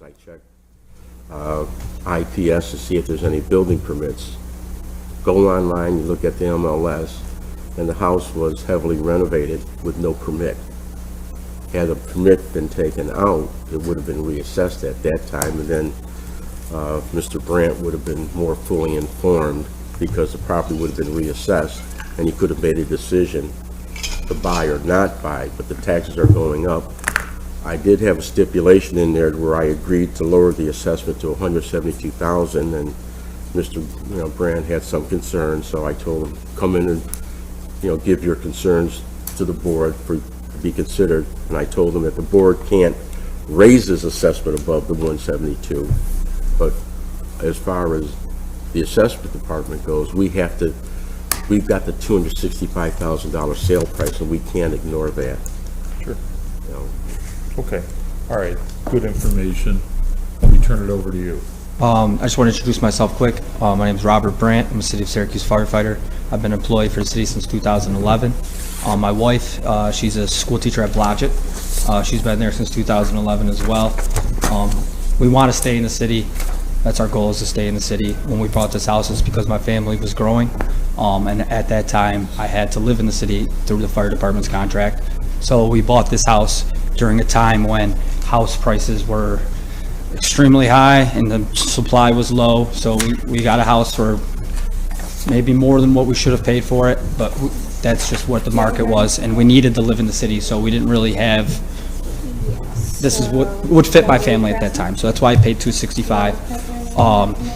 I check IPS to see if there's any building permits. Go online, you look at the MLS, and the house was heavily renovated with no permit. Had a permit been taken out, it would have been reassessed at that time, and then Mr. Brandt would have been more fully informed because the property would have been reassessed, and he could have made a decision to buy or not buy, but the taxes are going up. I did have a stipulation in there where I agreed to lower the assessment to $172,000, and Mr. Brandt had some concerns, so I told him, come in and, give your concerns to the board to be considered, and I told him that the board can't raise his assessment above the 172, but as far as the assessment department goes, we've got the $265,000 sale price, and we can't ignore that. Sure. Okay. All right. Good information. Let me turn it over to you. I just want to introduce myself quick. My name is Robert Brandt. I'm a City of Syracuse firefighter. I've been employed for the city since 2011. My wife, she's a school teacher at Blodgett. She's been there since 2011 as well. We want to stay in the city. That's our goal, is to stay in the city. When we bought this house, it's because my family was growing. And at that time, I had to live in the city through the fire department's contract. So we bought this house during a time when house prices were extremely high and the supply was low. So we got a house for maybe more than what we should have paid for it, but that's just what the market was, and we needed to live in the city, so we didn't really have, this is what would fit my family at that time, so that's why I paid $265.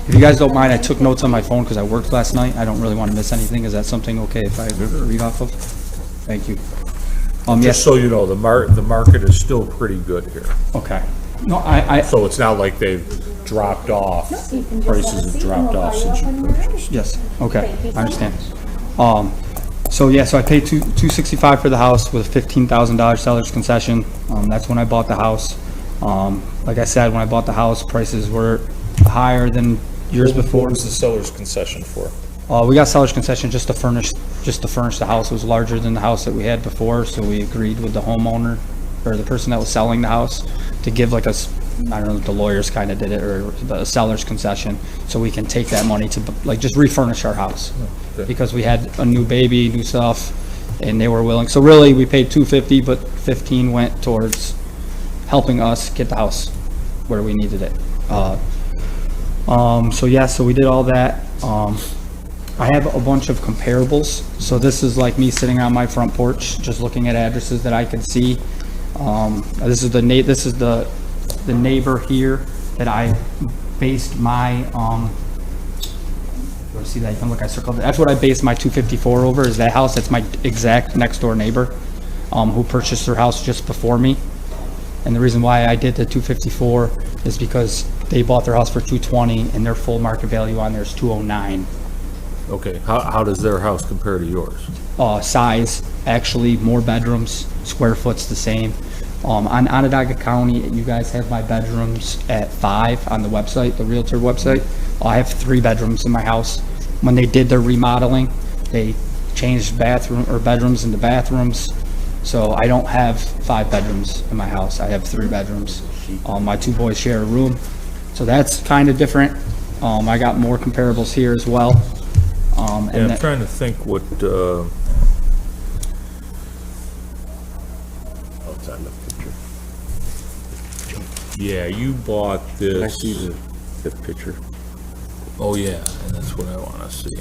If you guys don't mind, I took notes on my phone because I worked last night. I don't really want to miss anything. Is that something okay if I read off of? Thank you. Just yes. so you know, the market is still pretty good here. Okay. No, So it's not like they've dropped off. Prices have dropped off since you purchased. Yes, okay, I understand. So I paid $265 for the house with a $15,000 seller's concession. That's when I bought the house. Like I said, when I bought the house, prices were higher than years before. What was the seller's concession for? We got seller's concession just to furnish the house. It was larger than the house that we had before, so we agreed with the homeowner or the person that was selling the house to give like I don't know if the lawyers kind of did it, or the seller's concession, so we can take that money to like just refurnish our house. Okay. Because we had a new baby, new stuff, and they were willing. So really, we paid $250, but $15 went towards helping us get the house where we needed it. So we did all that. I have a bunch of comparables. So this is like me sitting on my front porch, just looking at addresses that I can see. This is the neighbor here that I based my see that? You can look, I circled it. That's what I based my 254 over, is that house. That's my exact next door neighbor who purchased their house just before me. And the reason why I did the 254 is because they bought their house for 220 and their full market value on there is 209. Okay, how does their house compare to yours? Size, actually more bedrooms, square foot's the same. On Onondaga County, you guys have my bedrooms at 5 on the website, the Realtor website. I have 3 bedrooms in my house. When they did their remodeling, they changed bedrooms into bathrooms. So I don't have 5 bedrooms in my house. I have 3 bedrooms. My 2 boys share a room. So that's kind of different. I got more comparables here as well. I'm trying to think what, It's on the picture. yeah, you bought Can I this. see the picture? Oh, yeah, and that's what I want to see.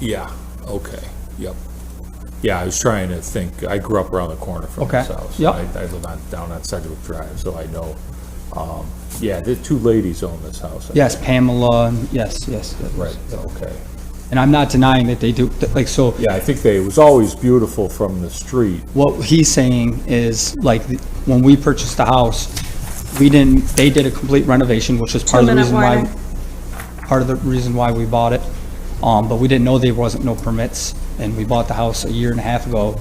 Yeah, okay, yep. Yeah, I was trying to think. I grew up around the corner from Okay, this house. yep. I live down on Sedgwick Drive, so I know. Yeah, the 2 ladies own this house. Yes, Pamela, and yes. Right, okay. And I'm not denying that they do, like, so Yeah, I think it was always beautiful from the street. what he's saying is, like, when we purchased the house, they did a complete renovation, which was part of the reason why we bought it. But we didn't know there wasn't no permits, and we bought the house a year and a half ago.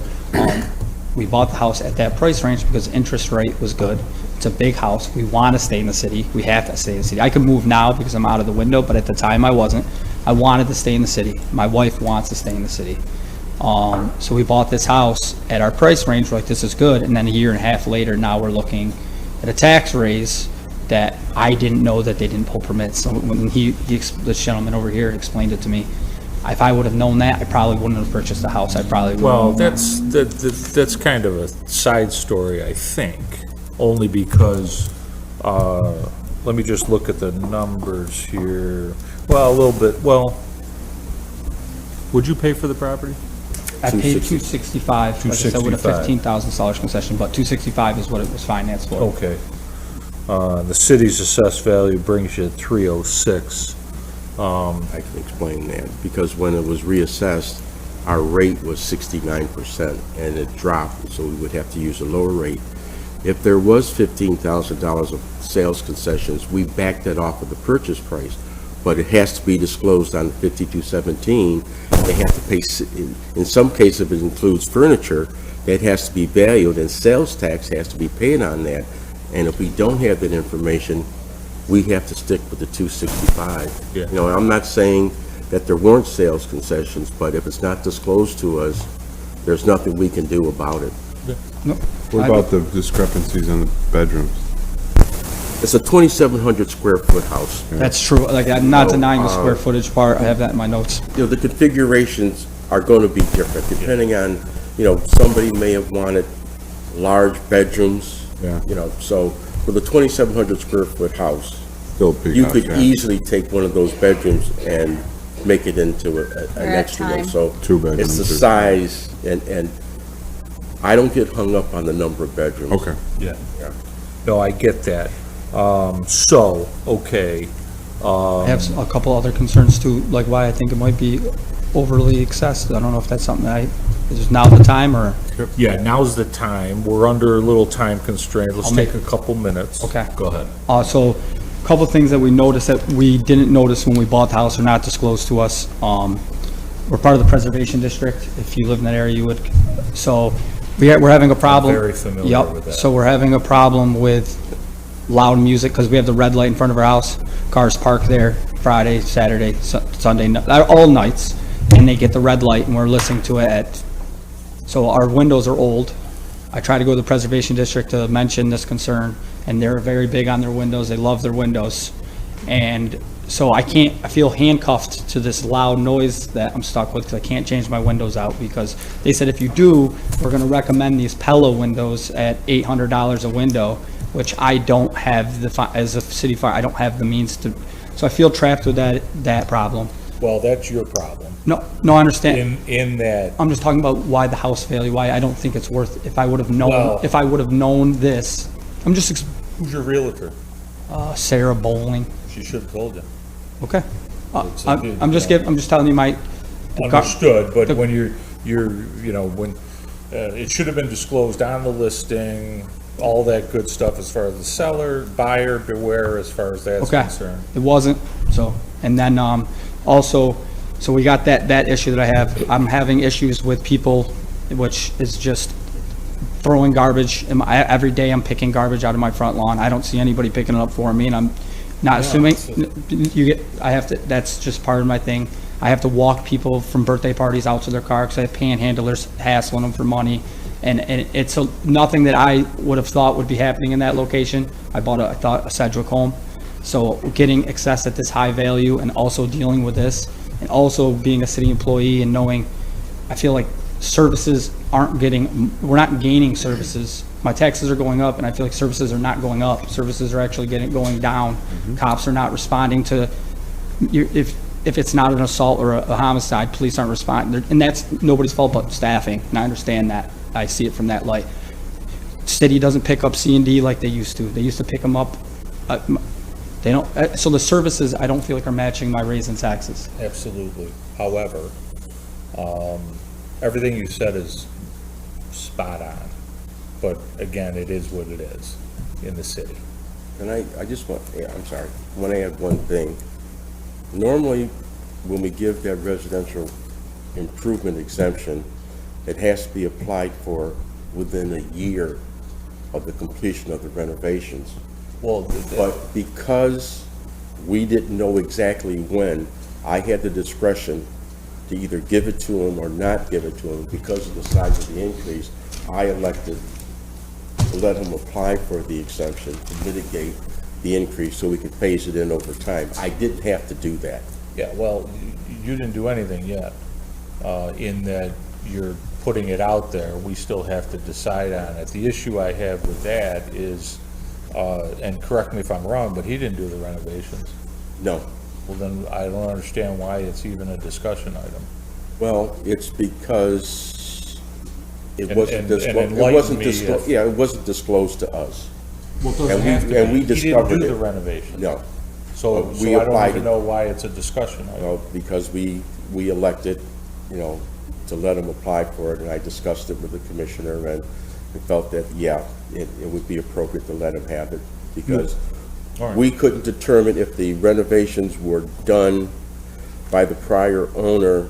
We bought the house at that price range because interest rate was good. It's a big house. We want to stay in the city. We have to stay in the city. I could move now because I'm out of the window, but at the time I wasn't. I wanted to stay in the city. My wife wants to stay in the city. So we bought this house at our price range. We're like, this is good. And then a year and a half later, now we're looking at a tax raise that I didn't know that they didn't pull permits. So when this gentleman over here explained it to me, if I would have known that, I probably wouldn't have purchased the house. I probably would. Well, that's kind of a side story, I think, only because, let me just look at the numbers here. Well, a little bit, would you pay for the property? I paid $265. Like I said, with a $265. $15,000 concession, but $265 is what it was financed for. Okay. The city's assessed value brings you at 306. I can explain that, because when it was reassessed, our rate was 69%, and it dropped, so we would have to use a lower rate. If there was $15,000 of sales concessions, we backed that off of the purchase price, but it has to be disclosed on 5217. They have to pay, in some cases, if it includes furniture, that has to be valued, and sales tax has to be paid on that. And if we don't have that information, we have to stick with the 265. Yeah. You know, I'm not saying that there weren't sales concessions, but if it's not disclosed to us, there's nothing we can do about it. No, What about the discrepancies in the bedrooms? It's a 2,700 square foot house. that's true. Like, I'm not denying the square footage part. I have that in my notes. You know, the configurations are going to be different depending on, you know, somebody may have wanted large bedrooms. Yeah. You know, so for the 2,700 square foot house, Still a big you house, could yeah. easily take one of those bedrooms and make it into an at extra one. time. So Two bedrooms it's the or- size, and I don't get hung up on the number of bedrooms. Okay. Yeah. Yeah. No, I get that. Okay. I have a couple other concerns too, like why I think it might be overly excessive. I don't know if that's something is now the time or? Yeah, now's the time. We're under a little time constraint. Let's I'll take make- a couple minutes. Okay. Go ahead. So, a couple of things that we noticed that we didn't notice when we bought the house are not disclosed to us. We're part of the preservation district. If you live in that area, you would. So, we're having a problem. very familiar Yep. with that. So we're having a problem with loud music because we have the red light in front of our house. Cars park there Friday, Saturday, Sunday, all nights, and they get the red light and we're listening to it so our windows are old. I try to go to the preservation district to mention this concern, and they're very big on their windows. They love their windows. And so I feel handcuffed to this loud noise that I'm stuck with because I can't change my windows out because they said if you do, we're going to recommend these Pella windows at $800 a window, which I don't have as a city fire, I don't have the means to. So I feel trapped with that problem. Well, that's your problem. No, I understand. In that, I'm just talking about why the house value, why I don't think it's worth, if I would have Well- known this. I'm just, who's your realtor? Sarah Bowling. She should have told you. Okay. It's a good- I'm just telling you Understood, but when when, it should have been disclosed on the listing, all that good stuff as far as the seller, buyer beware as far as that's Okay. concerned. It wasn't, so, and then, also, so we got that issue that I have. I'm having issues with people, which is just throwing garbage. Every day I'm picking garbage out of my front lawn. I don't see anybody picking it up for me, and I'm not assuming, that's just part of my thing. I have to walk people from birthday parties out to their car because I have panhandlers hassling them for money. And it's nothing that I would have thought would be happening in that location. I bought a Sedgwick home. So getting access at this high value and also dealing with this and also being a city employee and knowing, I feel like services we're not gaining services. My taxes are going up and I feel like services are not going up. Services are actually going down. Cops are not responding to, if it's not an assault or a homicide, police aren't responding. And that's nobody's fault but staffing, and I understand that. I see it from that light. City doesn't pick up C&D like they used to. They used to pick them up. They don't. So the services, I don't feel like are matching my raise in taxes. Absolutely. However, everything you said is spot on. But again, it is what it is in the city. And I just want, I'm sorry, I want to add one thing. Normally, when we give that residential improvement exemption, it has to be applied for within a year of the completion of the renovations. Well, But because we didn't know exactly when, I had the discretion to either give it to him or not give it to him. Because of the size of the increase, I elected to let him apply for the exemption to mitigate the increase so we could phase it in over time. I didn't have to do that. Yeah, well, you didn't do anything yet, in that you're putting it out there. We still have to decide on it. The issue I have with that is, and correct me if I'm wrong, but he didn't do the renovations. No. Well, then I don't understand why it's even a discussion item. Well, it's because it And wasn't enlighten me if- it wasn't disclosed to us. Well, it doesn't And we- have to and be. we discovered He didn't do it. the renovation. No, So we I don't applied even it. know why it's a discussion item. because we elected, to let him apply for it, and I discussed it with the commissioner, and we felt that, it would be appropriate to let him have it, because All right. we couldn't determine if the renovations were done by the prior owner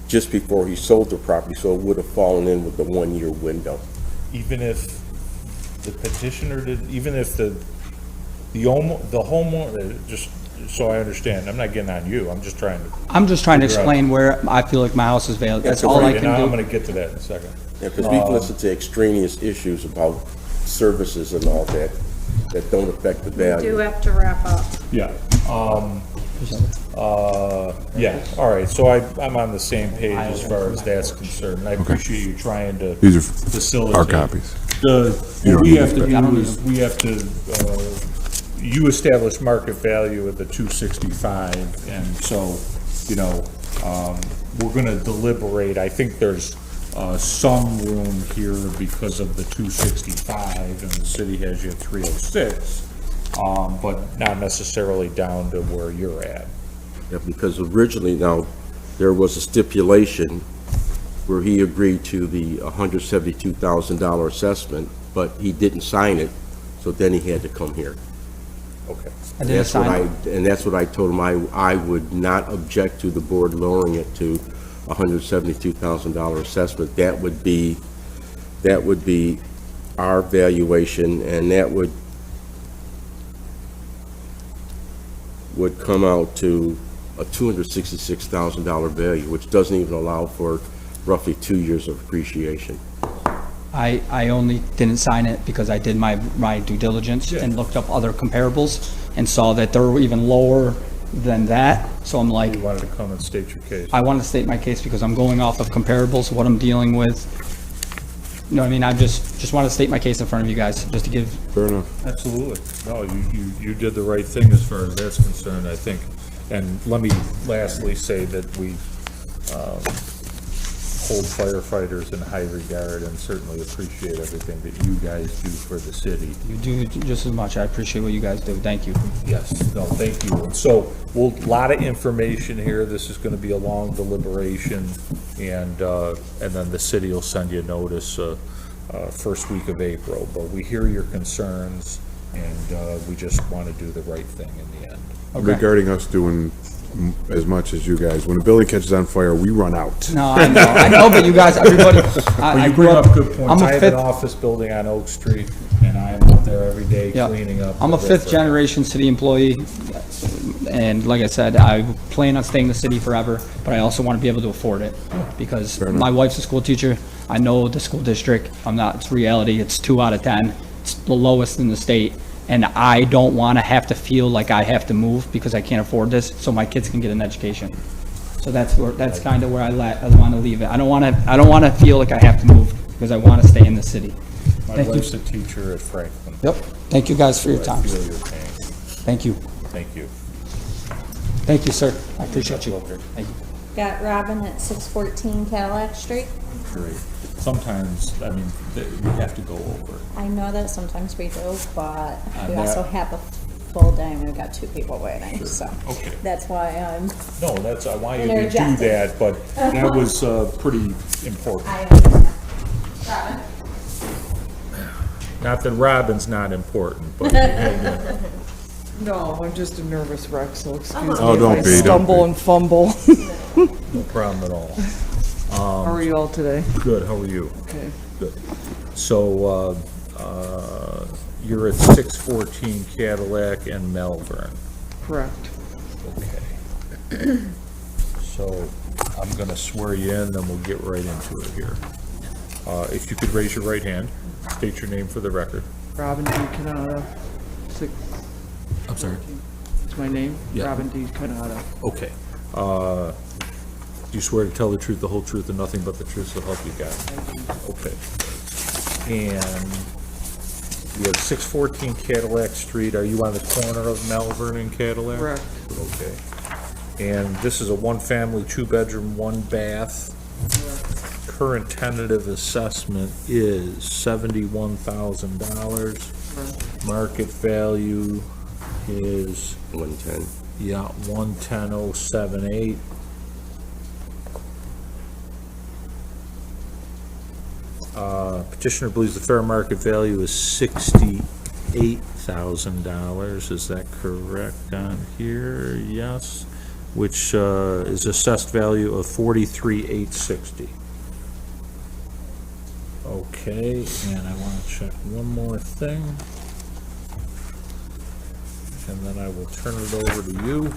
just before he sold the property, so it would have fallen in with the one-year window. Even if the petitioner did, even if the homeowner, just so I understand, I'm not getting on you, I'm just trying to. I'm just trying to Figure out. explain where I feel like my house is valid. That's all I And I'm can do. gonna get to that in a second. Because we've listened to extraneous issues about services and all that don't affect the Do value. have to wrap up. Yeah, yeah, all right, so I'm on the same page as far as that's concerned, and I appreciate you trying to These are facilitate. our copies. What we have to do is, we have to, you establish market value at the 265, and so, we're gonna deliberate. I think there's some room here because of the 265, and the city has you at 306, but not necessarily down to where you're at. Yeah, because originally, now, there was a stipulation where he agreed to the $172,000 assessment, but he didn't sign it, so then he had to come here. Okay. I didn't sign it. And that's what I told him, I would not object to the board lowering it to $172,000 assessment. That would be our valuation, and that would come out to a $266,000 value, which doesn't even allow for roughly 2 years of appreciation. I only didn't sign it because I did my due diligence Yeah. and looked up other comparables and saw that they were even lower than that. So I'm like, You wanted to come and state your case. I want to state my case because I'm going off of comparables, what I'm dealing with. You know what I mean? I just want to state my case in front of you guys, just to give, Fair enough. Absolutely. No, you did the right thing as far as that's concerned, I think. And let me lastly say that we hold firefighters in high regard and certainly appreciate everything that you guys do for the city. you do just as much. I appreciate what you guys do. Thank you. Yes, no, thank you. And so, a lot of information here. This is gonna be a long deliberation, and then the city will send you a notice, first week of April. But we hear your concerns, and we just wanna do the right thing in the end. Okay. Regarding us doing as much as you guys, when a building catches on fire, we run out. No, I know, but you guys, everybody, Well, I you grew bring up, up good points. I'm I a have an fifth, office building on Oak Street, and I am out there every day yeah. cleaning up. I'm a the fifth rest. generation city employee, and like I said, I plan on staying in the city forever, but I also want to be able to afford it, because my wife's a school teacher, I know the school district, it's reality, it's 2 out of 10, it's the lowest in the state, and I don't want to have to feel like I have to move because I can't afford this, so my kids can get an education. So that's kind of where I want to leave it. I don't want to feel like I have to move because I want to stay in the city. My Thank you. wife's a teacher at Franklin. Yep. Thank you guys for your I time. feel your pain. Thank you. Thank you. Thank you, sir. I appreciate you. Thank you. Got Robin at 614 Cadillac Street. Great. Sometimes, I mean, we have to go over. I know that sometimes we do, but we that- also have a full day and we've got 2 people waiting, so. Okay. That's why I'm, No, I want you to do Interjecting. that, but that was pretty important. I understand. Robin? Not that Robin's not important, but No, I'm just a nervous wreck, so excuse me Oh, if don't I be, don't stumble be. and fumble. no problem at all. How are you all today? Good, how are you? Okay. Good. So, you're at 614 Cadillac and Malvern. Correct. Okay. So, I'm gonna swear you in, then we'll get right into it here. If you could raise your right hand, state your name for the record. Robin D. Canada, six, I'm sorry. is my name? Yeah. Robin D. Canada. Okay. Do you swear to tell the truth, the whole truth, and nothing but the truth, so help you God? Okay. And we have 614 Cadillac Street. Are you on the corner of Malvern and Cadillac? Correct. Okay. And this is a one-family, two-bedroom, one-bath. Current tentative assessment is $71,000. Market value is, 110. yeah, 110,078. Petitioner believes the fair market value is $68,000. Is that correct on here? Yes. Which is assessed value of $43,860. Okay, and I want to check one more thing. And then I will turn it over to you.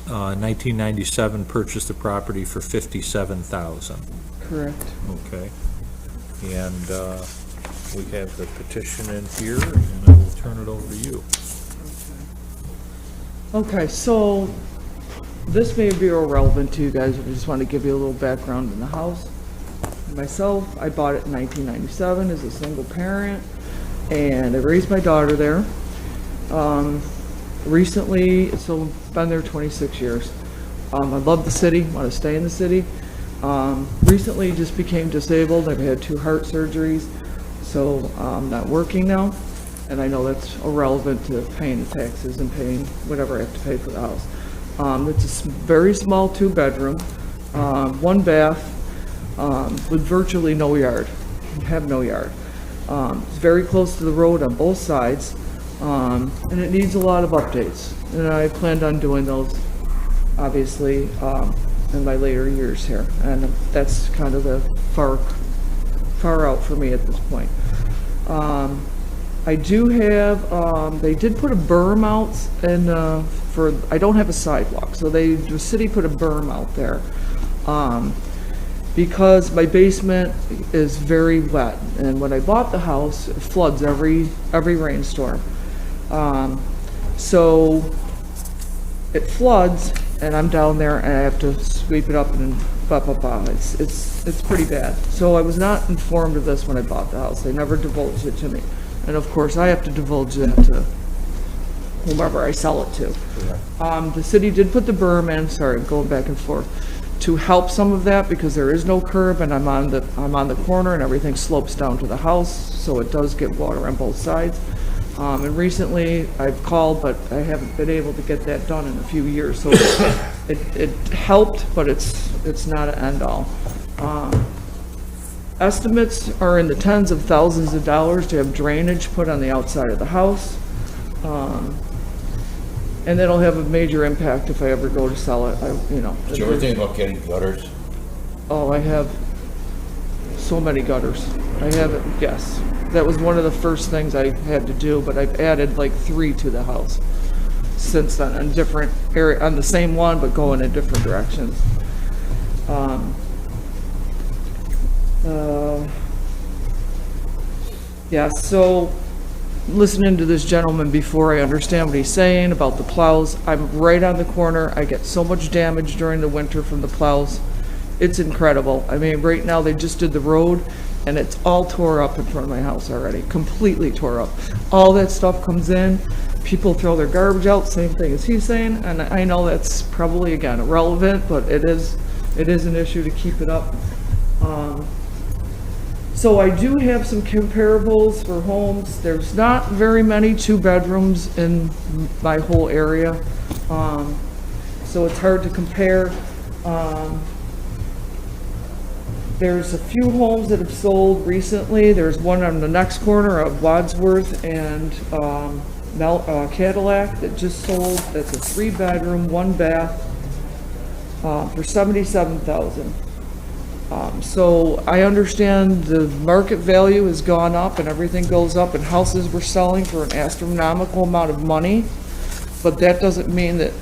1997 purchased the property for $57,000. Correct. Okay. And we have the petition in here, and I will turn it over to you. Okay, so this may be irrelevant to you guys, but I just want to give you a little background in the house. Myself, I bought it in 1997 as a single parent, and I raised my daughter there. Recently, so been there 26 years. I love the city, want to stay in the city. Recently just became disabled. I've had 2 heart surgeries, so I'm not working now. And I know that's irrelevant to paying the taxes and paying whatever I have to pay for the house. It's a very small 2-bedroom, 1 bath, with virtually no yard. Have no yard. It's very close to the road on both sides, and it needs a lot of updates. And I planned on doing those, obviously, in my later years here. And that's kind of the far out for me at this point. I do have, they did put a berm out and, I don't have a sidewalk, so the city put a berm out there. Because my basement is very wet, and when I bought the house, it floods every rainstorm. So it floods, and I'm down there, and I have to sweep it up and blah, blah, blah. It's pretty bad. So I was not informed of this when I bought the house. They never divulged it to me. And of course, I have to divulge that to whomever I sell it to. The city did put the berm in, sorry, I'm going back and forth, to help some of that because there is no curb, and I'm on the corner and everything slopes down to the house, so it does get water on both sides. And recently I've called, but I haven't been able to get that done in a few years, so it helped, but it's not an end all. Estimates are in the tens of thousands of dollars to have drainage put on the outside of the house. And that'll have a major impact if I ever go to sell it, Did you ever think about getting gutters? Oh, I have so many gutters. I have it, yes. That was one of the first things I had to do, but I've added like 3 to the house since then, on different area, on the same one, but going in different directions. Yeah, so listening to this gentleman before, I understand what he's saying about the plows. I'm right on the corner. I get so much damage during the winter from the plows. It's incredible. I mean, right now they just did the road and it's all tore up in front of my house already, completely tore up. All that stuff comes in, people throw their garbage out, same thing as he's saying, and I know that's probably, again, irrelevant, but it is an issue to keep it up. So I do have some comparables for homes. There's not very many 2-bedrooms in my whole area, so it's hard to compare. There's a few homes that have sold recently. There's one on the next corner of Wadsworth and Cadillac that just sold. That's a 3-bedroom, 1-bath for $77,000. So I understand the market value has gone up and everything goes up and houses were selling for an astronomical amount of money, but that doesn't mean that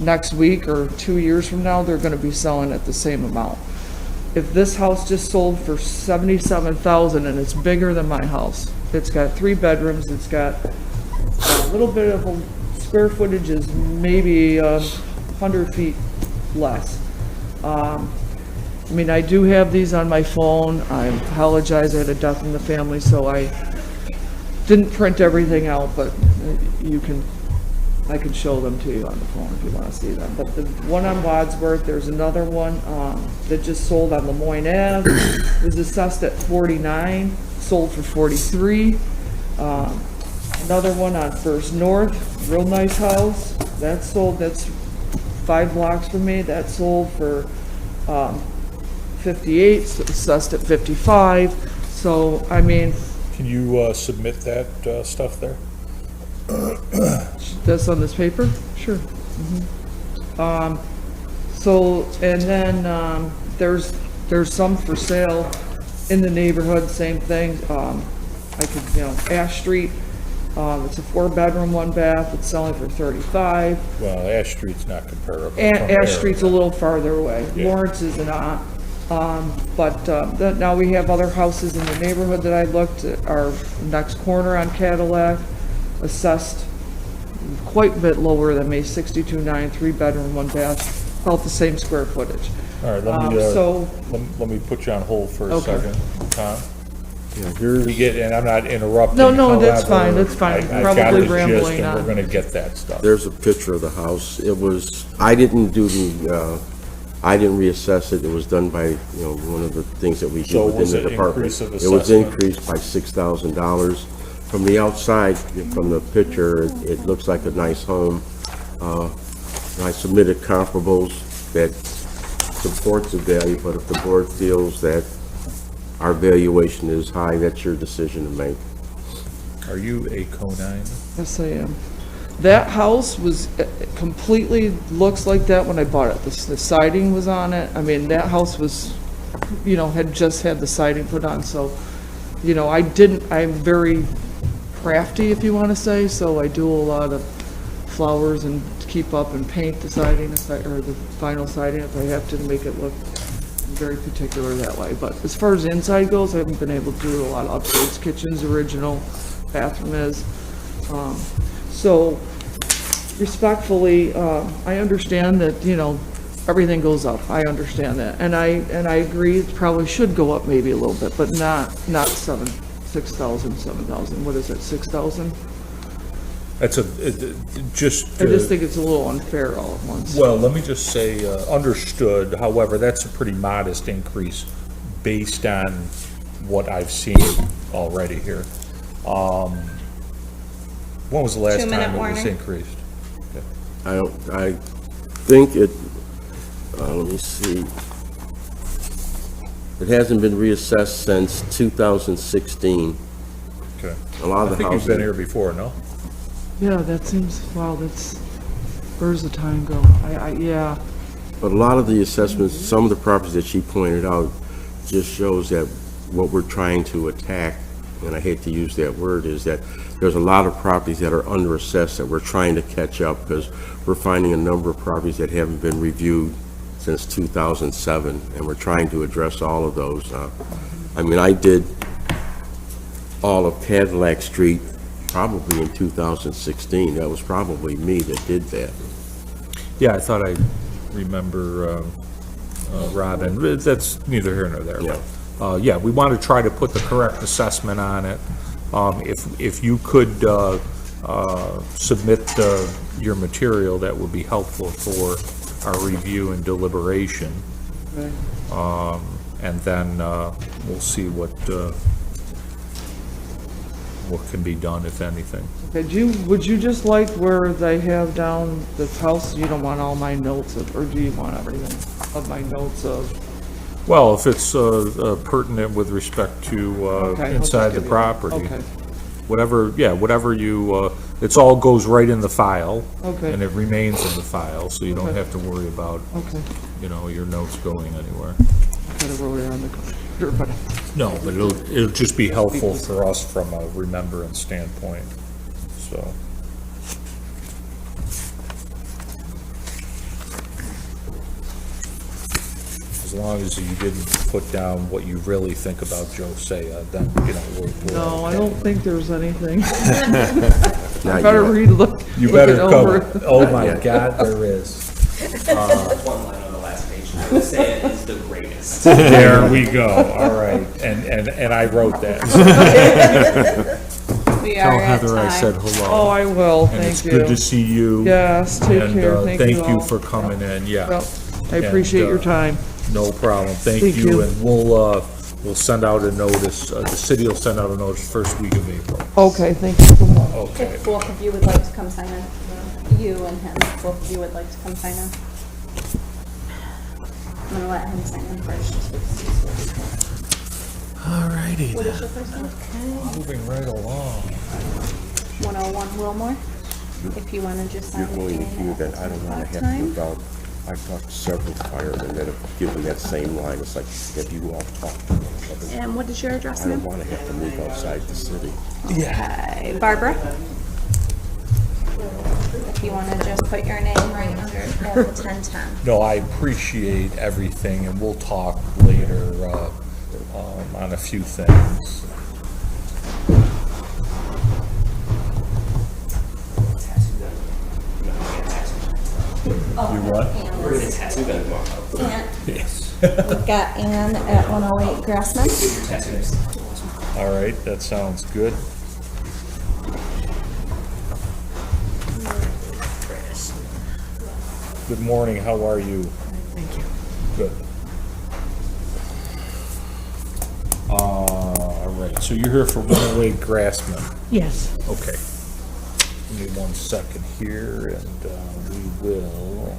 next week or 2 years from now they're going to be selling at the same amount. if this house just sold for 77,000 and it's bigger than my house, it's got 3 bedrooms, it's got a little bit of a square footage is maybe 100 feet less. I mean, I do have these on my phone. I apologize, I had a death in the family, so I didn't print everything out, but I can show them to you on the phone if you want to see them. But the one on Wadsworth, there's another one that just sold on Lemoyne Ave. It was assessed at 49, sold for 43. Another one on First North, real nice house. That sold, that's 5 blocks from me. That sold for 58, assessed at 55. So, I mean, Can you submit that stuff there? that's on this paper? Sure. So, and then, there's some for sale in the neighborhood, same thing. I could, Ash Street, it's a 4-bedroom, 1-bath, it's selling for 35. Well, Ash Street's not comparable. And from Ash there. Street's a little farther away. Yeah. Lawrence is not. Now we have other houses in the neighborhood that I looked at. Our next corner on Cadillac, assessed quite a bit lower than me, 62.9, 3-bedroom, 1-bath, about the same square footage. All right, let me put you on hold for a Okay. second, Tom. Yeah, here's, We get, and I'm not interrupting. No, that's however, fine, that's fine. I got Probably the gist, rambling and on. we're gonna get that stuff. there's a picture of the house. It was, I didn't do I didn't reassess it. It was done by, one of the things that we do So was within the it department. increase of It was assessment? increased by $6,000. From the outside, from the picture, it looks like a nice home. I submitted comparables that supports the value, but if the board feels that our valuation is high, that's your decision to make. Are you a conine? Yes, I am. That house was completely, looks like that when I bought it. The siding was on it. I mean, that house was, had just had the siding put on, so, I'm very crafty, if you want to say, so I do a lot of flowers and keep up and paint the siding, or the vinyl siding if I have to make it look very particular that way. But as far as inside goes, I haven't been able to do a lot of upgrades. Kitchen's original, bathroom is. So respectfully, I understand that, everything goes up. I understand that. And I agree it probably should go up maybe a little bit, but not 6,000, 7,000. What is it, 6,000? That's I just think it's a little unfair all at once. well, let me just say, understood, however, that's a pretty modest increase based on what I've seen already here. When was the last 2-minute time it was warning. increased? I think it, let me see. It hasn't been reassessed since 2016. Okay. A lot of I the think you've been houses, here before, no? Yeah, that seems, wow, where's the time go? Yeah. but a lot of the assessments, some of the properties that she pointed out just shows that what we're trying to attack, and I hate to use that word, is that there's a lot of properties that are underassessed that we're trying to catch up because we're finding a number of properties that haven't been reviewed since 2007, and we're trying to address all of those. I did all of Cadillac Street probably in 2016. That was probably me that did that. Yeah, I thought I remember, Robin, but that's neither here nor there. Yeah. But, yeah, we want to try to put the correct assessment on it. If you could submit your material, that would be helpful for our review and deliberation. Okay. And then we'll see what can be done, if anything. Okay, would you just like where they have down the house, you don't want all my notes of, or do you want everything of my notes of? Well, if it's pertinent with respect to Okay, I'll inside just the give you- property. Okay, Whatever you, it's all goes right in the file. Okay. And it remains in the file, so you don't Okay. have to worry about, okay. your notes going anywhere. Could have wrote it on the computer, but, No, but it'll just be helpful for us from a remembrance standpoint, so. Is long as you didn't put down what you really think about Josiah, then, we're No, I okay. don't think there's anything. Not Better yet. look You it better over. cover, oh my God, there is. One line on the last page. I would say it is the greatest. There we go, all right, and I wrote that. We Tell are at Heather I said time. Oh, hello. I will, And it's thank you. good to see you. Yes, take And care, thank you all. for coming in, yeah. Yep, I appreciate And, your time. No problem, thank Thank you, you. and we'll send out a notice, the city will send out a notice first week of April. Okay, thank you so much. Okay, If both of you would like to come sign in, you and him, both of you would like to come sign in. I'm gonna let him sign in first, just because he's all righty What then, is your first name? moving right along. 101 Wilmore. If you wanna just sign You're it going to in hear at that I don't want to have to time. move out. I've talked to several firemen that have given that same line. It's like, have you all talked to them? And what is your address I don't now? want to have to move outside the city. Okay, Barbara? If you wanna just put your name right under at the 1010. No, I appreciate everything, and we'll talk later, on a few things. You what? We're gonna tattoo them tomorrow. And Yes. we've got Ann at 108 Grassman. Tattoos. All right, that sounds good. Good morning, how are you? Thank you. Good. All right, so you're here for 108 Grassman. Yes. Okay. Give me 1 second here, and we will.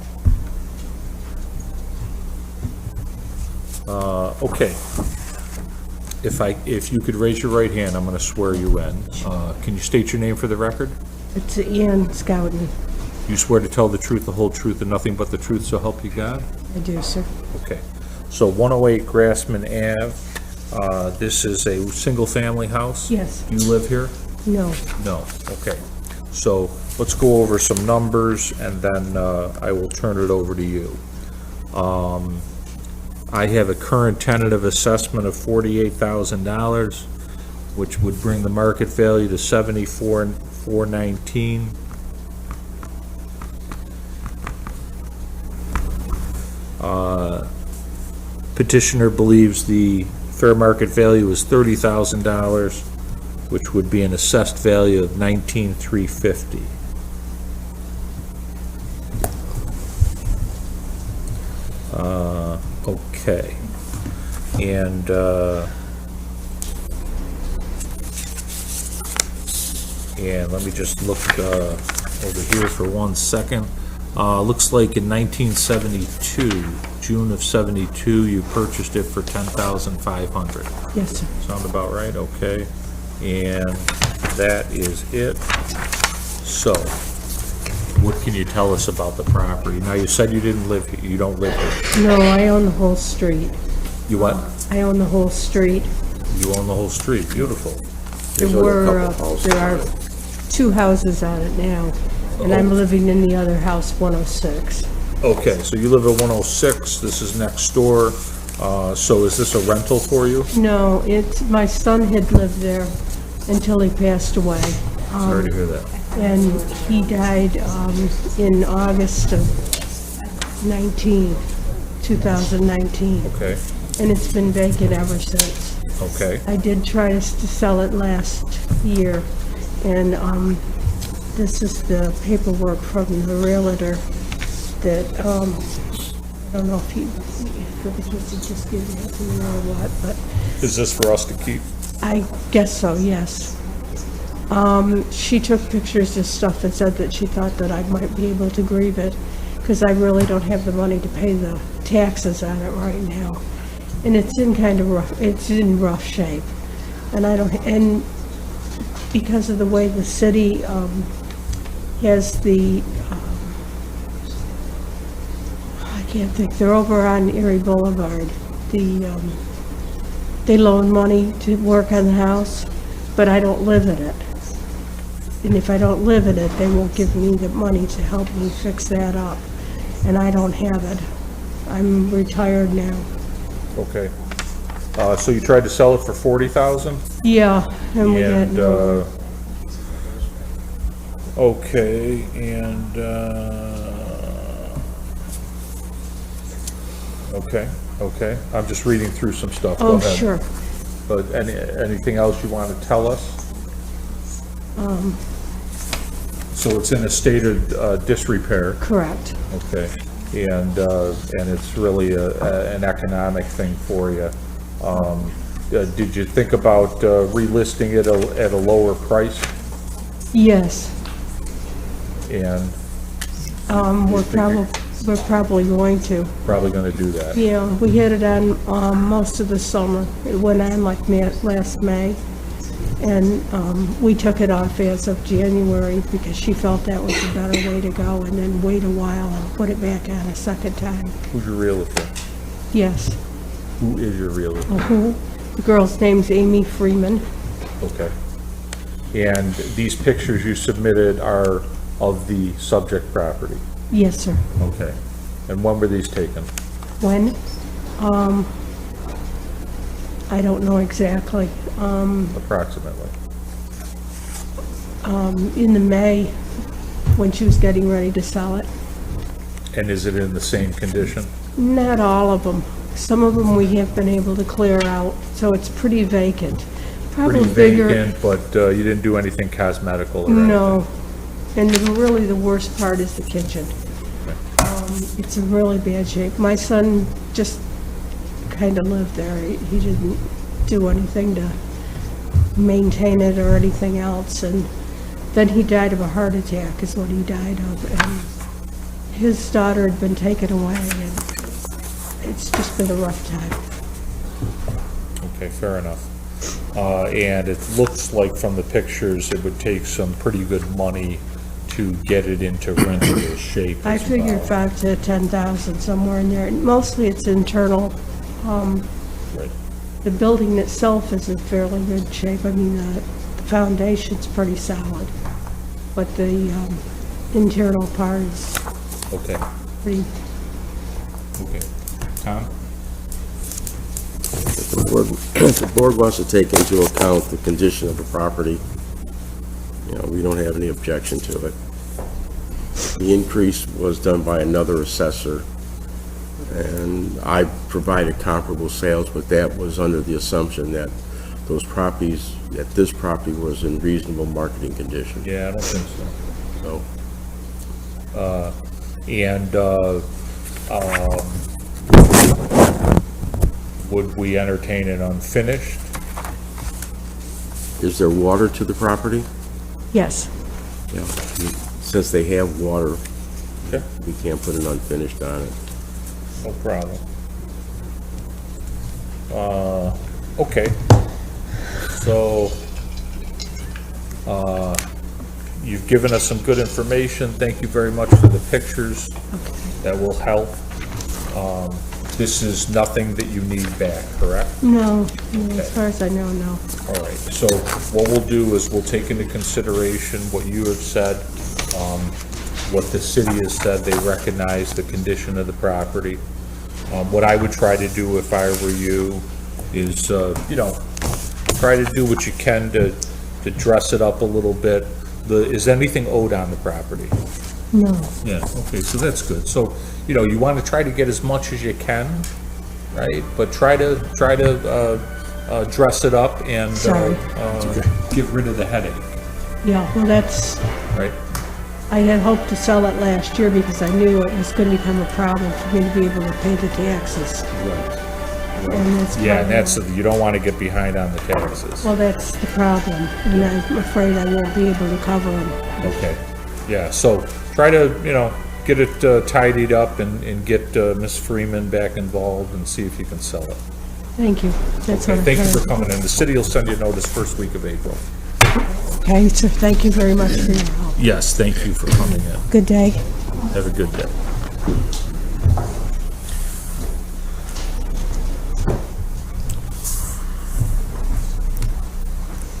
Okay. If you could raise your right hand, I'm going to swear you in. Can you state your name for the record? It's Ian Scouten. You swear to tell the truth, the whole truth, and nothing but the truth, so help you God? I do, sir. Okay. So 108 Grassman Ave, this is a single-family house? Yes. Do you live here? No. No, okay. So let's go over some numbers, and then I will turn it over to you. I have a current tentative assessment of $48,000, which would bring the market value to $74,419. Petitioner believes the fair market value is $30,000, which would be an assessed value of $19,350. Okay. And, let me just look, over here for 1 second. Looks like in 1972, June of 72, you purchased it for $10,500. Yes, sir. Sound about right? Okay. And that is it. So, what can you tell us about the property? Now, you said you didn't live here, you don't live here. No, I own the whole street. You what? I own the whole street. You own the whole street, beautiful. There's There only a were, couple houses there on are it. 2 houses on it now, and I'm living in the other house, 106. Okay, so you live at 106, this is next door, so is this a rental for you? No, my son had lived there until he passed away. Sorry to hear that. And he died in August of 2019. Okay, And it's been vacant ever since. okay, I did try to sell it last year, and this is the paperwork from the realtor that, I don't know if he just gave it to me or what, but is this for us to keep? I guess so, yes. She took pictures of stuff and said that she thought that I might be able to grieve it, because I really don't have the money to pay the taxes on it right now. And it's in it's in rough shape. And and because of the way the city, has the, I can't think, they're over on Erie Boulevard. They loan money to work on the house, but I don't live in it. And if I don't live in it, they won't give me the money to help me fix that up. And I don't have it. I'm retired now. Okay. So you tried to sell it for 40,000? Yeah, and we had And, no, okay, and, okay. I'm just reading through some stuff. Go oh, ahead. sure. But anything else you want to tell us? So it's in a state of disrepair, Correct. okay? And it's really an economic thing for you. Did you think about relisting it at a lower price? Yes. And We're probably going to. probably going to do that. Yeah, we had it on most of the summer. It went on like last May. And we took it off as of January because she felt that was a better way to go, and then wait a while and put it back on a second time. Who's your realtor? Yes. Who is your realtor? The girl's name's Amy Freeman. Okay. And these pictures you submitted are of the subject property? Yes, sir. Okay. And when were these taken? When? I don't know exactly. Approximately. In the May, when she was getting ready to sell it. And is it in the same condition? Not all of them. Some of them we have been able to clear out, so it's pretty vacant. Probably Pretty bigger. vacant, but you didn't do anything cosmetical or anything? No. And really the worst part is the kitchen. It's in really bad shape. My son just kind of lived there. He didn't do anything to maintain it or anything else. And then he died of a heart attack is what he died of. And his daughter had been taken away, and it's just been a rough time. Okay, fair enough. And it looks like from the pictures, it would take some pretty good money to get it into rentable shape I as figured well. 5 to 10,000, somewhere in there. Mostly it's internal. Right. The building itself is in fairly good shape. I mean, the foundation's pretty solid, but the internal part is Okay, pretty, okay. Tom? If the board wants to take into account the condition of the property, we don't have any objection to it. The increase was done by another assessor, and I provided comparable sales, but that was under the assumption that those properties, that this property was in reasonable marketing condition. Yeah, I don't think so. So, And would we entertain it unfinished? is there water to the property? yes. Yeah. Since they have water, Okay, we can't put an unfinished on it. no problem. Okay. So, you've given us some good information. Thank you very much for the pictures. That will help. This is nothing that you need back, correct? No, as far as I know, no. All right, so what we'll do is we'll take into consideration what you have said, what the city has said, they recognize the condition of the property. What I would try to do if I were you is, try to do what you can to dress it up a little bit. Is anything owed on the property? No. Yeah, okay, so that's good. So, you want to try to get as much as you can, right? But try to dress it up and Sorry. get rid of the headache, Yeah, well, that's, right? I had hoped to sell it last year because I knew it was going to become a problem for me to be able to pay the taxes. Right. And that's Yeah, and part of you don't want to get behind on the taxes. Well, that's the problem, and I'm afraid I won't be able to cover them. Okay, yeah, so try to, get it tidied up and get Ms. Freeman back involved and see if you can sell it. Thank you. That's what Okay, I'm thank you for trying. coming in. The city will send you a notice first week of April. Okay, so thank you very much for your help. Yes, thank you for coming in. Good day. Have a good day.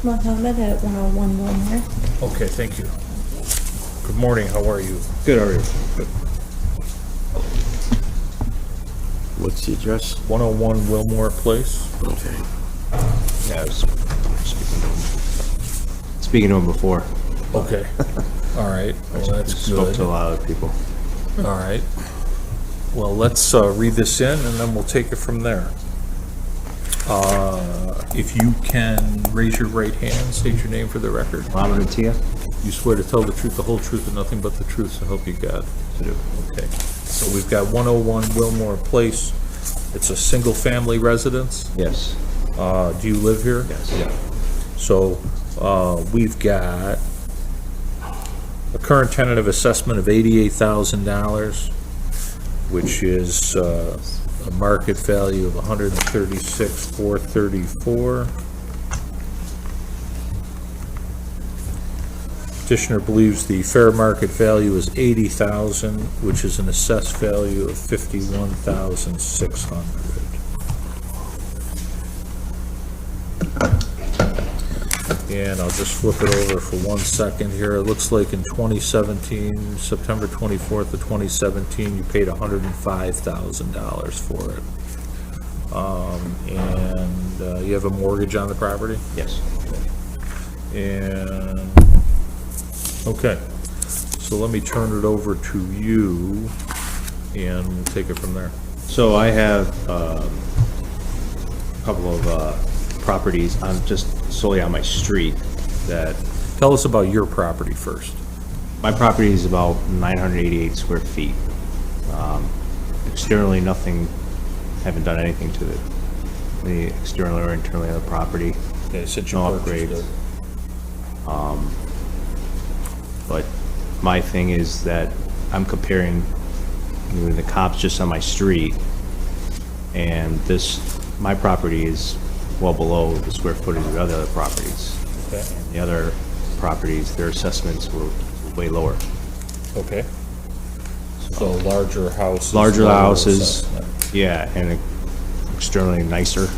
Mohammed at 101 Wilmer. Okay, thank you. Good morning, how are you? Good, how are you? What's the address? 101 Wilmore Place. Okay. Yeah, I was speaking to him before. Okay. All right. Well, that's Spoke good. to a lot of people. All right. Well, let's read this in, and then we'll take it from there. If you can raise your right hand, state your name for the record. Muhammad Atia? You swear to tell the truth, the whole truth, and nothing but the truth, so help you God. To do. Okay. So we've got 101 Wilmore Place. It's a single-family residence. Yes. Do you live here? Yes. Yeah. So we've got a current tentative assessment of $88,000, which is a market value of $136,434. Petitioner believes the fair market value is $80,000, which is an assessed value of $51,600. And I'll just flip it over for 1 second here. It looks like in 2017, September 24th of 2017, you paid $105,000 for it. And you have a mortgage on the property? Yes. And, okay, so let me turn it over to you, and we'll take it from there. So I have a couple of properties on just solely on my street that Tell us about your property first. my property is about 988 square feet. Externally, nothing, haven't done anything to it. The externally or internally of the property. Okay, since you No purchased upgrades. it. But my thing is that I'm comparing the comps just on my street, and my property is well below the square footage of the other properties. Okay, And the other properties, their assessments were way lower. okay. So larger houses. Larger lower houses, assessment. yeah, and externally nicer.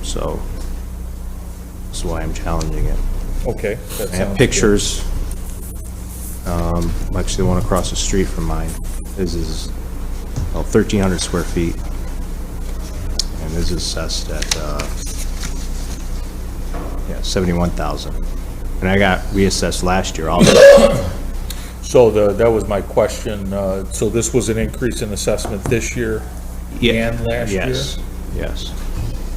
So that's why I'm challenging it. Okay. that I have sounds pictures. Actually, the one across the street from mine. This is 1,300 square feet. And this is assessed at, 71,000. And I got reassessed last year also. good. So that was my question. So this was an increase in assessment this year and last year? Yes, yes.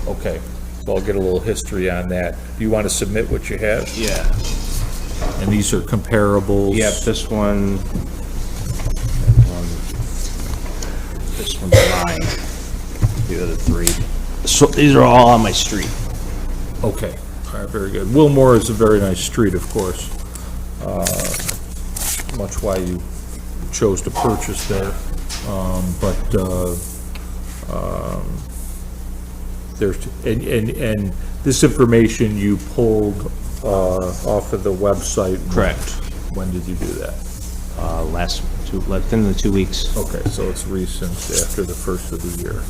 Okay, so I'll get a little history on that. Do you want to submit what you have? Yeah. And these are comparables? Yep, this one's mine. The other three. So these are all on my street. Okay, all right, very good. Wilmore is a very nice street, of course. Much why you chose to purchase there. There's, and this information you pulled off of the website? Correct. When did you do that? Within the 2 weeks. Okay, so it's recent, after the first of the year.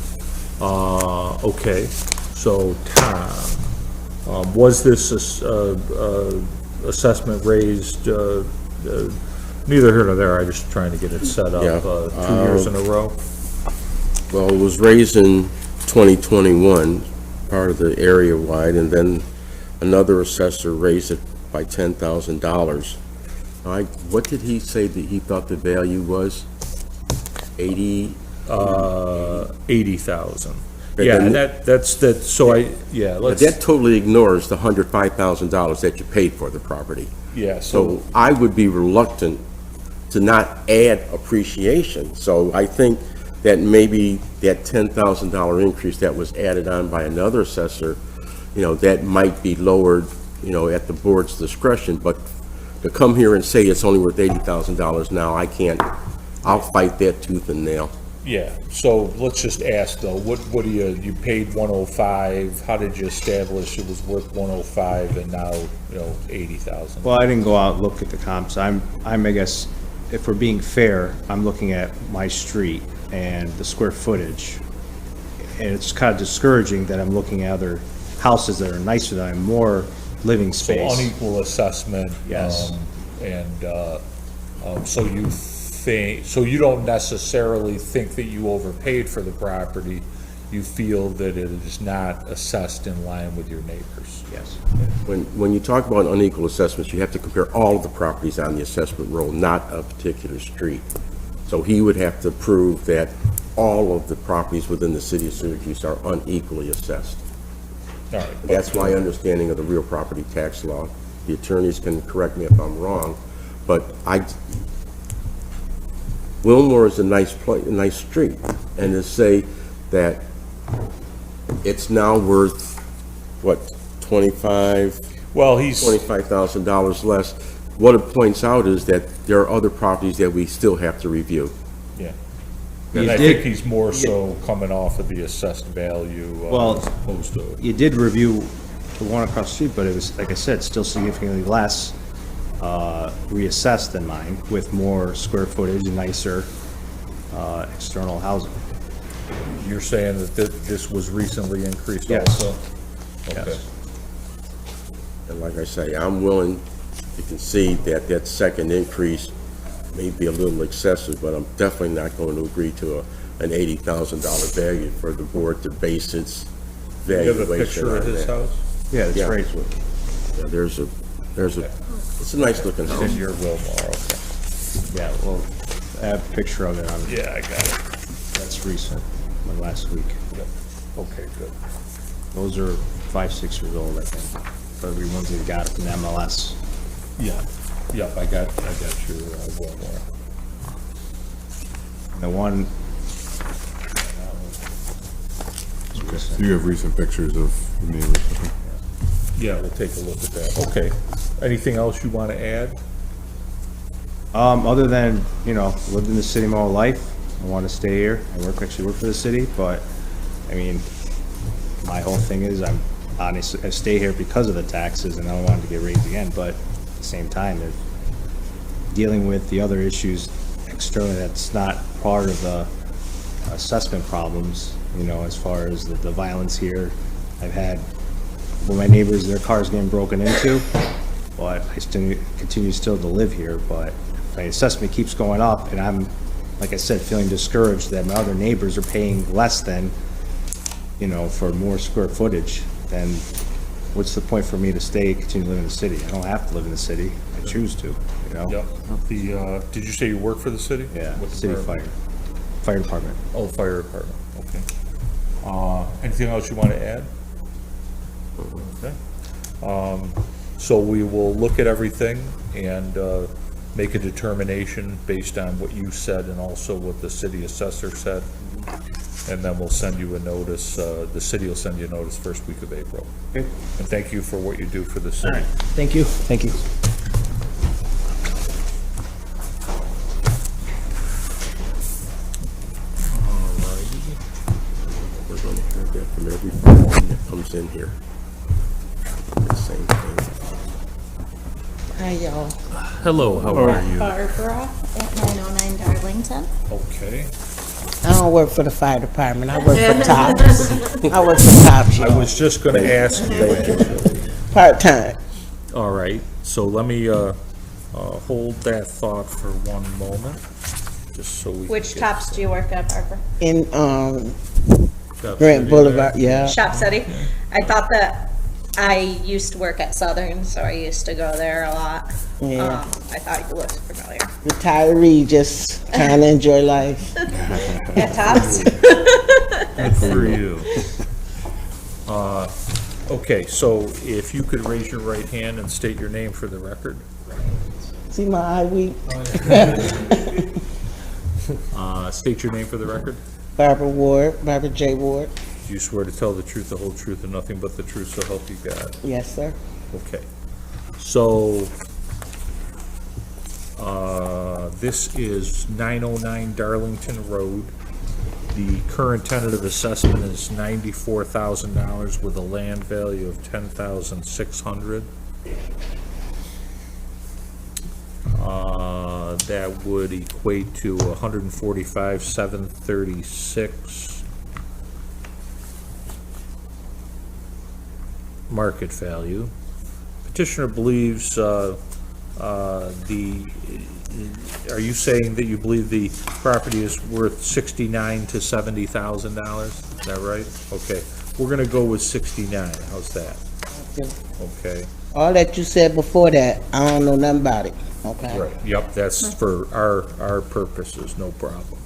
Okay, so Tom, was this assessment raised, neither here nor there, I'm just trying to get it set up, Yeah. 2 years in a row? Well, it was raised in 2021, part of the area-wide, and then another assessor raised it by $10,000. What did he say that he thought the value was? 80,000. But Yeah, then- let's, That totally ignores the $105,000 that you paid for the property. yeah, So I would be reluctant to not add appreciation. So I think that maybe that $10,000 increase that was added on by another assessor, that might be lowered, at the board's discretion. But to come here and say it's only worth $80,000 now, I can't. I'll fight that tooth and nail. yeah, so let's just ask though, what do you paid 105, how did you establish it was worth 105 and now, 80,000? Well, I didn't go out and look at the comps. I guess, if we're being fair, I'm looking at my street and the square footage. And it's kind of discouraging that I'm looking at other houses that are nicer, that have more living So space. unequal assessment. Yes. So you think, so you don't necessarily think that you overpaid for the property, you feel that it is not assessed in line with your neighbors? Yes. When you talk about unequal assessments, you have to compare all of the properties on the assessment roll, not a particular street. So he would have to prove that all of the properties within the city of Syracuse are unequally assessed. All right. That's my understanding of the real property tax law. The attorneys can correct me if I'm wrong, but Wilmore is a nice street, and to say that it's now worth, what, Well, he's, $25,000 less, what it points out is that there are other properties that we still have to review. yeah. And I think he's more so coming off of the assessed value, Well, as opposed to, You did review the one across the street, but it was, like I said, still significantly less reassessed than mine, with more square footage and nicer external housing. you're saying that this was recently increased Yes. also? Okay. Yes. And like I say, I'm willing to concede that that second increase may be a little excessive, but I'm definitely not going to agree to an $80,000 value for the board to base its You have a valuation picture on of his that. house? Yeah, it's Yeah. right. Yeah, it's a nice looking It's house. in your Wilmore, okay. Yeah, well, I have a picture of it on, Yeah, I got it. that's recent, like last week. Yep. Okay, good. Those are 5, 6 years old, I think. Every ones that got from the MLS. Yeah, yep, I got your Wilmore. The one, You have recent pictures of the neighbors. Yeah, we'll take a look at that. Okay. Anything else you want to add? other than, lived in the city my whole life, I want to stay here. I actually work for the city, but, I mean, my whole thing is I stay here because of the taxes and I don't want it to get raised again, but at the same time, if dealing with the other issues externally, that's not part of the assessment problems, as far as the violence here. I've had, my neighbors, their cars getting broken into, but I still continue still to live here, but my assessment keeps going up, and I'm, like I said, feeling discouraged that my other neighbors are paying less than, for more square footage, then what's the point for me to continue to live in the city? I don't have to live in the city. I choose to, Yep. Did you say you work for the city? Yeah, What city department? fire department. Oh, fire department, okay. Anything else you want to add? Okay. So we will look at everything and make a determination based on what you said and also what the city assessor said. And then we'll send you a notice, the city will send you a notice first week of April. Okay. And thank you for what you do for the city. Thank you. Thank you. We're going to hear that from every property that comes in here. The same thing. Hi, y'all. Hello, how are you? Barbara at 909 Darlington. Okay. I don't work for the fire department. I work for Tops. I work for Tops, I y'all. was just going to ask you. Part-time. All right, so let me hold that thought for one moment, just so we can Which get Tops do you work at, Barbara? In, Shop Grant City Boulevard, there. yeah. Shop City? I thought that, I used to work at Southern, so I used to go there a lot. Yeah. I thought you looked familiar. Retiree, just kind of enjoy life. At Tops? Good for you. Okay, so if you could raise your right hand and state your name for the record. See my eye weak? State your name for the record. Barbara Ward, Barbara J. Ward. Do you swear to tell the truth, the whole truth, and nothing but the truth, so help you God? Yes, sir. Okay. So, this is 909 Darlington Road. The current tentative assessment is $94,000 with a land value of $10,600. That would equate to $145,736 market value. Petitioner believes the are you saying that you believe the property is worth $69,000 to $70,000? Is that right? Okay, we're gonna go with 69, how's that? Okay, All that you said before that, I don't know nothing about it, okay? right, yep, that's for our purposes, no problem.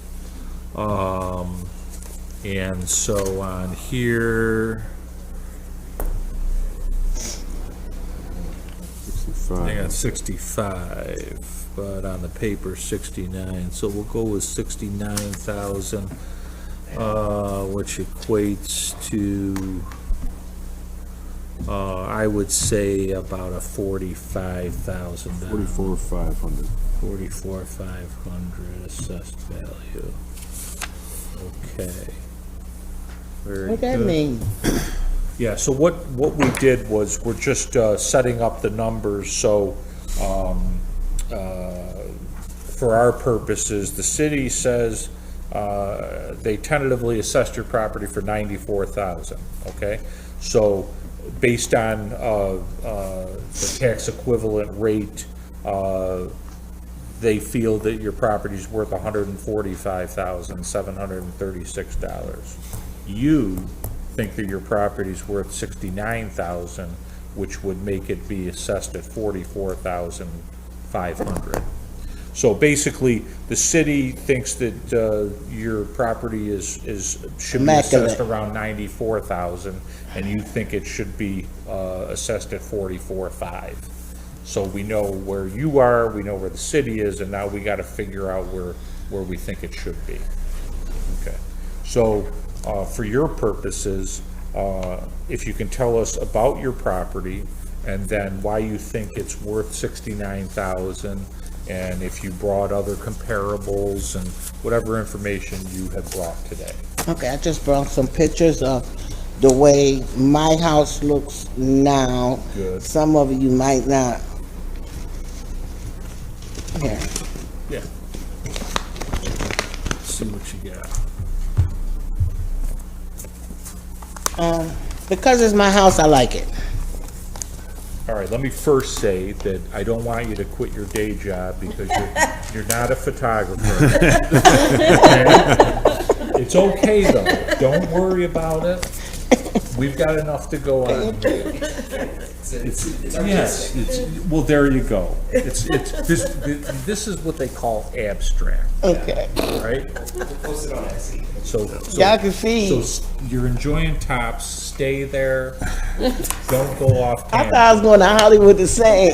And so on here, I got 65, but on the paper 69, so we'll go with 69,000, which equates to, I would say about a $45,000. 44,500. 44,500 assessed value. Okay. Very What that good. mean? Yeah, so what we did was, we're just setting up the numbers, so for our purposes, the city says they tentatively assessed your property for $94,000, okay? So based on the tax equivalent rate, they feel that your property's worth $145,736. You think that your property's worth $69,000, which would make it be assessed at $44,500. So basically, the city thinks that your property should be assessed around $94,000, and you think it should be assessed at $44,500. So we know where you are, we know where the city is, and now we got to figure out where we think it should be. Okay. So for your purposes, if you can tell us about your property, and then why you think it's worth $69,000, and if you brought other comparables and whatever information you have brought today. Okay, I just brought some pictures of the way my house looks now. Good. Some of you might not. Here. Yeah. See what you got. Because it's my house, I like it. All right, let me first say that I don't want you to quit your day job because you're not a photographer. Okay? It's okay, though. Don't worry about it. We've got enough to go on. Yes, well, there you go. This is what they call abstract, Okay. right? We'll post it on Etsy. So Y'all can see. So you're enjoying Tops, stay there, don't go off I camera. thought I was going to Hollywood to sing.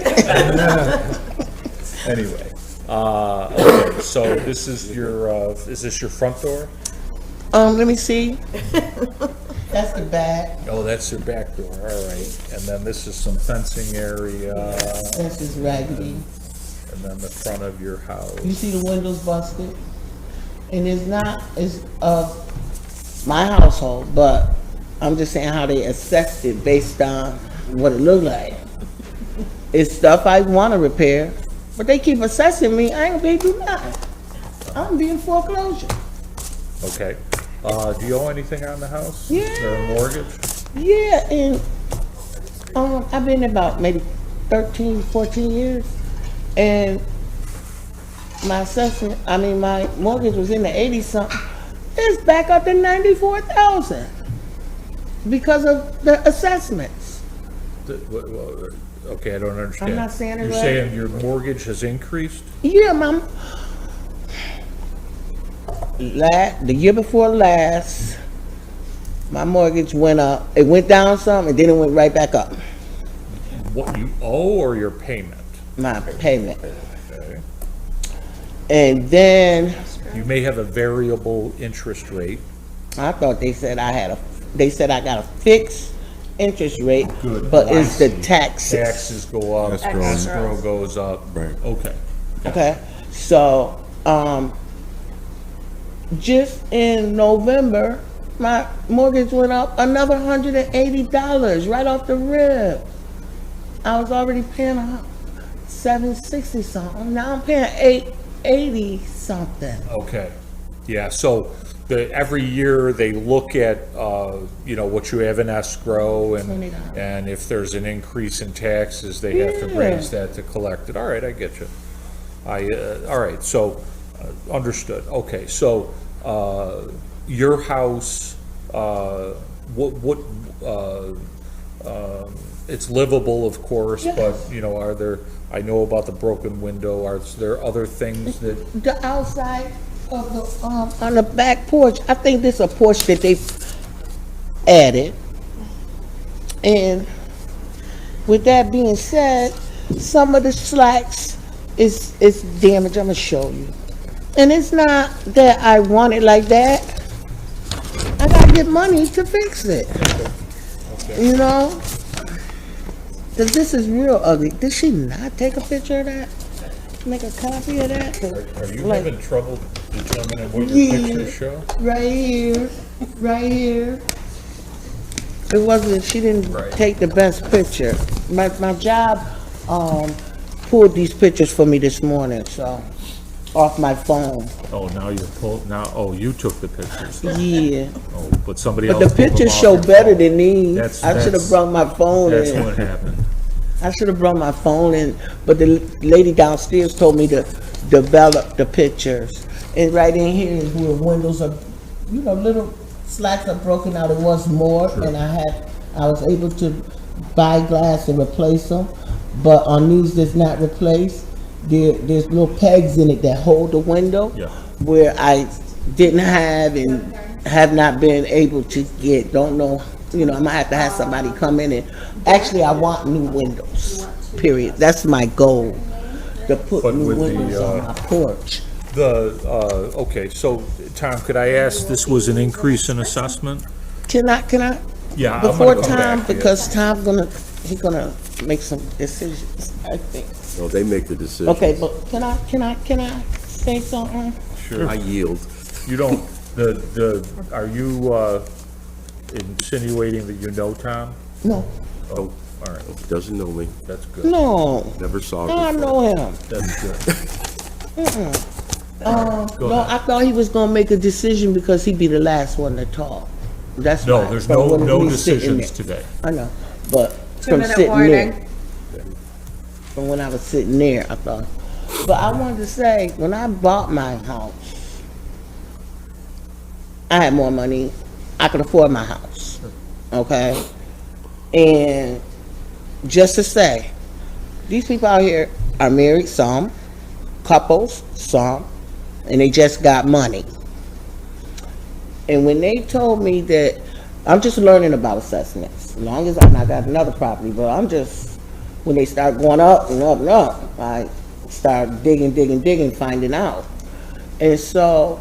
Anyway, okay, so this is your front door? Let me see. That's the back. Oh, that's your back door, all right. And then this is some fencing area, This is raggedy. and then the front of your house. You see the windows busted? And it's of my household, but I'm just saying how they assessed it based on what it looked like. It's stuff I want to repair, but they keep assessing me. I ain't gonna be able to do nothing. I'm gonna be in foreclosure. Okay. Do you owe anything on the house? Yeah. Is there a mortgage? Yeah, and I've been about maybe 13, 14 years, and my mortgage was in the 80-something. It's back up to 94,000 because of the assessments. Okay, I don't understand. I'm not saying it You're right. saying your mortgage has increased? Yeah, Mom. The year before last, my mortgage went up. It went down some, and then it went right back up. What you owe or your payment? My payment. Okay. And then You may have a variable interest rate. I thought they said I got a fixed interest rate, Good. but Oh, I it's the see. taxes. Taxes go up, Escrow. escrow goes up. Right. Okay. Okay, so, just in November, my mortgage went up another $180 right off the rip. I was already paying $760 something, now I'm paying $880 something. Okay. Yeah, so every year they look at, what you have in escrow and $20. if there's an increase in taxes, they have to Yeah. raise that to collect it. All right, I get you. all right, so, understood. Okay, so, your house, it's livable, of course, but, you know, are there, I know about the broken window, are there other things that, The outside of the, on the back porch, I think this is a porch that they added. And with that being said, some of the slats is damaged. I'm gonna show you. And it's not that I want it like that. I gotta get money to fix it. You know? Cause this is real ugly. Did she not take a picture of that? Make a copy of that? are you Like- having trouble determining what your pictures show? Right here, right here. It wasn't, she didn't Right. take the best picture. My job, pulled these pictures for me this morning, so, off my phone. Oh, now you took the pictures. Yeah. Oh, but somebody But else. the pulled them pictures off show your better phone. than these. That's- I should have that's- brought my phone That's in. what happened. I should have brought my phone in, but the lady downstairs told me to develop the pictures. And right in here is where windows are, you know, little slats are broken out. It was more, and I was able to buy glass and replace them. But on these that's not replaced, there's little pegs in it that hold the window. Yeah. Where I didn't have and have not been able to get, don't know, you know, I might have to have somebody come in and, actually, I want new windows, period. That's my goal, to put But new with the, windows on my porch. Okay, so, Tom, could I ask, this was an increase in assessment? Can I, Yeah, I'm gonna before come Tom, back to you. because Tom's he's gonna make some decisions, I think. No, they make the decision. Okay, but can I say something? Sure. I yield. You don't, are you, insinuating that you know Tom? No, Oh, all right, He doesn't know me, that's good. no, never saw I him know before. him. That's good. Go No, ahead. I thought he was gonna make a decision because he'd be the last one to talk. That's No, why, there's from when no we sitting decisions there. today. I know, but from 2-minute sitting there, warning. from when I was sitting there, I thought. But I wanted to say, when I bought my house, I had more money. I could afford my house, okay? And just to say, these people out here are married, some, couples, some, and they just got money. And when they told me that, I'm just learning about assessments, as long as I got another property, but I'm just, when they start going up and up and up, I start digging, finding out. And so,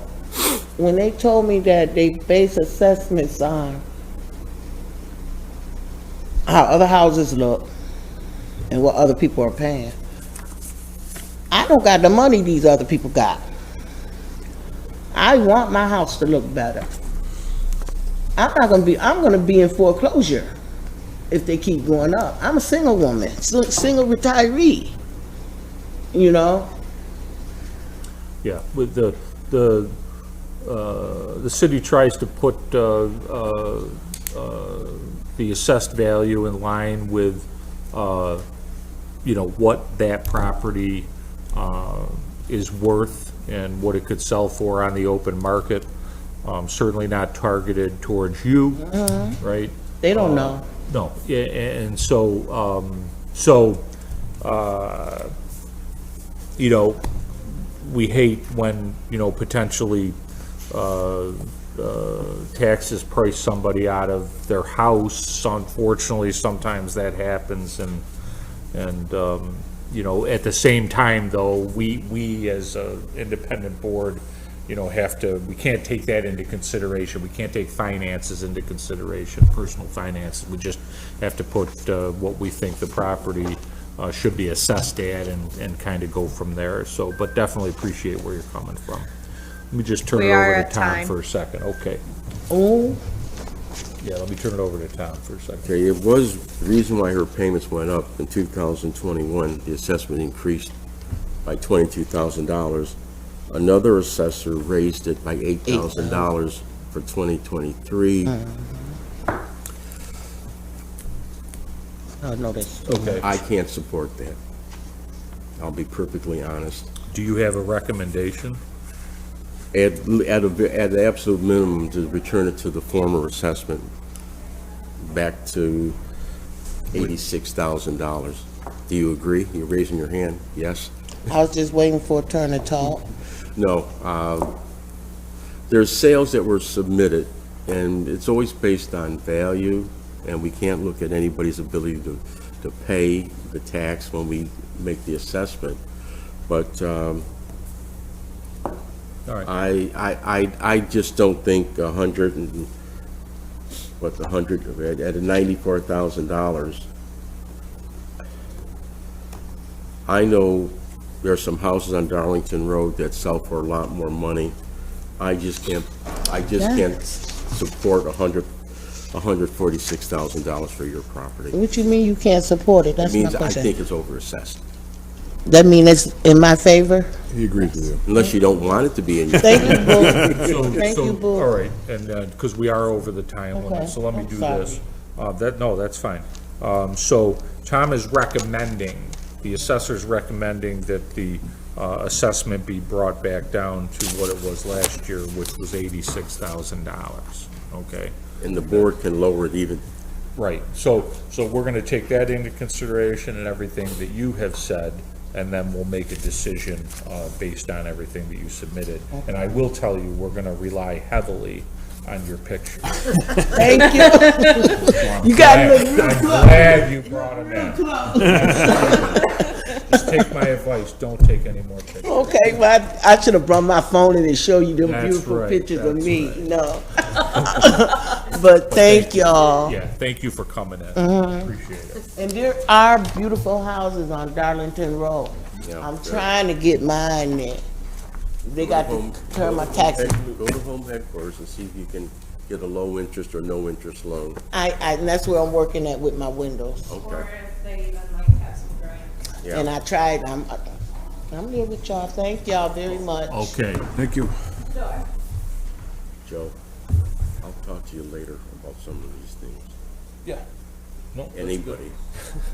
when they told me that they base assessments on how other houses look and what other people are paying, I don't got the money these other people got. I want my house to look better. I'm gonna be in foreclosure if they keep going up. I'm a single woman, single retiree, you know? Yeah, with the city tries to put, the assessed value in line with, you know, what that property, is worth and what it could sell for on the open market. Certainly not targeted towards you, right? They don't know. No, and so, you know, we hate when, you know, potentially, taxes price somebody out of their house. Unfortunately, sometimes that happens, and you know, at the same time, though, we as a independent board, you know, we can't take that into consideration. We can't take finances into consideration, personal finances. We just have to put what we think the property should be assessed at and kind of go from there. So, but definitely appreciate where you're coming from. Let me just turn it We are over to at Tom time. for a second. Okay. Oh, Yeah, let me turn it over to Tom for a second. Okay, it was, the reason why her payments went up in 2021, the assessment increased by $22,000. Another assessor raised it by $8,000 for 2023. I know this. Okay. I can't support that. I'll be perfectly honest. Do you have a recommendation? At the absolute minimum, to return it to the former assessment, back to $86,000. Do you agree? You're raising your hand, yes? I was just waiting for a turn to talk. No. There's sales that were submitted, and it's always based on value, and we can't look at anybody's ability to pay the tax when we make the assessment. But All right. I just don't think at $94,000. I know there are some houses on Darlington Road that sell for a lot more money. I just can't support $146,000 for your property. What you mean you can't support it? That That's my means I question. think it's overassessed, That mean it's in my favor? He agrees with you. unless you don't want it to be in your. Thank you, Boo. Thank So, you, Boo. all right, and, because we are over the time limit, Okay, so let me I'm do sorry. this. That's fine. So Tom is recommending, the assessor's recommending that the assessment be brought back down to what it was last year, which was $86,000, okay? And the board can lower it even. Right, so we're gonna take that into consideration and everything that you have said, and then we'll make a decision based on everything that you submitted. And I will tell you, we're gonna rely heavily on your picture. Thank you. You got to look real I'm close. glad you brought him in. Just take my advice, don't take any more pictures. Okay, well, I should have brought my phone in and show you them That's beautiful right, pictures of that's me. right. No. But thank y'all. Yeah, thank you for coming in, Mm-hmm. appreciate it. And there are beautiful houses on Darlington Road. Yeah, I'm right. trying to get mine there. They got to turn my taxes. Go to home headquarters and see if you can get a low interest or no interest loan. And that's where I'm working at with my windows. Okay. if they even might have some grants. And Yeah. I tried, I'm here with y'all. Thank y'all very much. Okay, Thank you. Joe, I'll talk to you later about some of these things. yeah. No, that's good. Anybody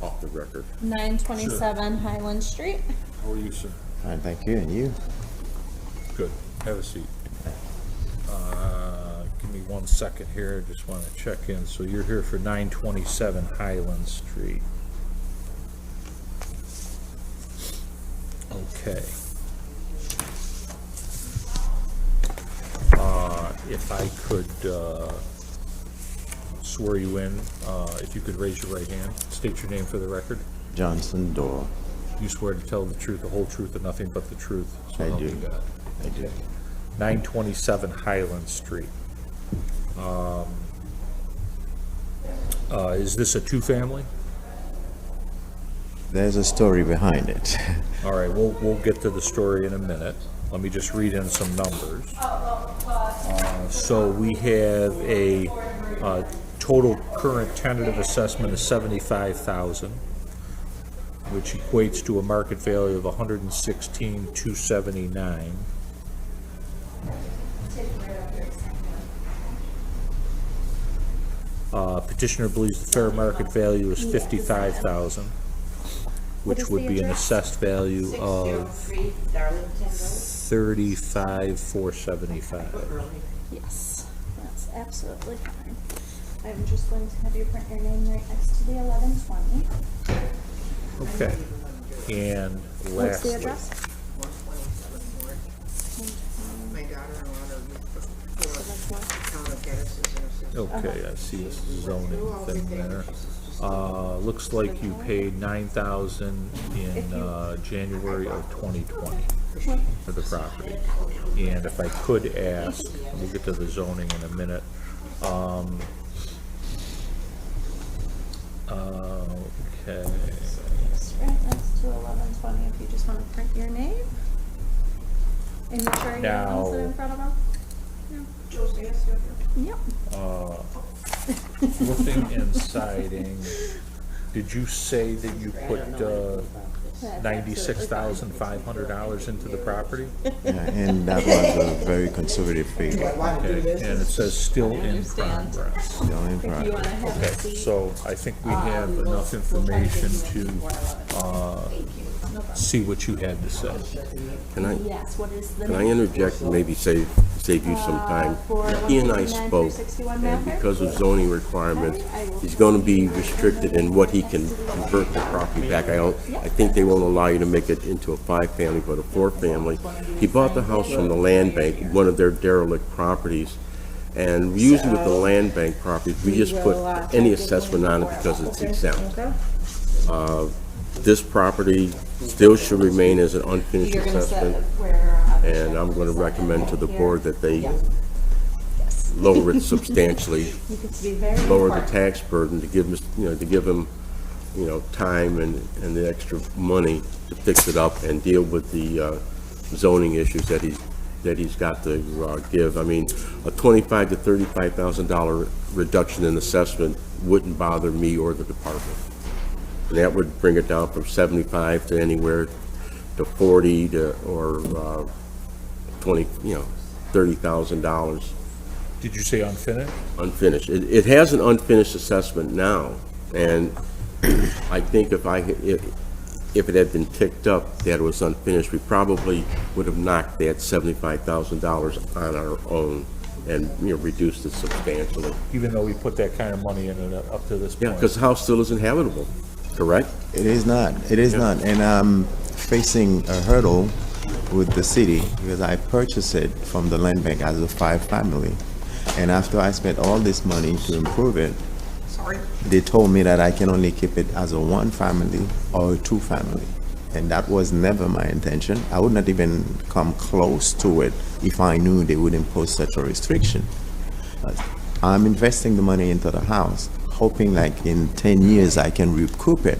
off the record. 927 Highland Street. How are you, sir? Fine, thank you, and you? Good, have a seat. Give me 1 second here, I just want to check in. So you're here for 927 Highland Street. Okay. If I could swear you in, if you could raise your right hand, state your name for the record. Johnson Doyle. You swear to tell the truth, the whole truth, and nothing but the truth. So I help do. you God. I do. 927 Highland Street. Is this a two-family? There's a story behind it. All right, we'll get to the story in a minute. Let me just read in some numbers. So we have a total current tentative assessment of $75,000, which equates to a market value of $116,279. Petitioner believes the fair market value is $55,000, which would be an assessed value of $35,475. Yes, that's absolutely fine. I'm just going to have you print your name right next to the 1120. Okay. And What's the lastly, address? My daughter-in-law okay, I see this zoning thing there. Looks like you paid $9,000 in January of 2020 for the property. And if I could ask, we'll get to the zoning in a minute. Okay. It's right next to 1120 if you just want to print your name. And make sure you Now- have it in front of them. Yep. Roofing and siding, did you say that you put $96,500 into the property? Yeah, and that was a very conservative figure. Okay, and it says still in progress. Still in If you progress. want to have a Okay, seat. so I think we have enough information to see what you had to say. Can I, Yes, what is the can I name? interject and maybe save you some time? For He and I 159 spoke, 361 and Manhattan? because of zoning requirements, he's gonna be restricted in what he can convert the property back. I think they won't allow you to make it into a 5-family, but a 4-family. He bought the house from the land bank, one of their derelict properties. And usually with the land bank properties, we just put any assessment on it because it's exempt. This property still should remain as an unfinished assessment, and I'm gonna recommend to the board that they lower it substantially, lower the tax burden to give him, time and the extra money to fix it up and deal with the zoning issues that he's got to give. I mean, a $25,000 to $35,000 reduction in assessment wouldn't bother me or the department. And that would bring it down from 75 to anywhere to 40 to, or 20, $30,000. Did you say unfinished? Unfinished. It has an unfinished assessment now, and I think if it had been ticked up that it was unfinished, we probably would have knocked that $75,000 on our own and, reduced it substantially. Even though we put that kind of money in it up to this point? Yeah, because the house still isn't habitable, correct? It is not, and I'm facing a hurdle with the city because I purchased it from the land bank as a 5-family. And after I spent all this money to improve it, they told me that I can only keep it as a 1-family or a 2-family. And that was never my intention. I would not even come close to it if I knew they would impose such a restriction. I'm investing the money into the house, hoping like in 10 years I can recoup it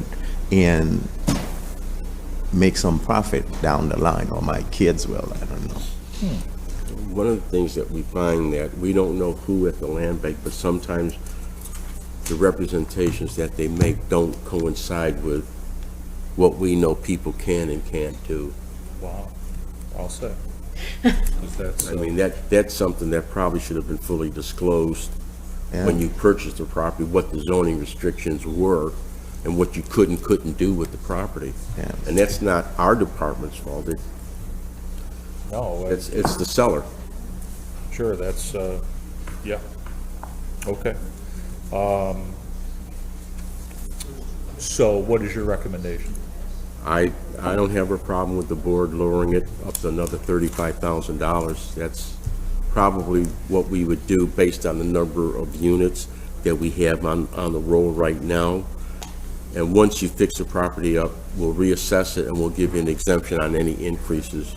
and make some profit down the line, or my kids will, I don't know. One of the things that we find that we don't know who at the land bank, but sometimes the representations that they make don't coincide with what we know people can and can't do. Wow, I'll say. 'Cause that's, I mean, that's something that probably should have been fully disclosed Yeah. when you purchased the property, what the zoning restrictions were and what you couldn't do with the property. Yeah. And that's not our department's fault. no, It's the seller. sure, that's, yeah, okay. So what is your recommendation? I don't have a problem with the board lowering it up to another $35,000. That's probably what we would do based on the number of units that we have on the roll right now. And once you fix the property up, we'll reassess it and we'll give you an exemption on any increases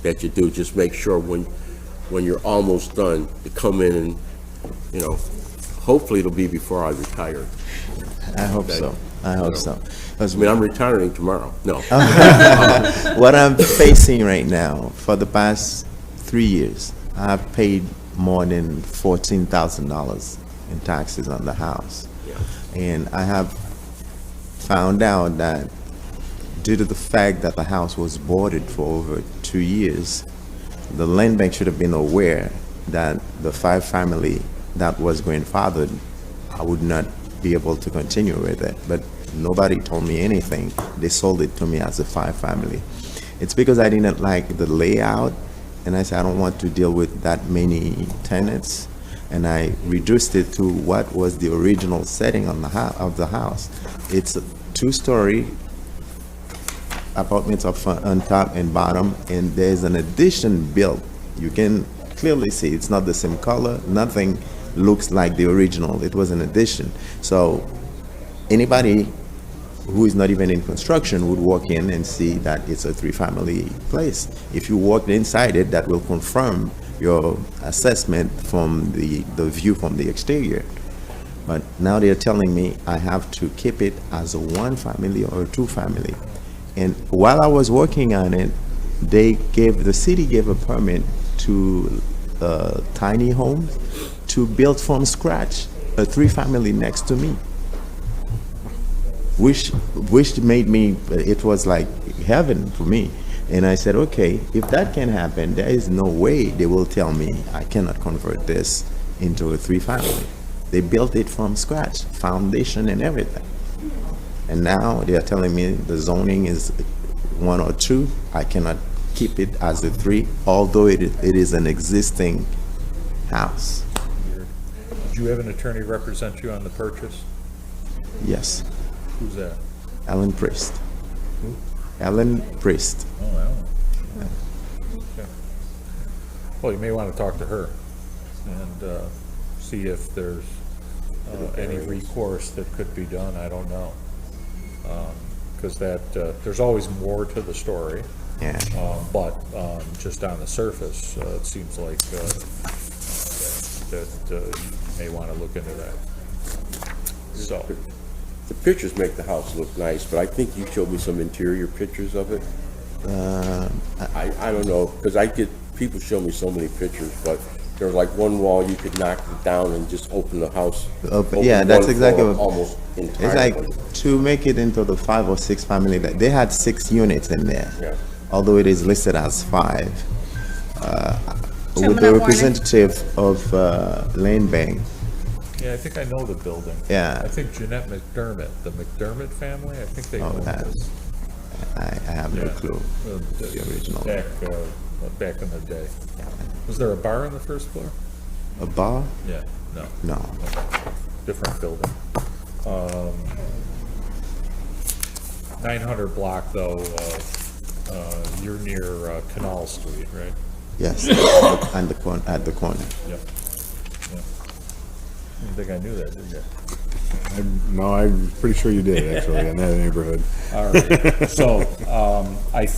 that you do. Just make sure when you're almost done, to come in and, hopefully it'll be before I retire. I hope so. I hope so. I mean, I'm retiring tomorrow. No. What I'm facing right now, for the past 3 years, I've paid more than $14,000 in taxes on the house. Yeah. And I have found out that due to the fact that the house was boarded for over 2 years, the land bank should have been aware that the 5-family that was grandfathered, I would not be able to continue with it. But nobody told me anything. They sold it to me as a 5-family. It's because I didn't like the layout, and I said I don't want to deal with that many tenants, and I reduced it to what was the original setting on of the house. It's a 2-story apartments up front, on top and bottom, and there's an addition built. You can clearly see it's not the same color. Nothing looks like the original. It was an addition. So anybody who is not even in construction would walk in and see that it's a 3-family place. If you walked inside it, that will confirm your assessment from the view from the exterior. But now they're telling me I have to keep it as a 1-family or a 2-family. And while I was working on it, the city gave a permit to tiny homes to build from scratch a 3-family next to me, which made me, it was like heaven for me. And I said, okay, if that can happen, there is no way they will tell me I cannot convert this into a 3-family. They built it from scratch, foundation and everything. And now they are telling me the zoning is 1 or 2. I cannot keep it as a 3, although it is an existing house. Did you have an attorney represent you on the purchase? Yes, Who's that? Ellen Priest. Who? Ellen Priest. Oh, Alan. Okay. Well, you may want to talk to her and see if there's any recourse that could be done. I don't know. Because there's always more to the story. Yeah. But just on the surface, it seems like that you may want to look into that. So, The pictures make the house look nice, but I think you showed me some interior pictures of it. I don't know, because I get, people show me so many pictures, but there was like one wall you could knock it down and just open the house. Yeah, open that's one exactly floor what, almost it's entirely. like to make it into the 5 or 6 family, that they had 6 units in there. Yeah. Although it is listed as 5. With Gentleman the up, Warner. representative of Lane Bank, yeah, I think I know the building. Yeah. I think Jeanette McDermott, the McDermott family, I think they Oh, own that- this. I have no Yeah. clue. The original. Back in the day. Was there a bar on the first floor? A bar? Yeah, no. No. Different building. 900 block though, you're near Canal Street, right? Yes, and at the corner. Yep. Yeah. I didn't think I knew that, did you? No, I'm pretty sure you did, actually, in that neighborhood. All right,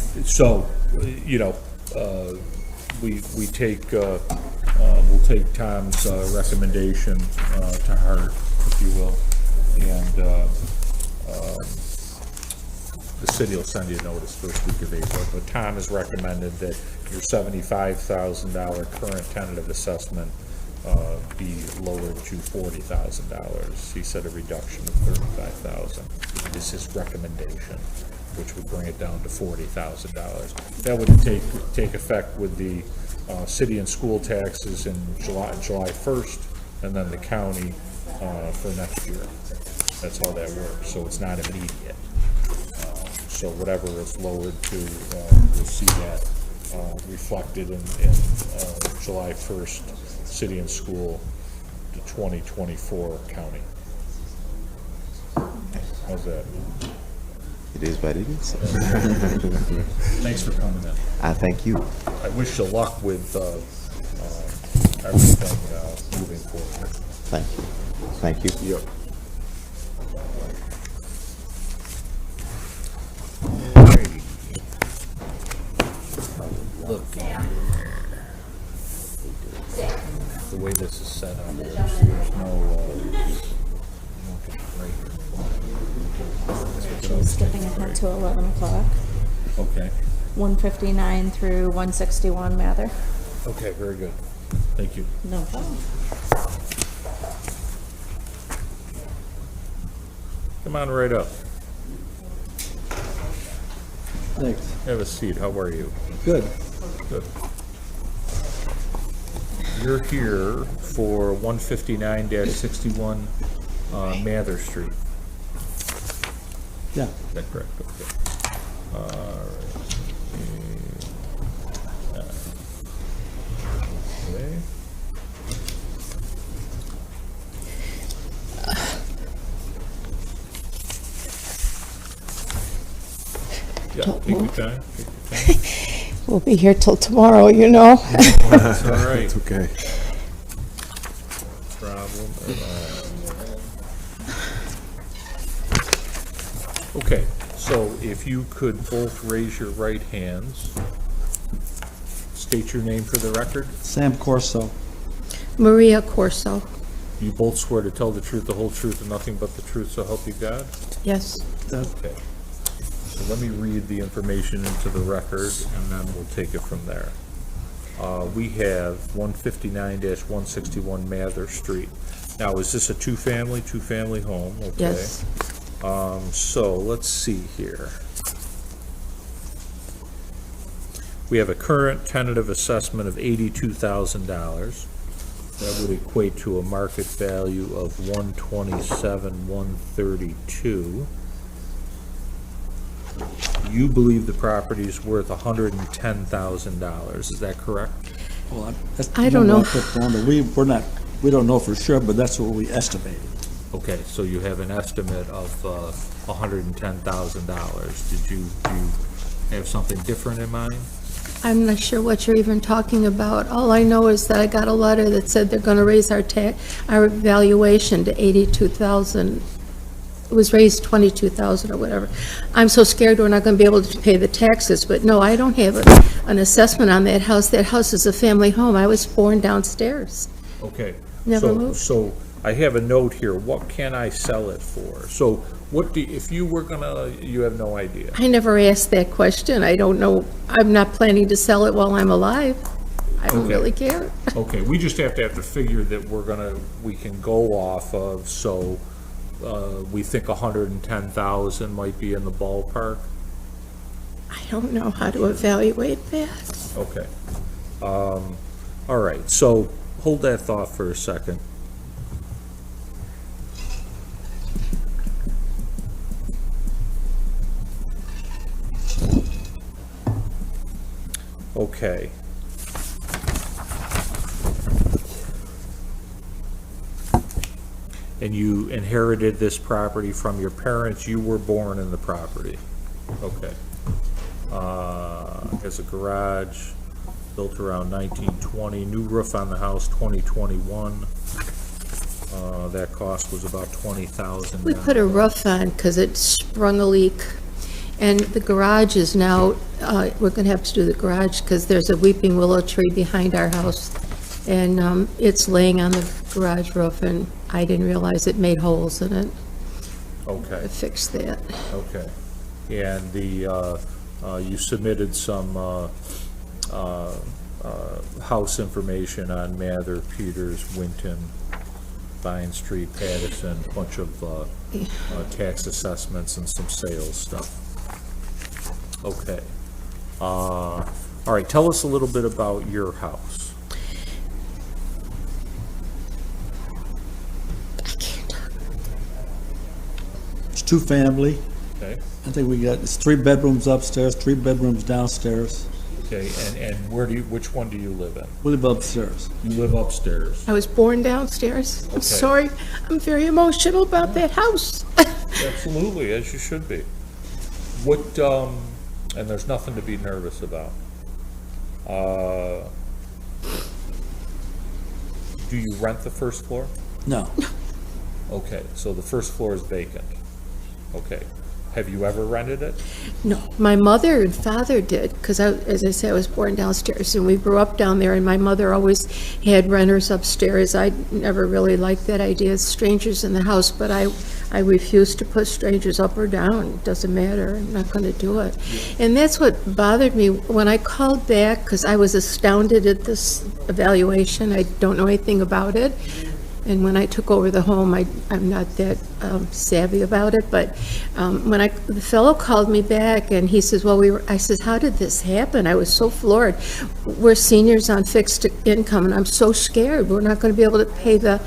so, you know, we take, we'll take Tom's recommendation to heart, if you will, and the city will send you a notice first week of April, but Tom has recommended that your $75,000 current tentative assessment be lowered to $40,000. He said a reduction of $35,000 is his recommendation, which would bring it down to $40,000. That would take effect with the city and school taxes in July 1st, and then the county for next year. That's how that works, so it's not immediate. So whatever is lowered to, you'll see that reflected in July 1st, city and school, to 2024 county. How's that? It is what it is. Thanks for coming in. I thank you. I wish you luck with everything moving forward. Thank you. Thank you. Yep. Look, the way this is set up, there's no She's skipping ahead to 11 o'clock. Okay, 159 through 161 Mather. okay, very good. Thank you. No problem. Come on right up. Thanks. Have a seat. How are you? Good. Good. You're here for 159-61 Mather Street. Yeah. Is that correct? Okay. All right. Okay. Yeah, take your time. Take your time. We'll be here till tomorrow, you know. That's all right. It's okay. Problem at all. Okay, so if you could both raise your right hands, state your name for the record. Sam Corso. Maria Corso. You both swear to tell the truth, the whole truth, and nothing but the truth, so help you God? Yes. Okay. So let me read the information into the record, and then we'll take it from there. We have 159-161 Mather Street. Now, is this a two-family home? Okay. Yes. So let's see here. We have a current tentative assessment of $82,000. That would equate to a market value of $127,132. you believe the property is worth $110,000, is that correct? Well, that's the I don't number know. put down, but we don't know for sure, but that's what we estimated. Okay, so you have an estimate of $110,000. Did you have something different in mind? I'm not sure what you're even talking about. All I know is that I got a letter that said they're gonna raise our valuation to 82,000. It was raised 22,000 or whatever. I'm so scared we're not gonna be able to pay the taxes, but no, I don't have an assessment on that house. That house is a family home. I was born downstairs. Okay. Never So- moved. So I have a note here, what can I sell it for? So if you were gonna, you have no idea? I never asked that question. I don't know. I'm not planning to sell it while I'm alive. I don't Okay. really care. Okay, we just have to figure that we can go off of, so we think 110,000 might be in the ballpark? I don't know how to evaluate that. Okay. All right, so hold that thought for a second. Okay. And you inherited this property from your parents, you were born in the property? Okay. Has a garage, built around 1920, new roof on the house 2021. That cost was about $20,000. We put a roof on because it sprung a leak. And the garage is now, we're going to have to do the garage because there's a weeping willow tree behind our house. And it's laying on the garage roof, and I didn't realize it made holes in it. Okay. I fixed that. Okay. And you submitted some house information on Mather, Peters, Winton, Vine Street, Pattison, a bunch of tax assessments and some sales stuff. Okay. All right, tell us a little bit about your house. It's two-family. Okay. I think it's 3 bedrooms upstairs, 3 bedrooms downstairs. Okay, and which one do you live in? We live upstairs. You live upstairs. I was born downstairs. I'm Okay. sorry. I'm very emotional about that house. Absolutely, as you should be. And there's nothing to be nervous about. Do you rent the first floor? No. Okay, so the first floor is vacant. Okay. Have you ever rented it? No, my mother and father did, because as I say, I was born downstairs, and we grew up down there, and my mother always had renters upstairs. I never really liked that idea, strangers in the house, but I refuse to put strangers up or down. It doesn't matter. I'm not going to do it. And that's what bothered me when I called back, because I was astounded at this evaluation. I don't know anything about it. And when I took over the home, I'm not that savvy about it, but when the fellow called me back and he says, I said, how did this happen? I was so floored. We're seniors on fixed income, and I'm so scared we're not going to be able to pay the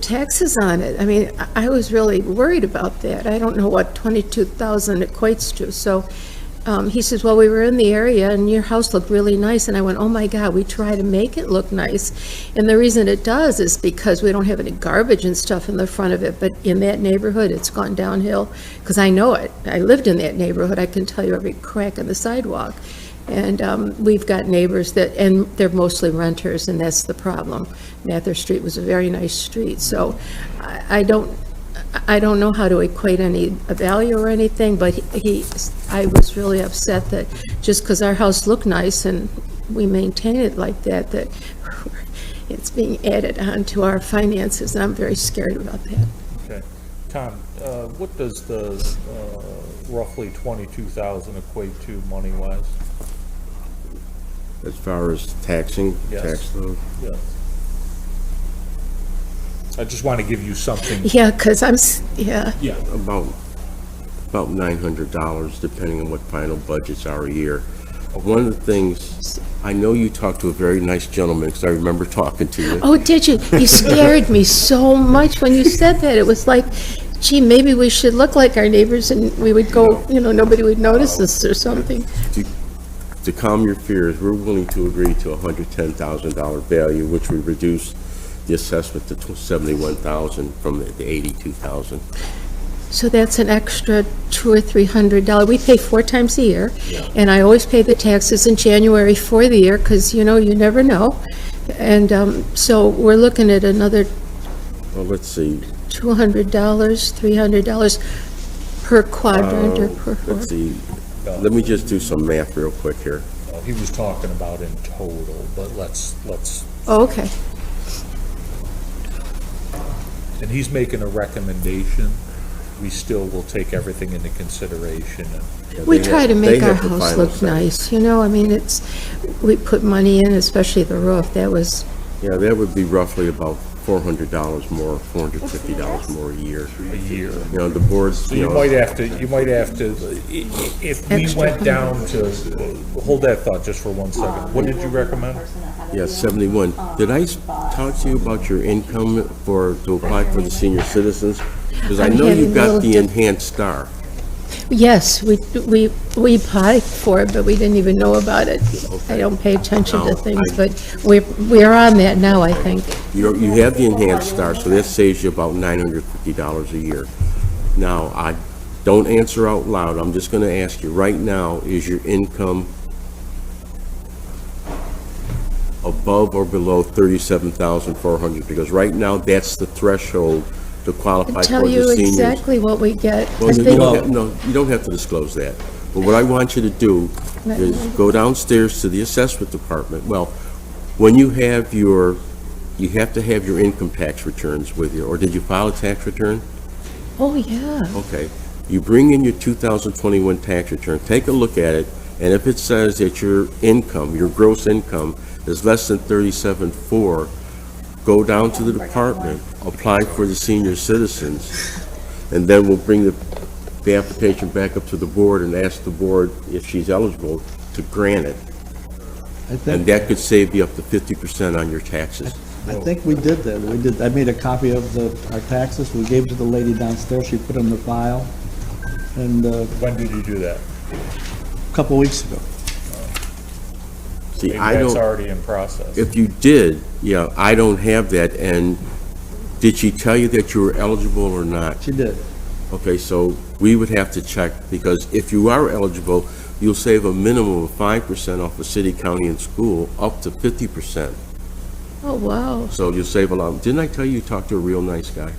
taxes on it. I mean, I was really worried about that. I don't know what 22,000 equates to, so he says, well, we were in the area and your house looked really nice. And I went, oh my God, we try to make it look nice. And the reason it does is because we don't have any garbage and stuff in the front of it. But in that neighborhood, it's gone downhill because I know it. I lived in that neighborhood. I can tell you every crack in the sidewalk. And we've got neighbors and they're mostly renters, and that's the problem. Mather Street was a very nice street. So I don't know how to equate any value or anything, but I was really upset that just because our house looked nice and we maintain it like that, that it's being added on to our finances, and I'm very scared about that. Okay. Tom, what does the roughly 22,000 equate to money-wise? As far as taxing, Yes. tax load? Yes. I just want to give you something. Yeah, because yeah. Yeah. About $900, depending on what final budgets are a year. One of the things, I know you talked to a very nice gentleman, because I remember talking to you. Oh, did you? You scared me so much when you said that. It was like, gee, maybe we should look like our neighbors and we would go, nobody would notice us or something. To calm your fears, we're willing to agree to a $110,000 value, which would reduce the assessment to $71,000 from the $82,000. So that's an extra $200 or $300. We pay 4 times a year, and I always pay the taxes in January for the year, because, you never know. And so we're looking at another Well, let's see. $200, $300 per quadrant or per floor. Let's see. Let me just do some math real quick here. Well, he was talking about in total, but let's, Oh, okay. and he's making a recommendation. We still will take everything into consideration. And We try to make our house look nice, we put money in, especially the roof. That was, Yeah, that would be roughly about $400 more, $450 more a year. The board's, So you might have to, if we went down to, hold that thought just for 1 second. What did you recommend? Yeah, 71. Did I talk to you about your income to apply for the senior citizens? Because I I'm know you having a got little the enhanced star. yes, we applied for it, but we didn't even know about it. I don't pay attention to things, but we're on that now, I think. You have the enhanced star, so that saves you about $950 a year. Now, don't answer out loud. I'm just going to ask you, right now, is your income above or below $37,400? Because right now, that's the threshold to qualify for Tell the you seniors. exactly what we get. Well, I you think- don't have to disclose that. But what I want you to do is go downstairs to the assessment department. Well, when you have to have your income tax returns with you, or did you file a tax return? Oh, yeah. Okay. You bring in your 2021 tax return, take a look at it, and if it says that your income, your gross income, is less than $37,400, go down to the department, apply for the senior citizens, and then we'll bring the application back up to the board and ask the board if she's eligible to grant it. And that could save you up to 50% on your taxes. I think we did that. I made a copy of our taxes. We gave it to the lady downstairs. She put it in the file. And When did you do that? a couple weeks ago. See, Maybe I that's don't, already in process. if you did, I don't have that, and did she tell you that you were eligible or not? She did. Okay, so we would have to check, because if you are eligible, you'll save a minimum of 5% off of city, county, and school, up to 50%. Oh, wow. So you'll save a lot. Didn't I tell you talked to a real nice guy?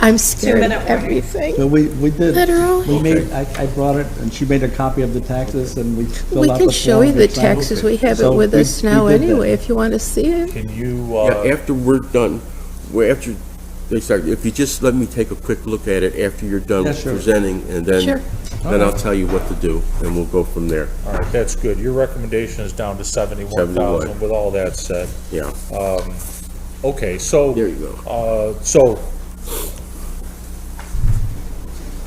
I'm scared of 2-minute warning. everything. But we did. Literally? We made, I brought it, and she made a copy of the taxes, and we filled We out can the show you form the and signed it. taxes. We have So it with us now we did that. anyway, if you want to see it. Can you, Yeah, after we're done, after they start, if you just let me take a quick look at it after you're done Yeah, sure. presenting, and Sure. then I'll tell you what to do, and we'll go from there. all right, that's good. Your recommendation is down to 71,000 with all that said. Yeah, Okay, so. there you go. So,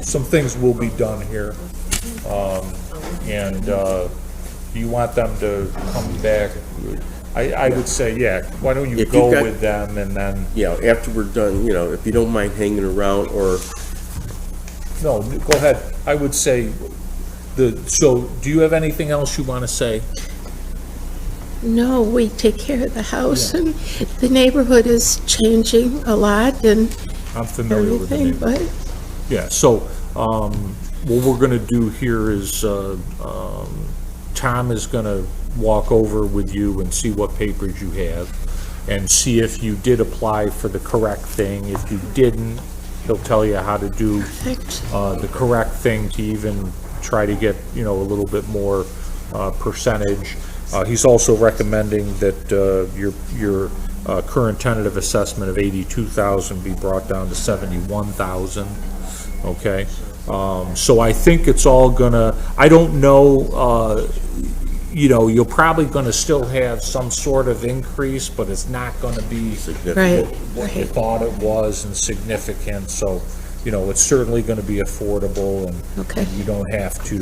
some things will be done here. And do you want them to come back? I would say, yeah, why don't you If go you've got- with them and then, Yeah, after we're done, if you don't mind hanging around, or, no, go ahead. I would say, so do you have anything else you want to say? No, we take care of the house, and the neighborhood is changing a lot and I'm familiar with the everything, neighborhood. but Yeah, so, what we're gonna do here is, Tom is gonna walk over with you and see what papers you have, and see if you did apply for the correct thing. If you didn't, he'll tell you how to do, the correct thing to even try to get, a little bit more, percentage. He's also recommending that, your current tentative assessment of 82,000 be brought down to 71,000. Okay, so I think it's all gonna, I don't know, you're probably gonna still have some sort of increase, but it's not gonna be Right, what you thought it was and significant, so, it's certainly gonna be affordable, and Okay. you don't have to,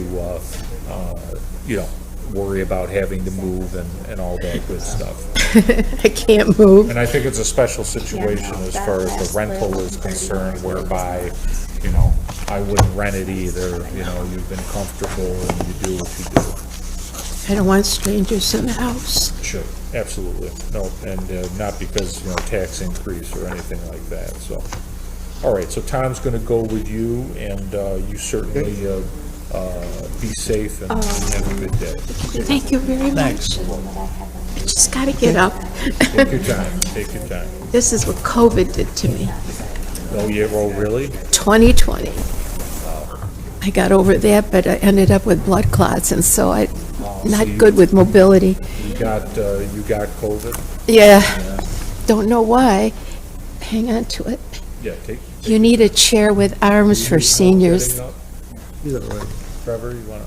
worry about having to move and all that good stuff. I can't move. And I think it's a special situation as far as the rental is concerned, whereby, you know, I wouldn't rent it either, you know, you've been comfortable and you do what you do. I don't want strangers in the house. Sure, absolutely. No, and not because, you know, tax increase or anything like that, so. All right, so Tom's gonna go with you, and you certainly be safe and have a good day. Thank you very much. I just gotta get up. Take your time, take your time. This is what COVID did to me. Oh, yeah, oh, really? 2020. I got over that, but I ended up with blood clots, and so not good with mobility. You got COVID? Yeah, don't know why. Hang on to it. Yeah, You need a chair with arms for seniors. Is that right? Trevor, you wanna?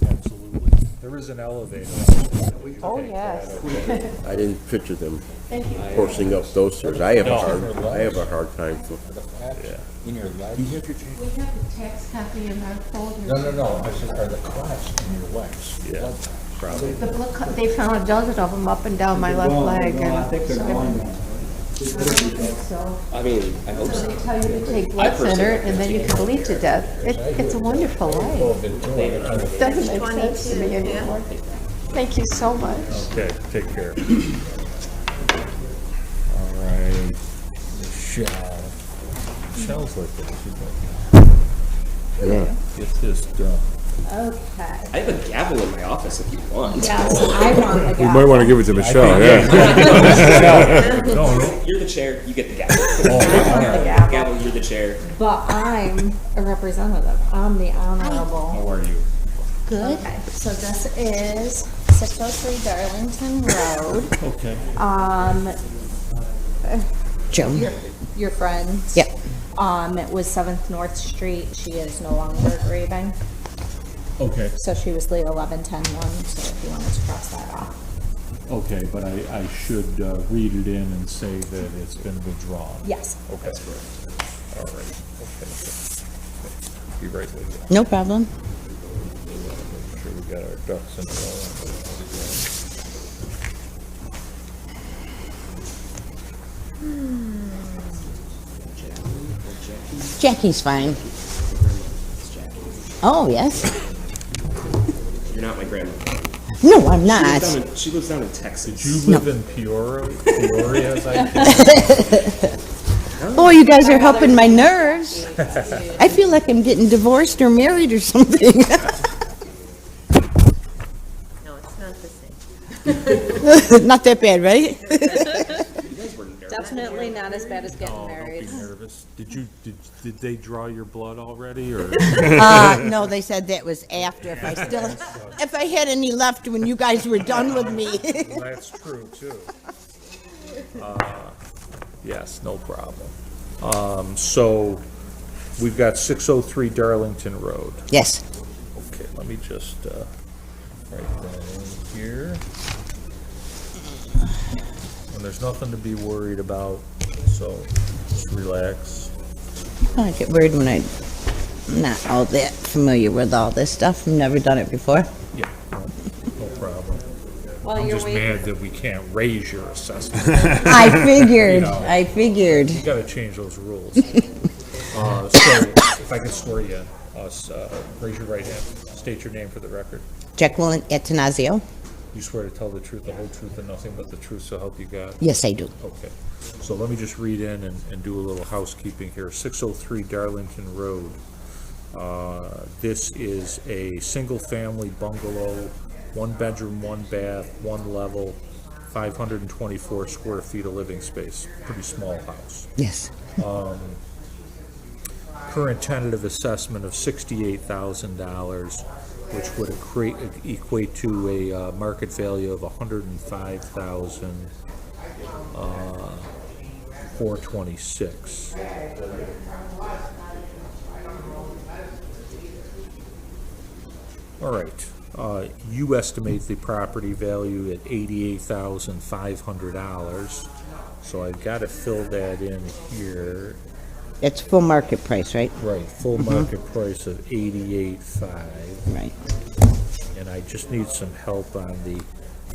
Absolutely. There is an elevator. Oh, yes. I didn't picture them Thank you. forcing up those stairs. I have No. a hard time. Yeah. In your legs? We have the tax copy in our folder. No, I said, are the clasps in your legs? Yeah, probably. The they found a dozen of them up and down my left leg. No, I think they're going. So, I mean, I hope so. they tell you to take blood thinner, and then you can bleed to death. It's a wonderful life. It doesn't make sense to me anymore. Thank you so much. Okay, take care. All right, Michelle. Michelle's like that. She's like, get this done. Okay. I have a gavel in my office if you want. Yes, I want the You gavel. might want to give it to Michelle, yeah. No, You're the chair, you get the gavel. I want the gavel. Gavel, you're the chair. But I'm a representative. I'm the honorable. how are you? Good. Okay, so this is 603 Darlington Road. Okay. Joan. Your friend. Yep. It was 7th North Street. She is no longer grieving. Okay, So she was the 11-10-1, so if you wanted to cross that off. okay, but I should read it in and say that it's been withdrawn. Yes. Okay. That's correct. All right, okay. Be right with you. No problem. Make sure we got our ducks in a Jackie's fine. Oh, yes. You're not my grandmother. No, I'm not. She lives down in Texas. Did you live in Peoria, as I think? Oh, you guys are helping my nerves. I feel like I'm getting divorced or married or something. No, it's not the same. Not that bad, right? Definitely not as bad as getting Oh, married. don't be nervous. Did they draw your blood already, or? No, they said that was after. If I had any left when you guys were done with me. That's true, too. Yes, no problem. So, we've got 603 Darlington Road. Yes. Okay, let me just, write that in here. And there's nothing to be worried about, so just relax. I get worried when I'm not all that familiar with all this stuff. I've never done it before. Yeah, no problem. While I'm you're just waiting. mad that we can't raise your assessment. I figured. You know. I figured. You gotta change those rules. So, if I could swear you in, raise your right hand, state your name for the record. Jacqueline Atanasio. You swear to tell the truth, the whole truth, and nothing but the truth, so help you God? Yes, I do. Okay, so let me just read in and do a little housekeeping here. 603 Darlington Road. This is a single-family bungalow, 1 bedroom, 1 bath, 1 level, 524 square feet of living space. Pretty small house. Yes. Current tentative assessment of $68,000, which would equate to a market value of $105,426. All right. You estimate the property value at $88,500. So I've got to fill that in here. It's full market price, right? Right, full market price of 88.5. Right. And I just need some help on the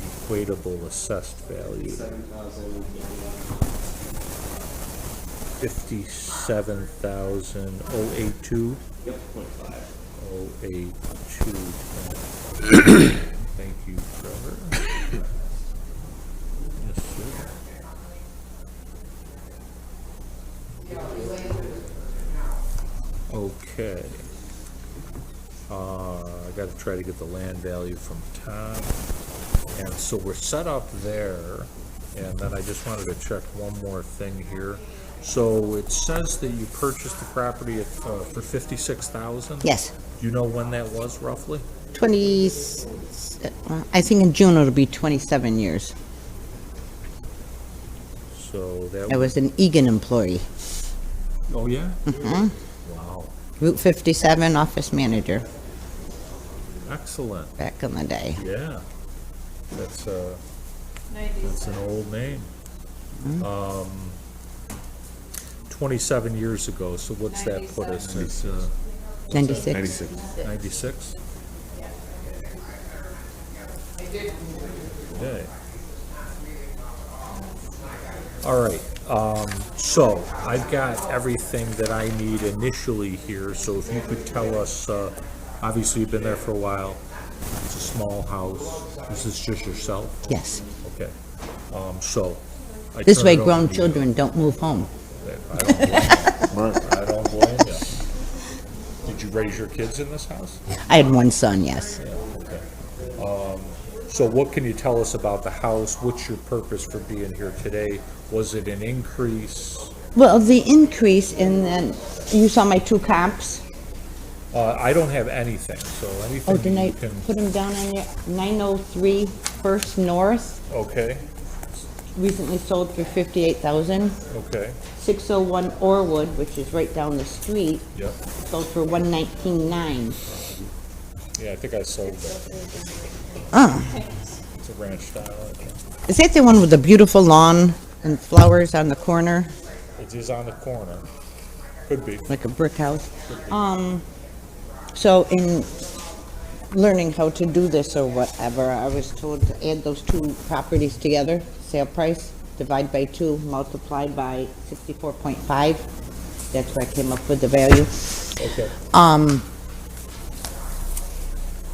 equatable assessed value. 57,082. Yep, 0.5. 082. Thank you, Trevor. Yes, sir. Okay. I gotta try to get the land value from Tom. And so we're set up there, and then I just wanted to check one more thing here. So it says that you purchased the property at, for 56,000? Yes. Do you know when that was roughly? 20, I think in June it'll be 27 years. So that I was an Egan employee. Oh, yeah? Mhm. Wow, Route 57 office manager excellent. back in the day. Yeah. That's an old name. 27 years ago, so what's that put us? It's, 96. 96. 96? Okay. All right, so I've got everything that I need initially here, so if you could tell us, obviously you've been there for a while, it's a small house, is this just yourself? Yes. Okay, so. I This turn way it over grown to you. children don't move home. I don't blame you. I don't blame you. Did you raise your kids in this house? I had one son, yes. Yeah, okay. So what can you tell us about the house? What's your purpose for being here today? Was it an increase? Well, the increase in, you saw my two comps? I don't have anything, so anything Oh, didn't I you can, put them down on there? 903 First North, okay, recently sold for 58,000. okay, 601 Orwood, which is right down the street, yep. sold for 119,900. Yeah, I think I sold that. Oh, It's a ranch style, I think. is that the one with the beautiful lawn and flowers on the corner, It is on the corner. Could be. like a brick house? So in learning how to do this or whatever, I was told to add those two properties together, sale price, divide by 2, multiplied by 64.5. That's where I came up with the value. Okay.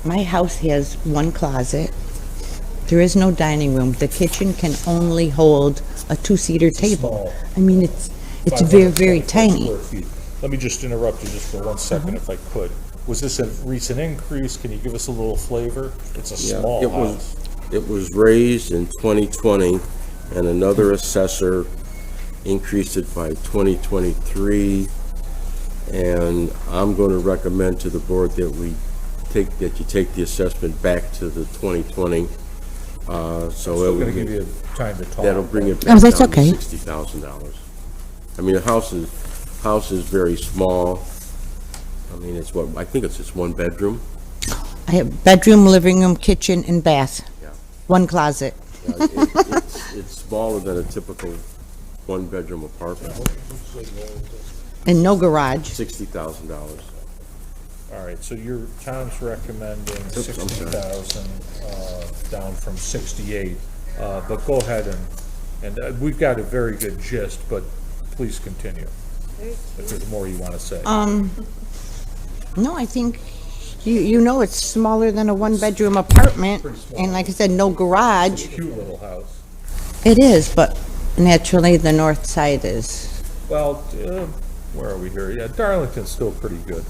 My house has one closet. There is no dining room. The kitchen can only hold a 2-seater table. small. I mean, it's very, very 524 tiny. square feet. Let me just interrupt you just for 1 second, if I could. Was this a recent increase? Can you give us a little flavor? It's a Yeah, small it house. It was raised in 2020, and another assessor increased it by 2023. And I'm going to recommend to the board that you take the assessment back to the 2020. So it Still will gonna give you time to talk. That'll bring it Oh, back that's down to okay. $60,000. I mean, the house is very small. I mean, I think it's just one bedroom. I have bedroom, living room, kitchen, and bath. Yeah. One closet. It's smaller than a typical one-bedroom apartment. And no garage. $60,000. All right, so Tom's recommending I'm sorry. 60,000, down from 68. But go ahead and we've got a very good gist, but please continue. If there's more you want to say. No, I think, you know it's smaller than a one-bedroom apartment. Pretty small. And like I said, no garage. Cute little house. It is, but naturally the north side is. Well, where are we here? Yeah, Darlington's still pretty good.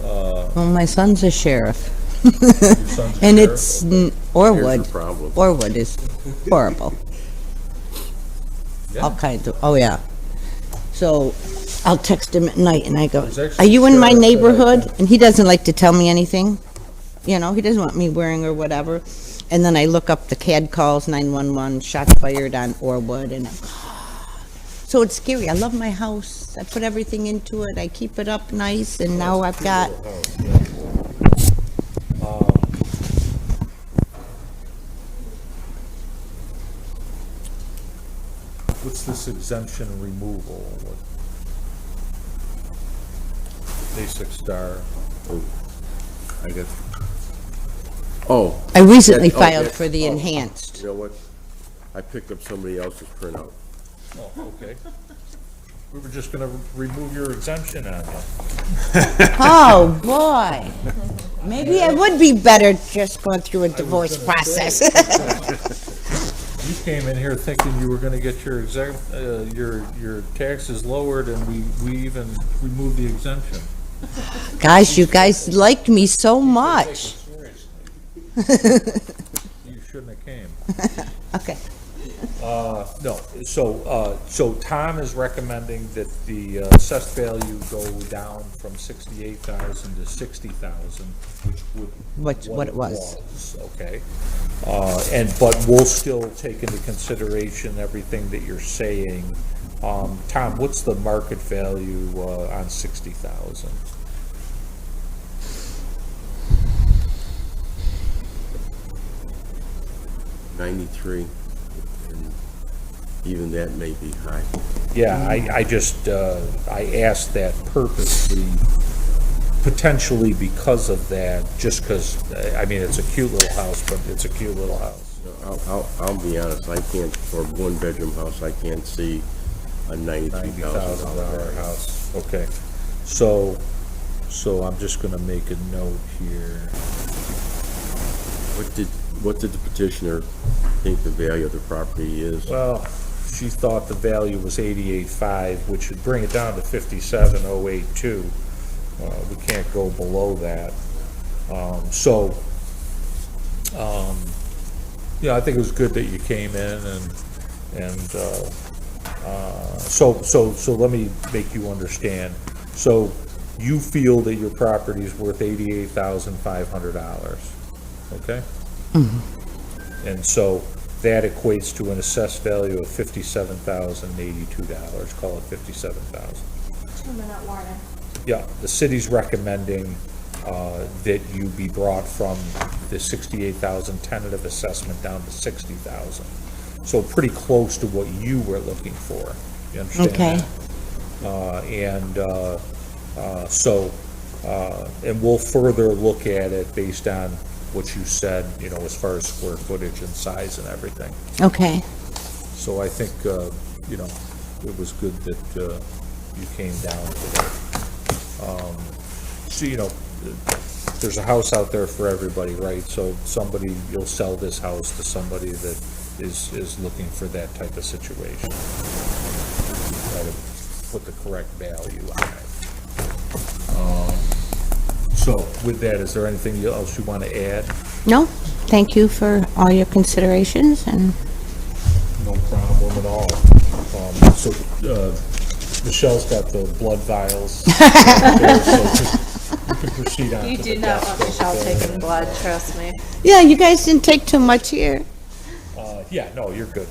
Well, my son's a sheriff. son's a And sheriff? it's Here's Orwood. the problem. Orwood is horrible. Yeah. All kinds of, oh yeah. So I'll text him at night and I go, There's actually are you in my sheriff that I neighborhood? can- And he doesn't like to tell me anything. You know, he doesn't want me wearing or whatever. And then I look up the CAD calls, 911, shots fired on Orwood, and so it's scary. I love my house. I put everything into it. I keep it up nice, and now I've got, What's this exemption removal? Basic Star. I got, Oh. I recently that- oh, filed that- for the oh, enhanced. You know what? I picked up somebody else's printout. oh, okay. We were just gonna remove your exemption on you. Oh, boy. Maybe it would be better just going through a divorce process. You came in here thinking you were gonna get your your taxes lowered, and we even removed the exemption. Guys, you guys liked me so much. You shouldn't have came. Okay. No, so Tom is recommending that the assessed value go down from 68,000 to 60,000, which would. What it was. Okay. But we'll still take into consideration everything that you're saying. Tom, what's the market value on 60,000? $93, and even that may be high. Yeah, I just, I asked that purposely, potentially because of that, just because, I mean, it's a cute little house, but it's a cute little house. I'll be honest, I can't, for a one-bedroom house, I can't see a $92,000 house. Okay, so I'm just gonna make a note here. What did the petitioner think the value of the property is? Well, she thought the value was 88.5, which would bring it down to 57,082. We can't go below that. Yeah, I think it was good that you came in so let me make you understand. So you feel that your property is worth $88,500, okay? Mhm. And so that equates to an assessed value of $57,082, call it 57,000. 2-minute warning. Yeah, the city's recommending that you be brought from the 68,000 tentative assessment down to 60,000. So pretty close to what you were looking for. You understand Okay. that? And we'll further look at it based on what you said, you know, as far as square footage and size and everything. Okay. So I think, you know, it was good that you came down to that. So, you know, there's a house out there for everybody, right? So somebody, you'll sell this house to somebody that is looking for that type of situation. Try to put the correct value on it. So with that, is there anything else you want to add? No, thank you for all your considerations and No problem at all. So Michelle's got the blood vials there, so just, you can proceed on. You to do the not desk want over Michelle there. taking blood, trust me. yeah, you guys didn't take too much here. Yeah, no, you're good,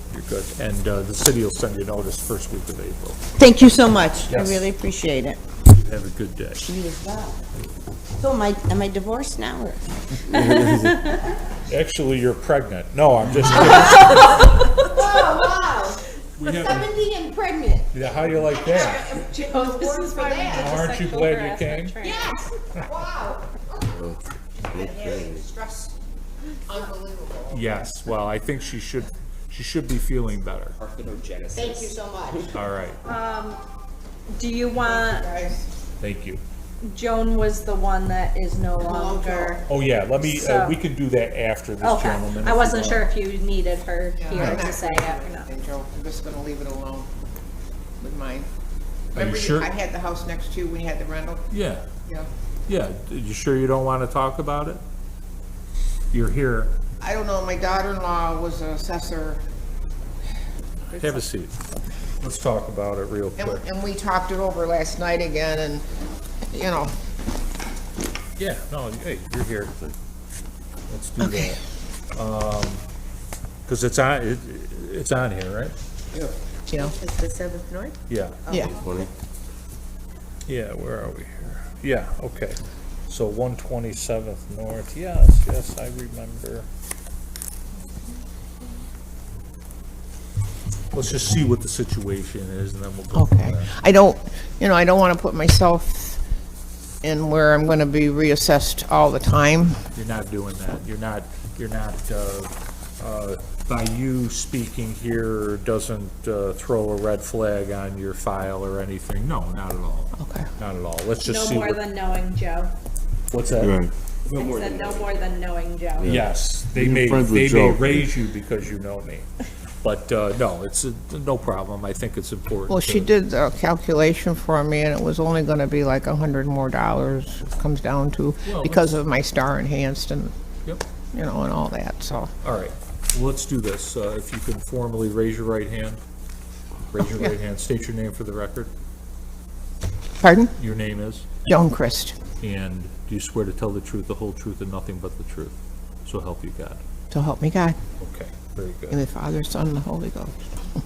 And the city will send you notice first week of April. Thank you so much. I Yes. really appreciate it. Have a good day. You as well. So am I divorced now or? Actually, you're pregnant. No, I'm just kidding. Oh, wow. We have- 70 and pregnant. Yeah, how do you like that? This is for that. Aren't you glad you came? Yes, wow. Okay. Stress, unbelievable. Yes, well, I think she should be feeling better. Parthenogenesis. Thank you so much. All right, Do you want, Guys, thank you. Joan was the one that is no longer. Oh, yeah, let me, So- we can do that after this Okay, gentleman. I if wasn't you sure want. if you needed her yeah, here I'm to not say gonna it do or not. anything, Joe. I'm just gonna leave it alone with mine. Are you Remember, sure? I had the house next to you when you had the rental? Yeah, Yeah. yeah, you sure you don't want to talk about it? You're here, I don't know, my daughter-in-law was an assessor. have a seat. Let's talk about it real quick. And we talked it over last night again, and, you know, Yeah, no, hey, you're here. Let's do that. Because it's on here, right? you know. Is the 7th North? Yeah. Yeah. 20? Yeah, where are we here? Yeah, okay. So 127th North, yes, I remember. Let's just see what the situation is and then we'll go from Okay. there. I don't want to put myself and where I'm gonna be reassessed all the time. You're not doing that. You're not, by you speaking here doesn't throw a red flag on your file or anything. No, not at all. Okay. Not at all. Let's just No see more what, than knowing Joe. what's that? Right. I said no more than knowing Joe. Yes, they You're may, friends with they may Joe. raise you because you know me. But, no, it's, no problem. I think it's important. Well, she to- did the calculation for me, and it was only gonna be like $100 more, it comes down to, Well, because of my star enhanced and, Yep. you know, and all that, so. All right, well, let's do this. If you can formally raise your right hand. Raise your right hand. State your name for the record. Pardon? Your name is? Joan Christ, And do you swear to tell the truth, the whole truth, and nothing but the truth? So help you God. so help me God, Okay, very good. in the Father, Son, and the Holy Ghost.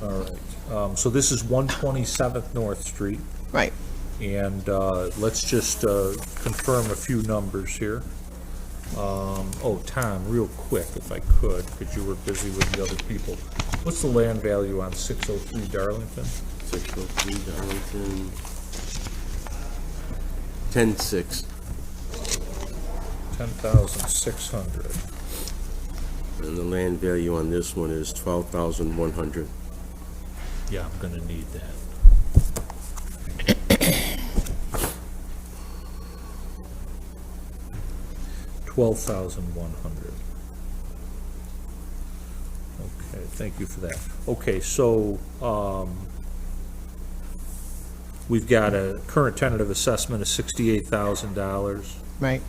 All right. So this is 127th North Street. Right. And let's just confirm a few numbers here. Oh, Tom, real quick, if I could, because you were busy with the other people. What's the land value on 603 Darlington? 603 Darlington, 10,600. 10,600. And the land value on this one is 12,100. Yeah, I'm gonna need that. $12,100. Okay, thank you for that. Okay, so, we've got a current tentative assessment of $68,000, Right.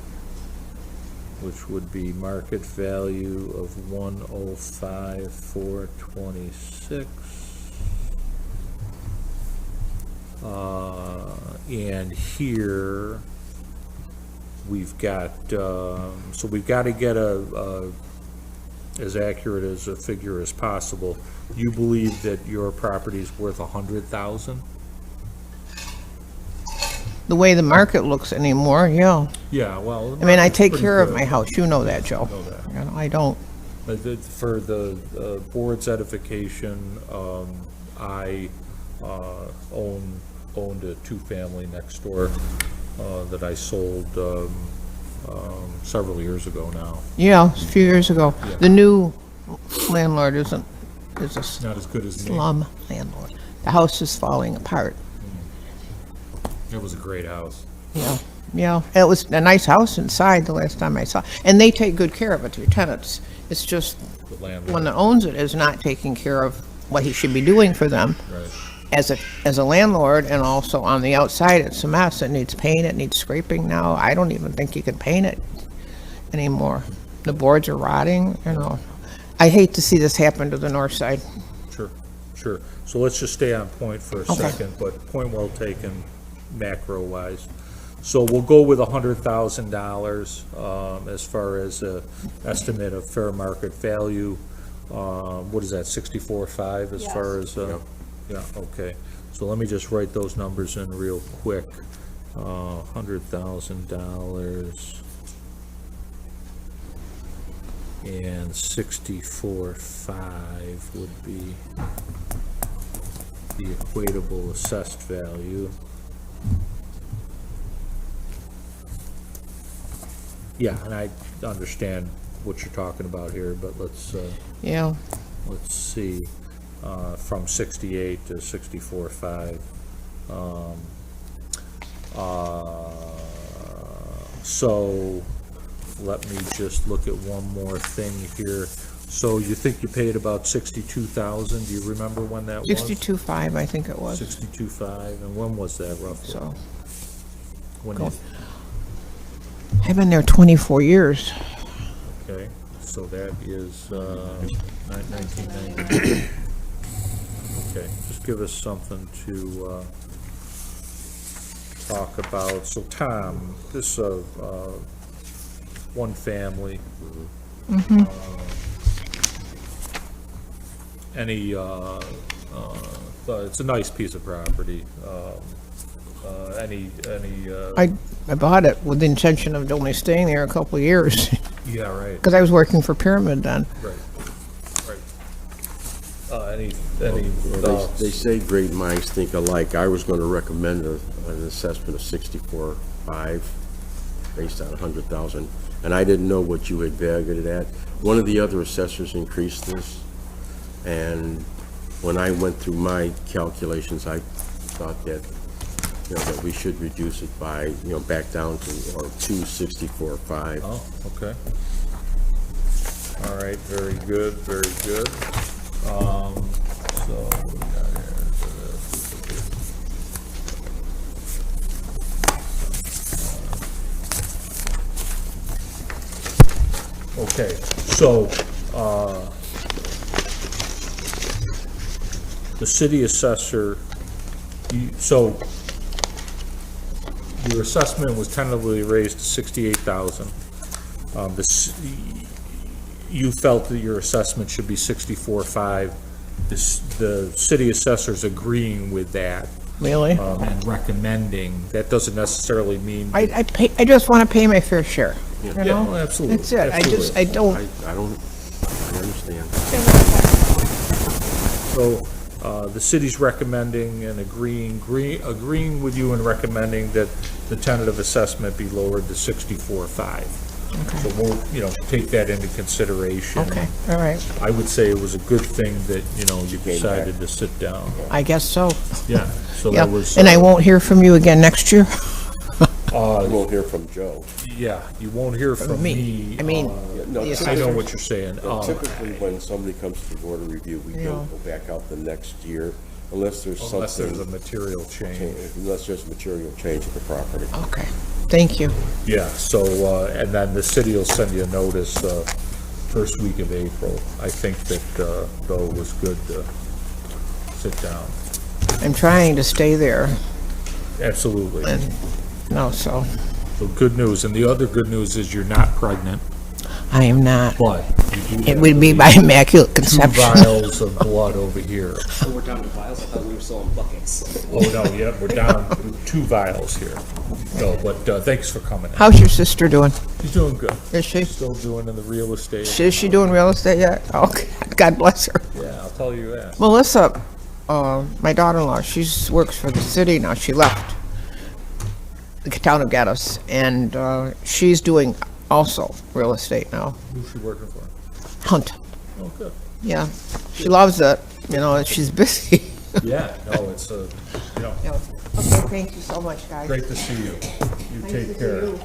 which would be market value of 105,426. And here, we've got, so we've got to get as accurate as a figure as possible. You believe that your property is worth 100,000? The way the market looks anymore, yeah. Yeah, well. I mean, I take pretty care of good. my house, you know that, Joe. Know that. You know, I don't, For the board's edification, I owned a two-family next door that I sold several years ago now. yeah, a few years ago. Yeah. The new landlord is a Not as good as me. slum landlord. The house is falling apart. It was a great house. Yeah, yeah. It was a nice house inside the last time I saw. And they take good care of it, their tenants. It's just The landlord. one that owns it is not taking care of what he should be doing for them. Right. As a landlord, and also on the outside, it's a mess. It needs paint, it needs scraping now. I don't even think you can paint it anymore. The boards are rotting, you know. I hate to see this happen to the north side. Sure, sure. So let's just stay on point for a Okay. second, but point well taken, macro-wise. So we'll go with $100,000 as far as estimate of fair market value. What is that, 64.5 as far as? Yeah, okay. So let me just write those numbers in real quick. $100,000 and 64.5 would be the equatable assessed value. Yeah, and I understand what you're talking about here, but let's Yeah. let's see, from 68 to 64.5. So let me just look at one more thing here. So you think you paid about 62,000? Do you remember when that was? 62.5, I think it was. 62.5, and when was that roughly? So, When go- did- I've been there 24 years. Okay, so that is 1990. Okay, just give us something to talk about. So Tom, this one family. Mhm. Any, it's a nice piece of property. Any, I bought it with the intention of only staying there a couple of years. Yeah, right. Because I was working for Pyramid then. Right, right. Any Well, they say great minds think alike. I was going to recommend an assessment of 64 64.5 based on 100,000. And I didn't know what you had valued it at. One of the other assessors increased this, and when I went through my calculations, I thought that, that we should reduce it by, back down to, or to 64.5. Oh, okay. All right, very good, very good. So, we got here. Okay, so, the city assessor, so your assessment was tentatively raised to 68,000. You felt that your assessment should be 64.5. The city assessor's agreeing with that. Really? And recommending. That doesn't necessarily mean. I just want to pay my fair share. You know? Yeah, well, absolutely. That's it. Absolutely. I don't. I understand. So, the city's recommending and agreeing with you and recommending that the tentative assessment be lowered to 64.5. Okay. So we'll, take that into consideration. Okay, all right. I would say it was a good thing that, you decided to sit down. I guess so. Yeah, so Yeah. that was. And I won't hear from you again next year? You won't hear from Joe. Yeah, you won't hear from me. I mean, I know what you're saying. Typically, when somebody comes to the board of review, we don't go back out the next year unless there's Unless there's a something, material change. unless there's material change to the property. Okay, thank you. Yeah, so, and then the city will send you a notice, first week of April. I think that, though, it was good to sit down. I'm trying to stay there, Absolutely. and, so. So good news, and the other good news is you're not pregnant, I am not. but you do It have would be by immaculate 2 conception. vials of blood over here. Oh, we're down to vials? I thought we were still in buckets. Oh, no, yeah, we're down to 2 vials here. No, but thanks for coming in. How's your sister doing? She's doing good. Is she? Still doing in the real estate. Is she doing real estate yet? Okay, God bless her. Yeah, I'll tell you that. Melissa, my daughter-in-law, she works for the city now. She left the town of Gaddis, and she's doing also real estate now. Who's she working for? Hunt. Oh, good. Yeah, she loves it. She's busy. Yeah, no, it's a, Yeah. Okay, thank you so much, guys. great to see you. You Nice to take see care. you.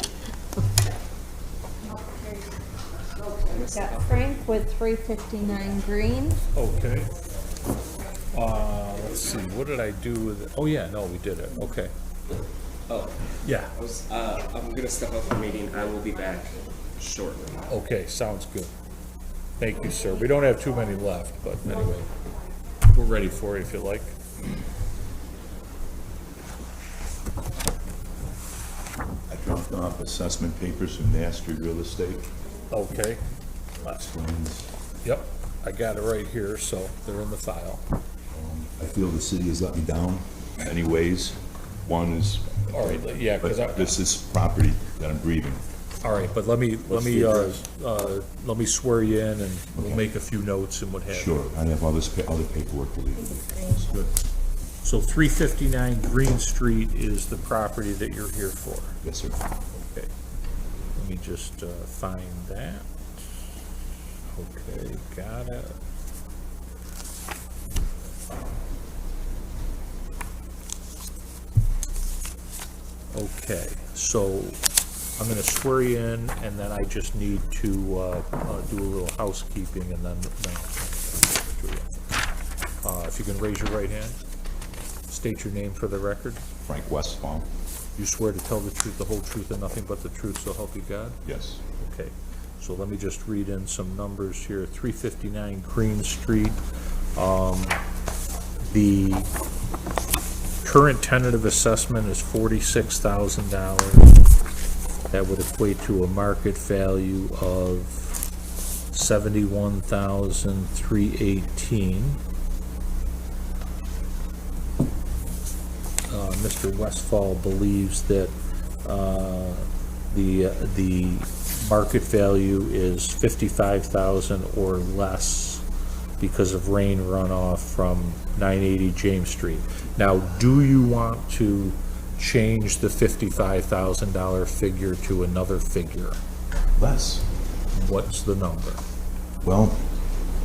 Got Frank with 359 Green. Okay. Let's see, what did I do with it? Oh, yeah, no, we did it, okay. Oh, Yeah, I'm gonna step up the meeting. I will be back shortly. okay, sounds good. Thank you, sir. We don't have too many left, but anyway, we're ready for it if you like. I dropped off assessment papers from Mastery Real Estate. Okay. Explains. Yep, I got it right here, so they're in the file. I feel the city has let me down in many ways. One is, All right, yeah, because but this is property that I'm grieving. all right, but let me swear you in and we'll make a few notes and what have you. Sure, I have all this, other paperwork to leave. Good. So 359 Green Street is the property that you're here for? Yes, sir. Okay. Let me just find that. Okay, got it. Okay, so I'm gonna swear you in, and then I just need to do a little housekeeping, and then if you can raise your right hand, state your name for the record. Frank Westfall. You swear to tell the truth, the whole truth, and nothing but the truth, so help you God? Yes. Okay, so let me just read in some numbers here. 359 Green Street. The current tentative assessment is $46,000. That would equate to a market value of $71,318. Mr. Westfall believes that the market value is $55,000 or less because of rain runoff from 980 James Street. Now, do you want to change the $55,000 figure to another figure? Less. What's the number? Well,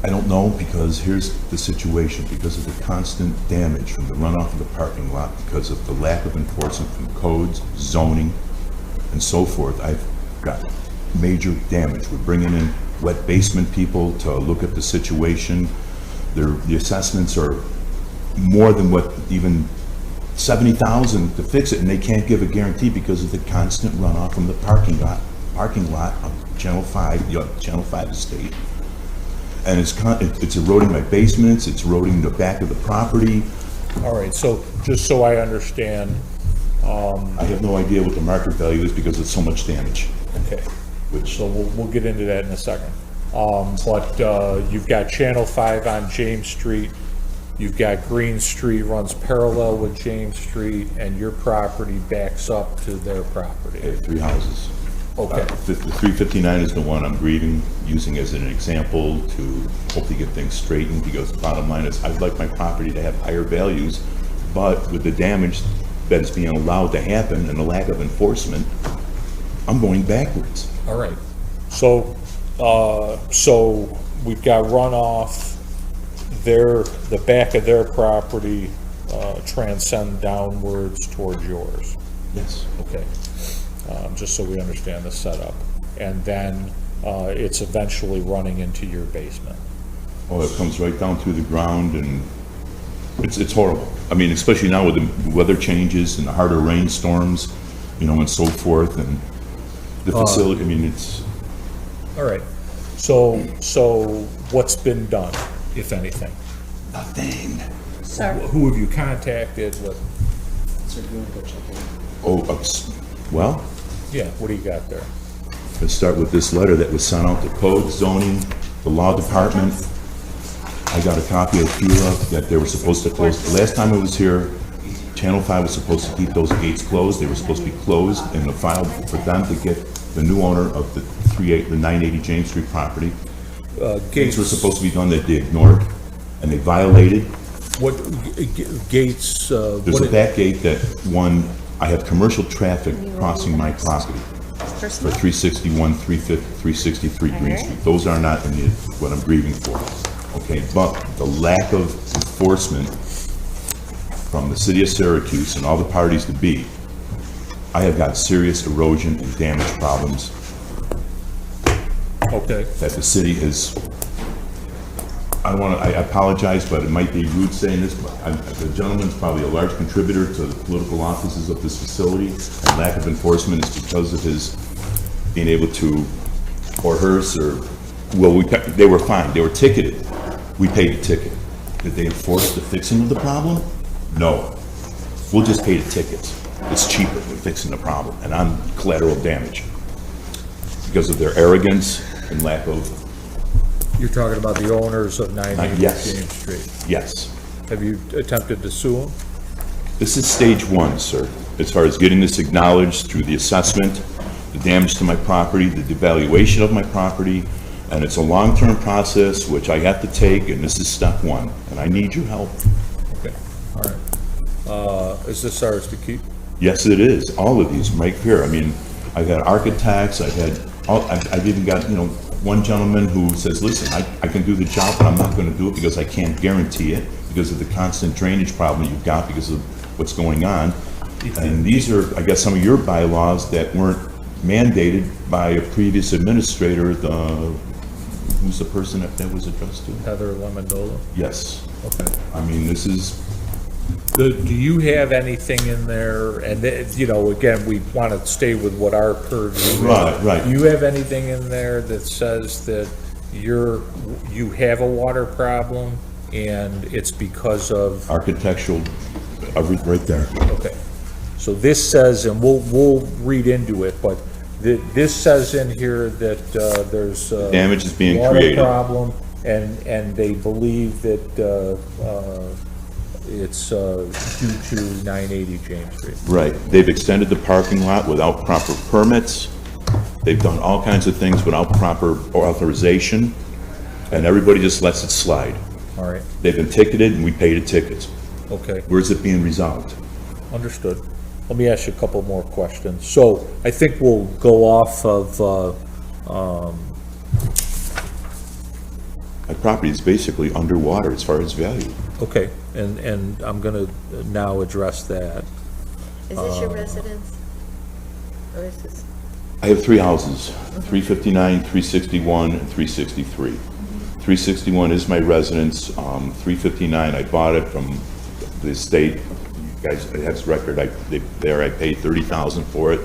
I don't know, because here's the situation. Because of the constant damage from the runoff of the parking lot, because of the lack of enforcement from codes, zoning, and so forth, I've got major damage. We're bringing in wet basement people to look at the situation. The assessments are more than what, even $70,000 to fix it, and they can't give a guarantee because of the constant runoff from the parking lot of Channel 5, Channel 5 estate. And it's eroding my basements, it's eroding the back of the property. All right, so just so I understand. I have no idea what the market value is because of so much damage. Okay, so we'll get into that in a second. But you've got Channel 5 on James Street, you've got Green Street runs parallel with James Street, and your property backs up to their property. I have 3 houses. Okay. The 359 is the one I'm grieving, using as an example to hopefully get things straightened, because the bottom line is I'd like my property to have higher values, but with the damage that is being allowed to happen and the lack of enforcement, I'm going backwards. All right, so we've got runoff, the back of their property transcend downwards towards yours. Yes. Okay, just so we understand the setup. And then it's eventually running into your basement. Oh, it comes right down through the ground, and it's horrible. I mean, especially now with the weather changes and the harder rainstorms, and so forth, and the facility, I mean, it's... All right, so what's been done, if anything? Nothing. Sir. Who have you contacted with? Well, Yeah, what do you got there? let's start with this letter that was sent out to code, zoning, the law department. I got a copy of FULA that they were supposed to close. The last time I was here, Channel 5 was supposed to keep those gates closed. They were supposed to be closed in the file for them to get the new owner of the 980 James Street property. Gates were supposed to be done that they ignored, and they violated. What gates? There's a back gate that I have commercial traffic crossing my property for 361, 363 Green Street. Those are not in what I'm grieving for. Okay, but the lack of enforcement from the city of Syracuse and all the parties to be, I have got serious erosion and damage problems. Okay. That the city has, I apologize, but it might be rude saying this, but the gentleman's probably a large contributor to the political offices of this facility, and lack of enforcement is because of his being able to, or hers, or, well, they were fined, they were ticketed. We paid the ticket. Did they enforce the fixing of the problem? No. We'll just pay the tickets. It's cheaper than fixing the problem, and I'm collateral damage because of their arrogance and lack of... You're talking about the owners of 980 yes. James Street? Yes. Have you attempted to sue them? This is stage 1, sir, as far as getting this acknowledged through the assessment, the damage to my property, the devaluation of my property, and it's a long-term process which I have to take, and this is step 1, and I need your help. Okay, all right. Is this ours to keep? Yes, it is. All of these right here. I mean, I've had architects, I've even got, one gentleman who says, listen, I can do the job, but I'm not going to do it because I can't guarantee it because of the constant drainage problem you've got because of what's going on. And these are, I guess, some of your bylaws that weren't mandated by a previous administrator. Who's the person that was addressed to? Heather Lemondola? Yes. Okay. I mean, this is... Do you have anything in there, and again, we want to stay with what our purview is. Right. Do you have anything in there that says that you have a water problem and it's because of? Architectural, right there. Okay. So this says, and we'll read into it, but this says in here that there's damage is being water created. Problem, and they believe that it's due to 980 James Street. Right. They've extended the parking lot without proper permits. They've done all kinds of things without proper authorization, and everybody just lets it slide. All right. They've been ticketed, and we paid the tickets. Okay. Where's it being resolved? Understood. Let me ask you a couple more questions. So I think we'll go off of, My property is basically underwater as far as value. okay, and I'm gonna now address that. Is this your residence? Or is this? I have 3 houses, 359, 361, and 363. 361 is my residence. 359, I bought it from the estate. You guys, it has record, I paid $30,000 for it,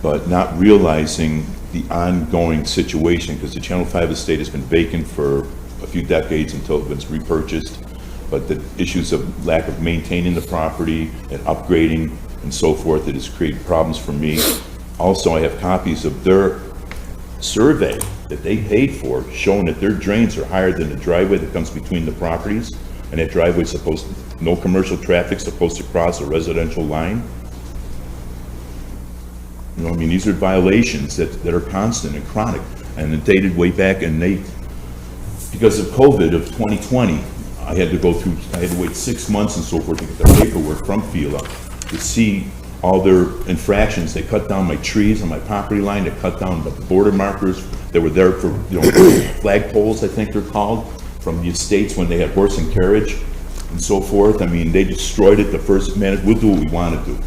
but not realizing the ongoing situation, because the Channel 5 estate has been vacant for a few decades until it was repurchased, but the issues of lack of maintaining the property and upgrading and so forth, it has created problems for me. Also, I have copies of their survey that they paid for, showing that their drains are higher than the driveway that comes between the properties, and that driveway is supposed, no commercial traffic supposed to cross a residential line. You know, I mean, these are violations that are constant and chronic, and they're dated way back, and because of COVID of 2020, I had to wait 6 months and so forth to get the paperwork from FILA to see all their infractions. They cut down my trees on my property line, they cut down the border markers that were there for, flag poles, I think they're called, from the estates when they had horse and carriage and so forth. I mean, they destroyed it the first minute. We'll do what we want to do.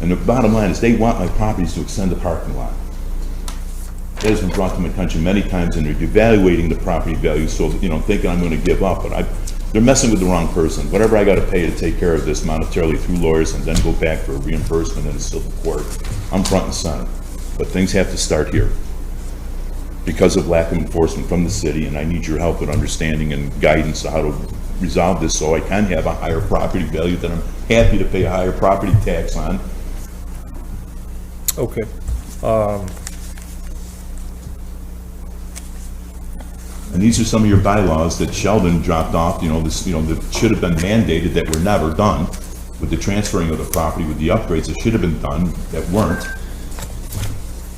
And the bottom line is they want my properties to extend the parking lot. That has been brought to my attention many times, and they're devaluating the property value, so, thinking I'm going to give up, but they're messing with the wrong person. Whatever I got to pay to take care of this monetarily through lawyers and then go back for a reimbursement in a civil court, I'm front and center. But things have to start here because of lack of enforcement from the city, and I need your help with understanding and guidance on how to resolve this so I can have a higher property value that I'm happy to pay a higher property tax on. Okay. And these are some of your bylaws that Sheldon dropped off, that should have been mandated that were never done with the transferring of the property, with the upgrades that should have been done that weren't.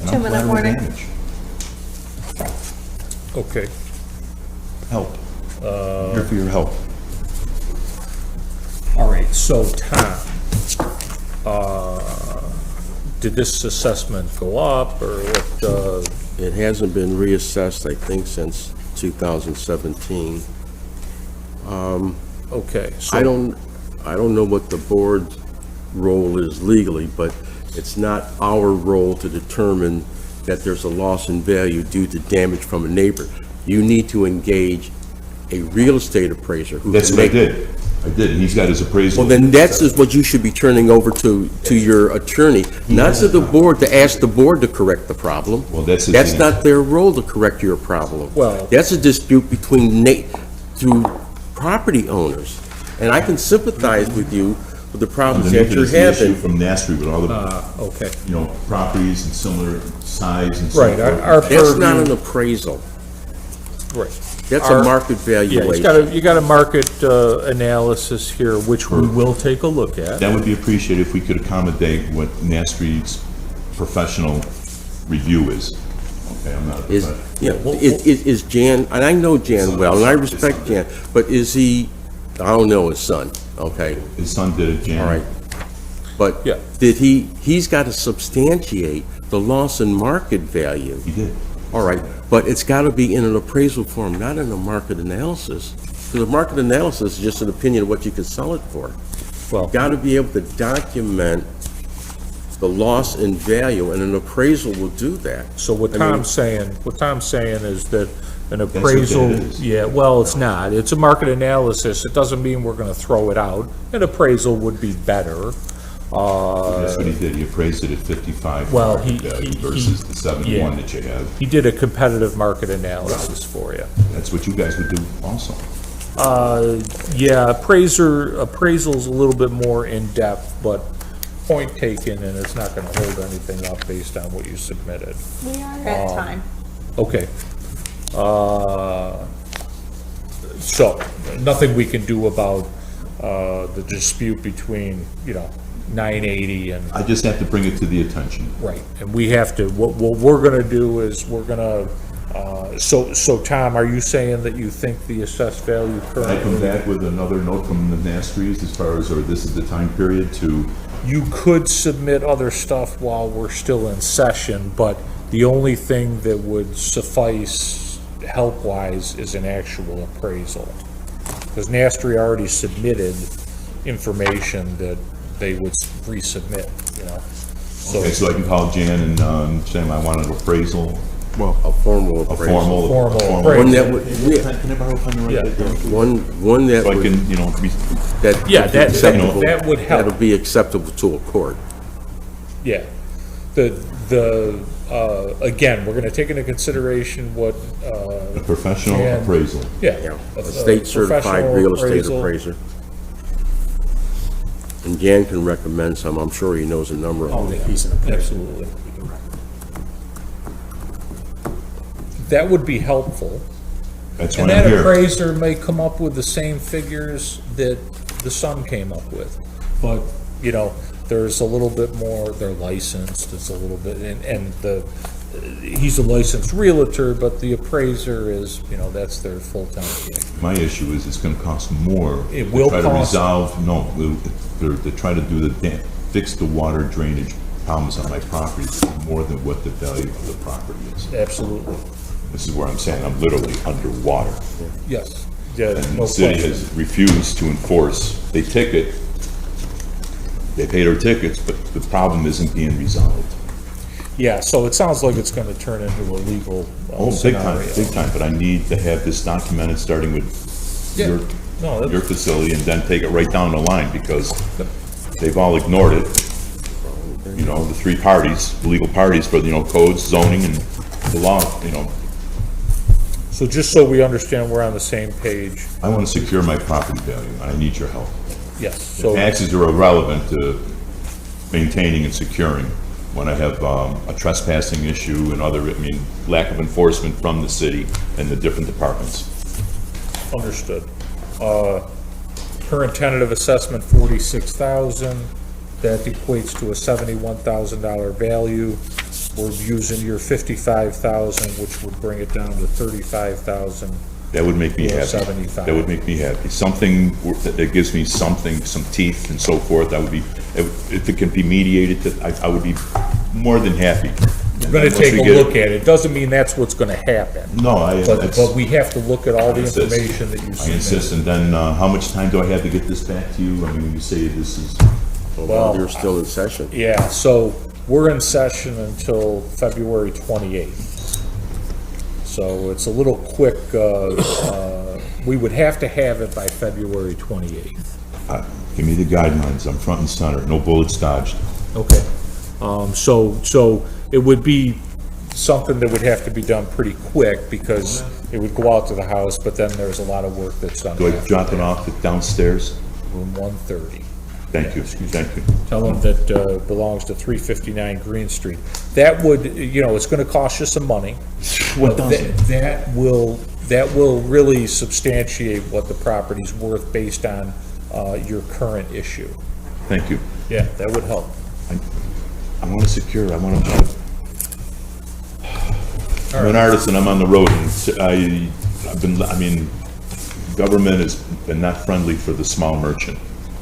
And I'm Two-minute collateral warning. damage. Okay. Help. Here for your help. All right, so Tom, did this assessment go up, or what? It hasn't been reassessed, I think, since 2017. Okay, so. I don't know what the board's role is legally, but it's not our role to determine that there's a loss in value due to damage from a neighbor. You need to engage a real estate appraiser. That's what I did. And he's got his appraisal. Well, then that's is what you should be turning over to your attorney, not to the board, to ask the board to correct the problem. Well, that's not their role to correct your problem. Well- That's a dispute between through property owners. And I can sympathize with you with the problems that you're having. From NASRI with all the, Okay. properties and similar size and so Right, forth. our That's not purview- an appraisal. Right. That's a market Yeah, valuation. you got a market analysis here, which we will take a look at. That would be appreciated if we could accommodate what NASRI's professional review is. Okay, I'm not. Is Jan, and I know Jan well, and I respect Jan, but is he, I don't know his son, okay? His son did it, Jan. All right. But Yeah. he's got to substantiate the loss in market value. He did. All right, but it's got to be in an appraisal form, not in a market analysis. Because a market analysis is just an opinion of what you could sell it for. Well, Got to be able to document the loss in value, and an appraisal will do that. so what I mean- Tom's saying is that an what appraisal, that is. yeah, well, it's not. It's a market analysis. It doesn't mean we're gonna throw it out. An appraisal would be better. That's what he did. He appraised it at 55 Well, market value versus the 71 yeah. that you have. He did a competitive market analysis for you. That's what you guys would do also. Yeah, appraisal's a little bit more in-depth, but point taken, and it's not gonna hold anything up based on what you submitted. We are at time. Okay. So, nothing we can do about, the dispute between, 980 and, I just have to bring it to the attention. right, and we have to, what we're gonna do is, we're gonna, So Tom, are you saying that you think the assessed value Can I come currently? back with another note from the Nastries as far as, or this is the time period to, You could submit other stuff while we're still in session, but the only thing that would suffice help-wise is an actual appraisal. Because Nastry already submitted information that they would resubmit, you know? okay, so I can call Jan and say I want an appraisal? Well, a formal A appraisal. Formal One that would, Can I borrow a pen to write Yeah. that down? one that So I would, can, you know, that. Yeah, would be that- acceptable- that would help. That'll be acceptable to a court. Yeah. Again, we're gonna take into consideration what, a professional Jan- appraisal. Yeah. A state certified professional real estate appraisal. appraiser. And Jan can recommend some, I'm sure he knows a number of them. Absolutely. That would be helpful. That's And why I'm that here. appraiser may come up with the same figures that the Sun came up with. But, you know, there's a little bit more, they're licensed, it's a little bit, and he's a licensed realtor, but the appraiser is, you know, that's their full-time gig. My issue is it's gonna cost more. It will To try to cost- resolve, no, to try to do fix the water drainage problems on my property is more than what the value of the property is. Absolutely. This is where I'm saying I'm literally underwater. Yes. Yeah, And no the city question. has refused to enforce. They ticket, they pay their tickets, but the problem isn't being resolved. Yeah, so it sounds like it's gonna turn into a legal Oh, scenario. big time, but I need to have this documented, starting with Yeah. your, No, that- your facility, and then take it right down the line, because they've all ignored it. You know, the three parties, the legal parties for, you know, codes, zoning, and the law, you know. So just so we understand we're on the same page, I want to secure my property value, and I need your help. yes, The so, taxes are irrelevant to maintaining and securing when I have a trespassing issue and other, I mean, lack of enforcement from the city and the different departments. understood. Current tentative assessment, 46,000. That equates to a $71,000 value. We're using your 55,000, which would bring it down to 35,000. That would make me Or happy. 75. That would make me happy. Something that gives me something, some teeth and so forth, that would be, if it can be mediated, I would be more than happy. We're gonna take a look at it. Doesn't mean that's what's gonna happen. No, But we have to look at all the I insist. information that you I insist, submitted. and then, how much time do I have to get this back to you? I mean, when you say this is, Well, you're still in session. Yeah, so we're in session until February 28th. So it's a little quick, we would have to have it by February 28th. give me the guidelines, I'm front and center, no bullets dodged. Okay. So it would be something that would have to be done pretty quick because it would go out to the house, but then there's a lot of work that's done. Do I after drop it that. off downstairs? Room 130. Thank you, thank you. Tell them that belongs to 359 Green Street. That would, you know, it's gonna cost you some money. What but does it? That will really substantiate what the property's worth based on your current issue. Thank you. Yeah, that would help. I want to secure, I want to, I'm an artist and I'm on the road, and I've been, I mean, government has been not friendly for the small merchant.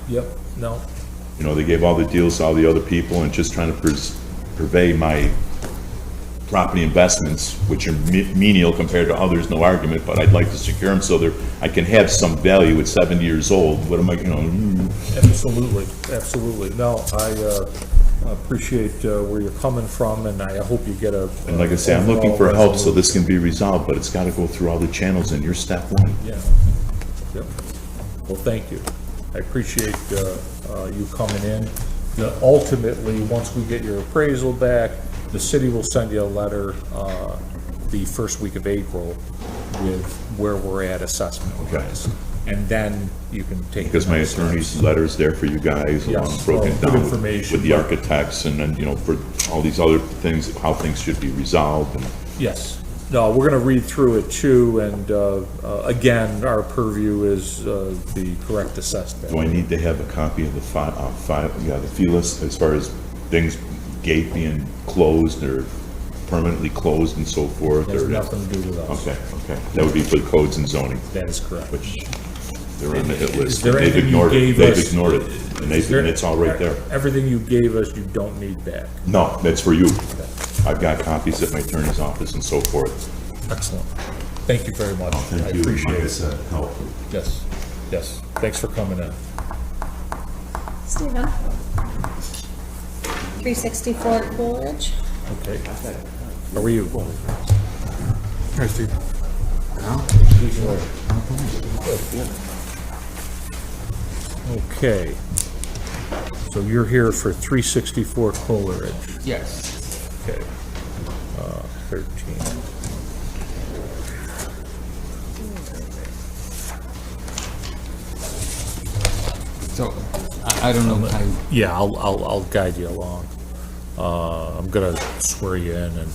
Yep, no. You know, they gave all the deals to all the other people, and just trying to purvey my property investments, which are menial compared to others, no argument, but I'd like to secure them so I can have some value at 70 years old. What am I, you know? Absolutely, absolutely. No, I appreciate where you're coming from, and I hope you get a. And like I say, I'm looking for help so this can be resolved, but it's got to go through all the channels, and you're step one. Yeah. Yep. Well, thank you. I appreciate you coming in. Ultimately, once we get your appraisal back, the city will send you a letter the first week of April with where we're at assessment-wise. And then you can take. Because my attorney's letter's there for you guys, along Yes, broken good down information, with the but- architects, and then, you know, for all these other things, how things should be resolved, and Yes. No, we're gonna read through it too, and again, our purview is the correct assessment. do I need to have a copy of the the fee list as far as things, gate being closed, or permanently closed and so forth? Has or- nothing to do with us. Okay, okay. That would be for codes and zoning, That is correct. which they're on the hit Is list. there They've anything you ignored it. gave They've us- ignored it, and it's all right there. Everything you gave us, you don't need back. No, that's for you. I've got copies at my attorney's office and so forth. Excellent. Thank you very much. Thank I you. appreciate Like I it. said, help. Yes, yes. Thanks for coming in. Stephen? 364 Coolidge. Okay. How are you? Okay. So you're here for 364 Coleridge. Yes. Okay. 13. So, I don't know, Yeah, I'll guide you along. I'm gonna swear you in and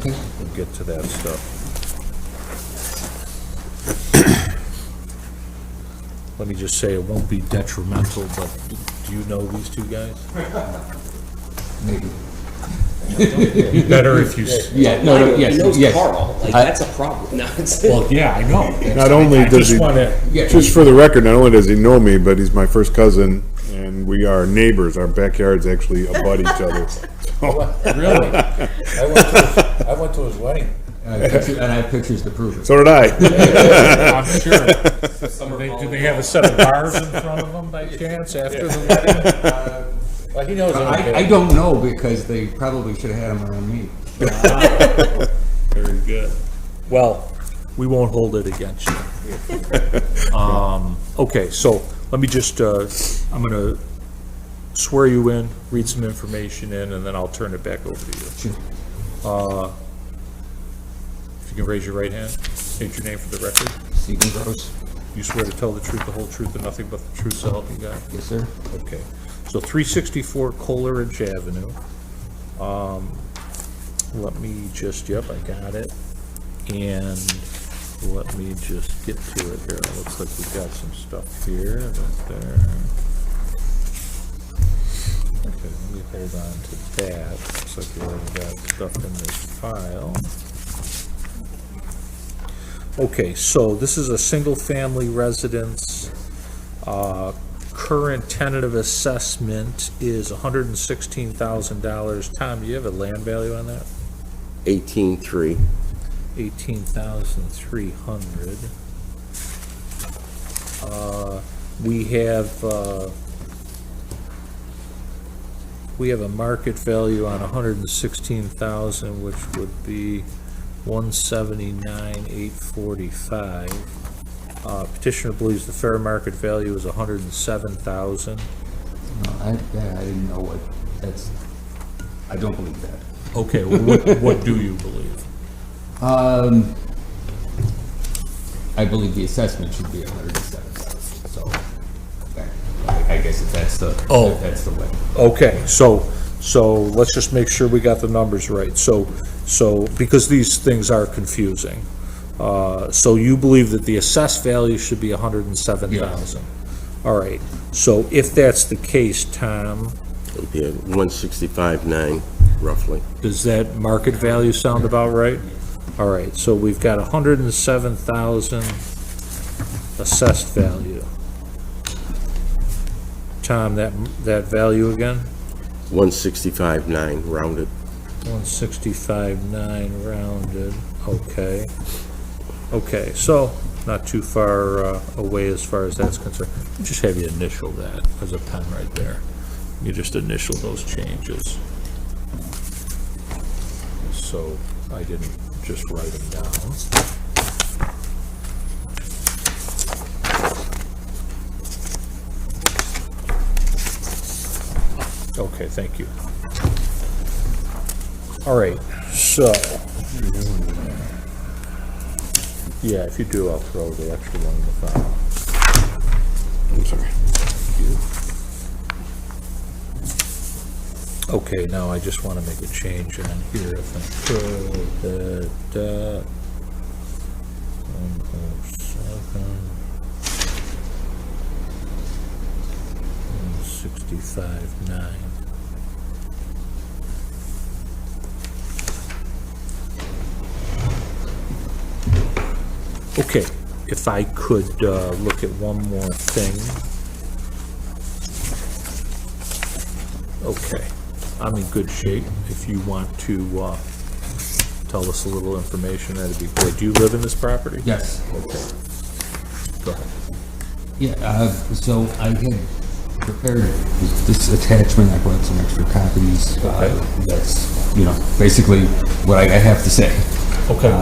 we'll get to that stuff. Let me just say, it won't be detrimental, but do you know these two guys? maybe. Better if you. Yeah, no, He yes, knows yes. Carl, like, that's a problem. No, it's. Well, yeah, I know. Not only I does just he, wanna- just for the record, not only does he know me, but he's my first cousin, and we are neighbors. Our backyards actually abut each other. Really? I went to his wedding. And I have pictures to prove it. So did I. I'm sure. Do they have a set of bars in front of them by chance after the wedding? Well, he knows. I don't know, because they probably should have had them around me. Very good. Well, we won't hold it against you. Okay, so let me just, I'm gonna swear you in, read some information in, and then I'll turn it back over to you. If you can raise your right hand, state your name for the record. Stephen Gross. You swear to tell the truth, the whole truth, and nothing but the truth, so help you God? Yes, sir. Okay, so 364 Coleridge Avenue. Let me just, yep, I got it. And let me just get to it here. It looks like we've got some stuff here, right there. Okay, let me hold on to that. Looks like we already got stuff in this file. Okay, so this is a single-family residence. Current tentative assessment is $116,000. Tom, do you have a land value on that? 18.3. 18,300. We have a market value on 116,000, which would be 179,845. Petitioner believes the fair market value is 107,000. I didn't know what, I don't believe that. Okay, well, what do you believe? I believe the assessment should be 107,000, so I guess if that's the, if that's the way. Okay, so let's just make sure we got the numbers right. So because these things are confusing, so you believe that the assessed value should be 107,000? All right, so if that's the case, Tom, It'd be at 165.9 roughly. does that market value sound about right? All right, so we've got 107,000 assessed value. Tom, that value again? 165.9 rounded. 165.9 rounded, okay. Okay, so not too far away as far as that's concerned. Just have you initial that as a pen right there. You just initial those changes. So I didn't just write them down. Okay, thank you. All right, so. Yeah, if you do, I'll throw the extra one in the file. I'm sorry. Okay, now I just want to make a change on here if I could. 165.9. If I could look at one more thing. Okay, I'm in good shape. If you want to tell us a little information, that'd be great. Do you live in this property? Yes. Okay. Go ahead. Yeah, so I had prepared this attachment. I brought some extra copies. That's, you know, basically what I have to say. Okay.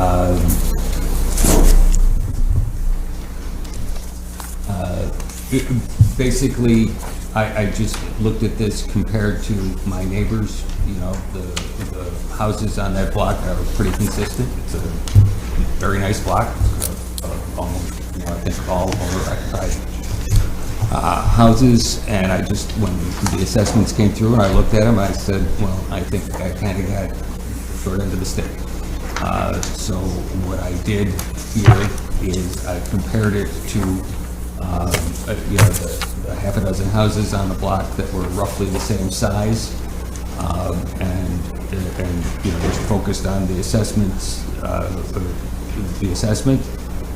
Basically, I just looked at this compared to my neighbors. You know, the houses on that block are pretty consistent. It's a very nice block. Almost, you know, I think all owner-occupied houses. And I just, when the assessments came through and I looked at them, I said, well, I think I kind of got the short end of the stick. So what I did here is I compared it to you know, the half a dozen houses on the block that were roughly the same size, and you know, just focused on the assessments, the assessment,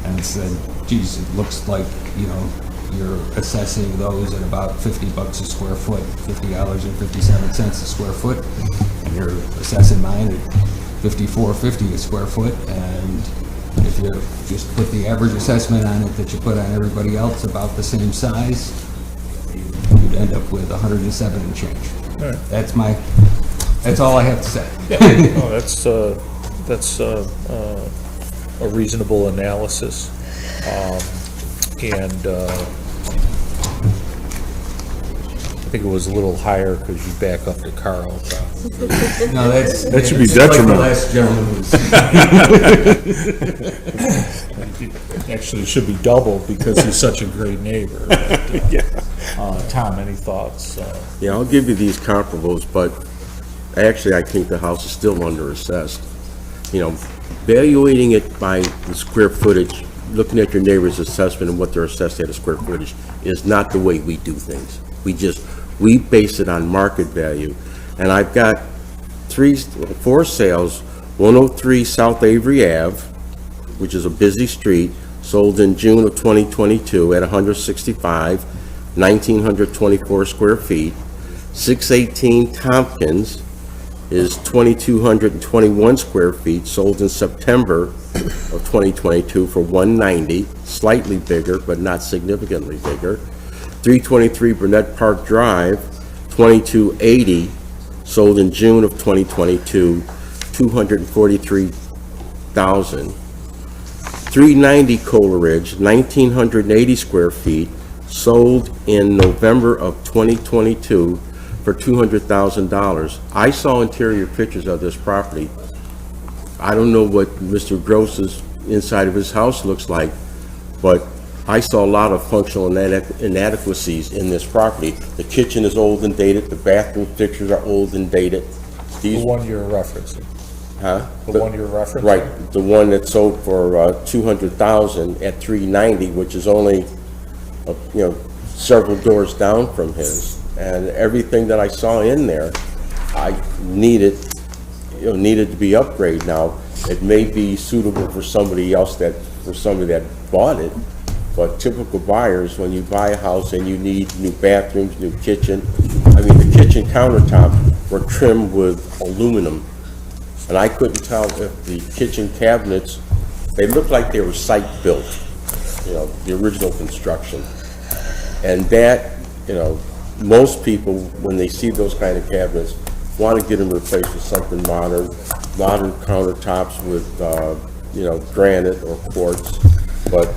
and said, geez, it looks like, you know, you're assessing those at about $50 a square foot, $50.57 a square foot, and you're assessing mine at $54.50 a square foot, and if you just put the average assessment on it that you put on everybody else about the same size, you'd end up with 107 and change. All right. That's all I have to say. Yeah, no, that's a reasonable analysis, and I think it was a little higher because you back up to Carl. No, that should be detrimental. Like the last gentleman was. Actually, it should be double because he's such a great neighbor. But, Tom, any thoughts? Yeah, I'll give you these comparables, but actually I think the house is still under assessed. You know, valuating it by the square footage, looking at your neighbor's assessment and what they're assessed at a square footage is not the way we do things. We base it on market value. And I've got 4 sales, 103 South Avery Ave, which is a busy street, sold in June of 2022 at 165, 1,924 square feet. 618 Tompkins is 2,221 square feet, sold in September of 2022 for 190, slightly bigger, but not significantly bigger. 323 Burnett Park Drive, 2280, sold in June of 2022, 243,000. 390 Coleridge, 1,980 square feet, sold in November of 2022 for $200,000. I saw interior pictures of this property. I don't know what Mr. Gross's inside of his house looks like, but I saw a lot of functional inadequacies in this property. The kitchen is old and dated, the bathroom fixtures are old and dated. The one you're referencing. Huh? The one you're referencing? Right, the one that sold for $200,000 at 390, which is only, you know, several doors down from his. And everything that I saw in there, I needed to be upgraded. Now, it may be suitable for somebody else for somebody that bought it, but typical buyers, when you buy a house and you need new bathrooms, new kitchen, I mean, the kitchen countertops were trimmed with aluminum. And I couldn't tell if the kitchen cabinets, they looked like they were site-built, you know, the original construction. And that, you know, most people, when they see those kind of cabinets, want to get them replaced with something modern countertops with, you know, granite or quartz. But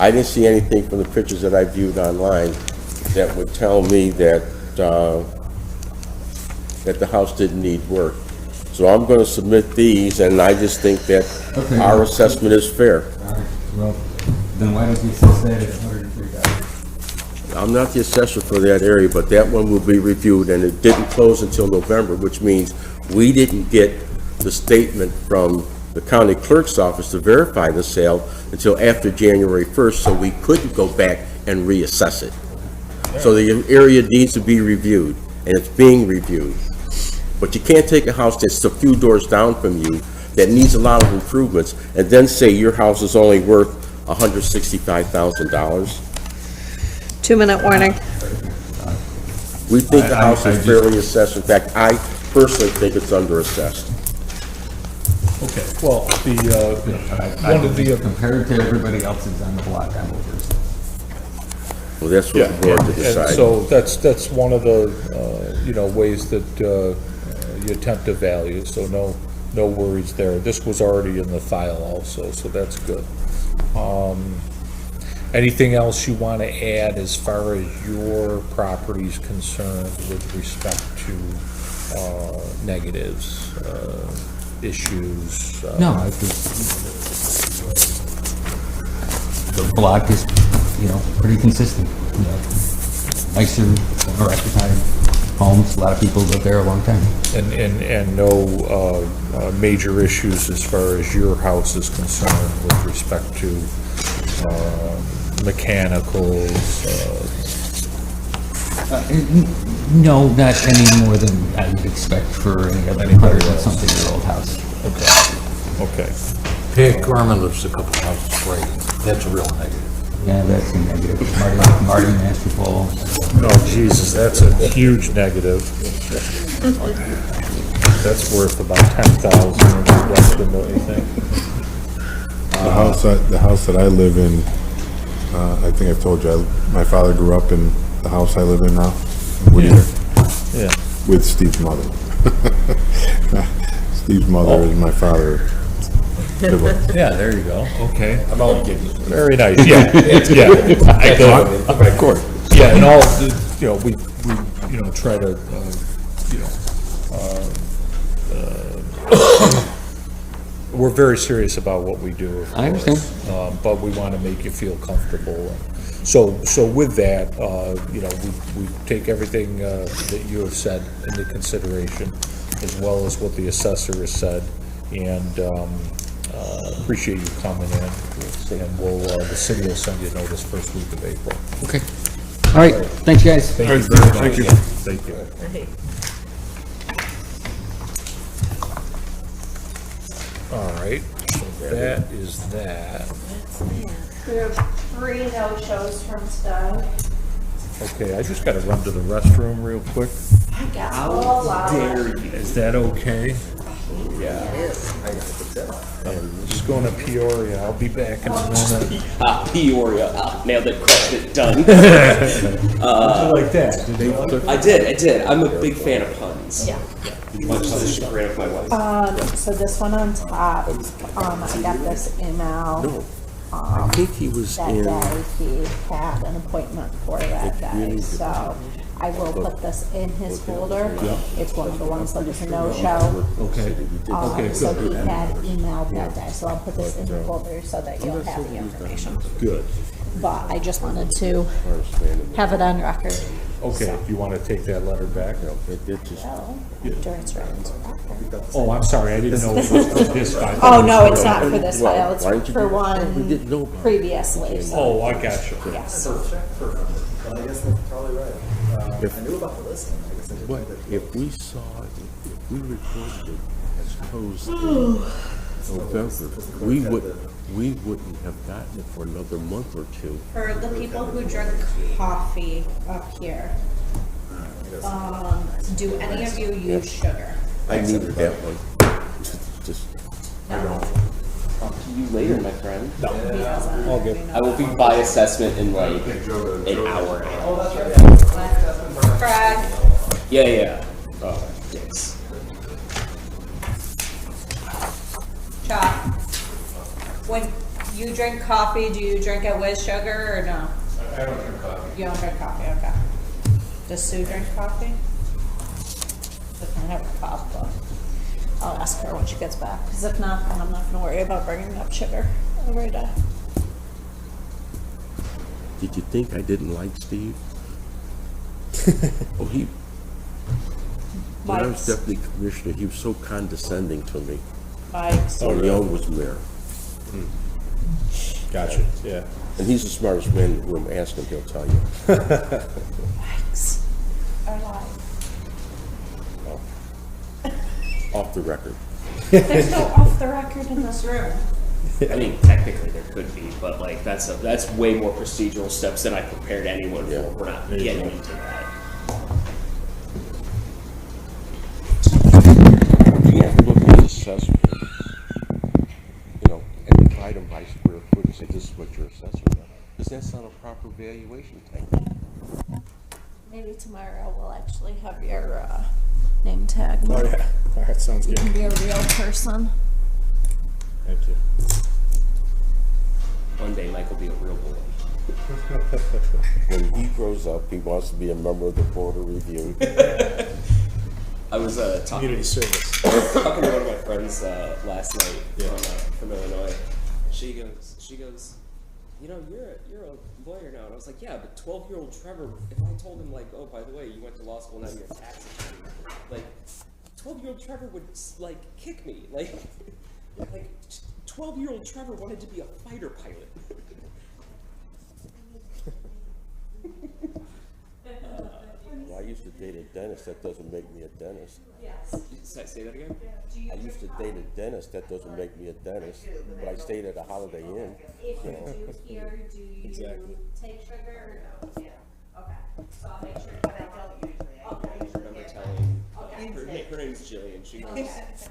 I didn't see anything from the pictures that I viewed online that would tell me that that the house didn't need work. So I'm going to submit these, and I just think that our assessment is fair. All right, well, then why don't you assess that at $103,000? I'm not the assessor for that area, but that one will be reviewed, and it didn't close until November, which means we didn't get the statement from the county clerk's office to verify the sale until after January 1st, so we couldn't go back and reassess it. So the area needs to be reviewed, and it's being reviewed. But you can't take a house that's a few doors down from you that needs a lot of improvements and then say your house is only worth $165,000. 2-minute warning. We think the house I is just- fairly assessed. In fact, I personally think it's under-assessed. Okay, well, one of the, Compared to everybody else's on the block, I'm over. Well, that's yeah, what the board to and decide. so that's one of the, ways that you attempt to value, so no worries there. This was already in the file also, so that's good. Anything else you want to add as far as your property's concerned with respect to negatives, issues? No, I think the block is, pretty consistent. Nicer, more occupied homes, a lot of people live there a long time. And no major issues as far as your house is concerned with respect to mechanicals? No, not any more than I would expect for any other 100-something-year-old house. Okay. Pat Gorman lives a couple houses right. That's a real negative. Yeah, that's a negative. Marty Masterful. Oh, Jesus, that's a huge negative. That's worth about 10,000 or less than, don't you think? The house that I live in, I think I've told you, my father grew up in the house I live in now, Whittier, Yeah. with Steve's mother. Steve's mother is my father. Yeah, there you go. Okay. I'm only kidding. Very nice. Yeah, yeah. Of course. Yeah, and all, we try to, we're very serious about what we do. Of I understand. course, but we want to make you feel comfortable. So with that, we take everything that you have said into consideration, as well as what the assessor has said, and appreciate you coming in. And the city will send you a notice first week of April. Okay. All right, thanks, guys. Thank you very much. Thank you. All right, so that is that. We have 3 no-shows from Doug. Okay, I just gotta run to the restroom real quick. I got a lot. Is that okay? Yeah, it is. I got to tell. I'm just going to Peoria. I'll be back in a minute. Peoria. Nailed it, crushed it, done. How'd you like that? I did. I'm a big fan of puns. Yeah. Much to the chagrin of my wife. So this one on top, I got this email. No, I think he was That in, day he had an appointment for that day, so I will put this in his folder. It's one of the ones that is a no-show. Okay. Okay, So good. he had emailed that day, so I'll put this in your folder so that you'll have the information. Good. But I just wanted to have it on record. Okay, you want to take that letter back? So, after it's written to record. Oh, I'm sorry, I didn't know it was for this file. Oh, no, it's not for this Well, file, it's why didn't you for do that? one We didn't know about it. previously, so. Oh, I got you. Yes. Perfect. But I guess that's probably right. I knew about the listing. I guess I didn't know what, that. if we saw, if we recorded it as closed in November, we wouldn't have gotten it for another month or two. For the people who drink coffee up here, do any of you use sugar? I needed that one. Just, Talk to you later, my friend. No. All good. I will be by assessment in like an hour. Craig? Yeah. Oh, yes. Chuck? When you drink coffee, do you drink it with sugar or no? I don't drink coffee. You don't drink coffee, okay. Does Sue drink coffee? If I have a cough, but I'll ask her when she gets back, because if not, then I'm not gonna worry about bringing up sugar every day. did you think I didn't like Steve? Oh, when I was Mike's- deputy commissioner, he was so condescending to me. Mike's. When Young was mayor. Gotcha, yeah. And he's the smartest man in the room. Ask him, he'll tell you. Mike's are live. Off the record. There's no off the record in this room. I mean, technically there could be, but like that's way more procedural steps than I prepared anyone for. We're not getting into that. You have to look at the assessment, and divide them by square foot and say, this is what your assessment is. Does that sound a proper valuation technique? Maybe tomorrow we'll actually have your name tag. Oh, yeah. All right, sounds You good. can be a real person. Thank you. One day Mike will be a real boy. When he grows up, he wants to be a member of the Board of Review. I was talking Community service. talking to one of my friends last night from Illinois. She goes, you know, you're a lawyer now, and I was like, yeah, but 12-year-old Trevor, if I told him like, oh, by the way, you went to law school, now you're a tax attorney, like, 12-year-old Trevor would like kick me, like 12-year-old Trevor wanted to be a fighter pilot. Well, I used to date a dentist. That doesn't make me a dentist. Yes. Say that again? I used to date a dentist. That doesn't make me a dentist. But I stayed at a Holiday Inn. If you do here, do you Exactly. take sugar or no? Yeah. Okay. So I'll make sure that I don't usually. Okay. I remember telling Okay. her name's Jillian. She goes,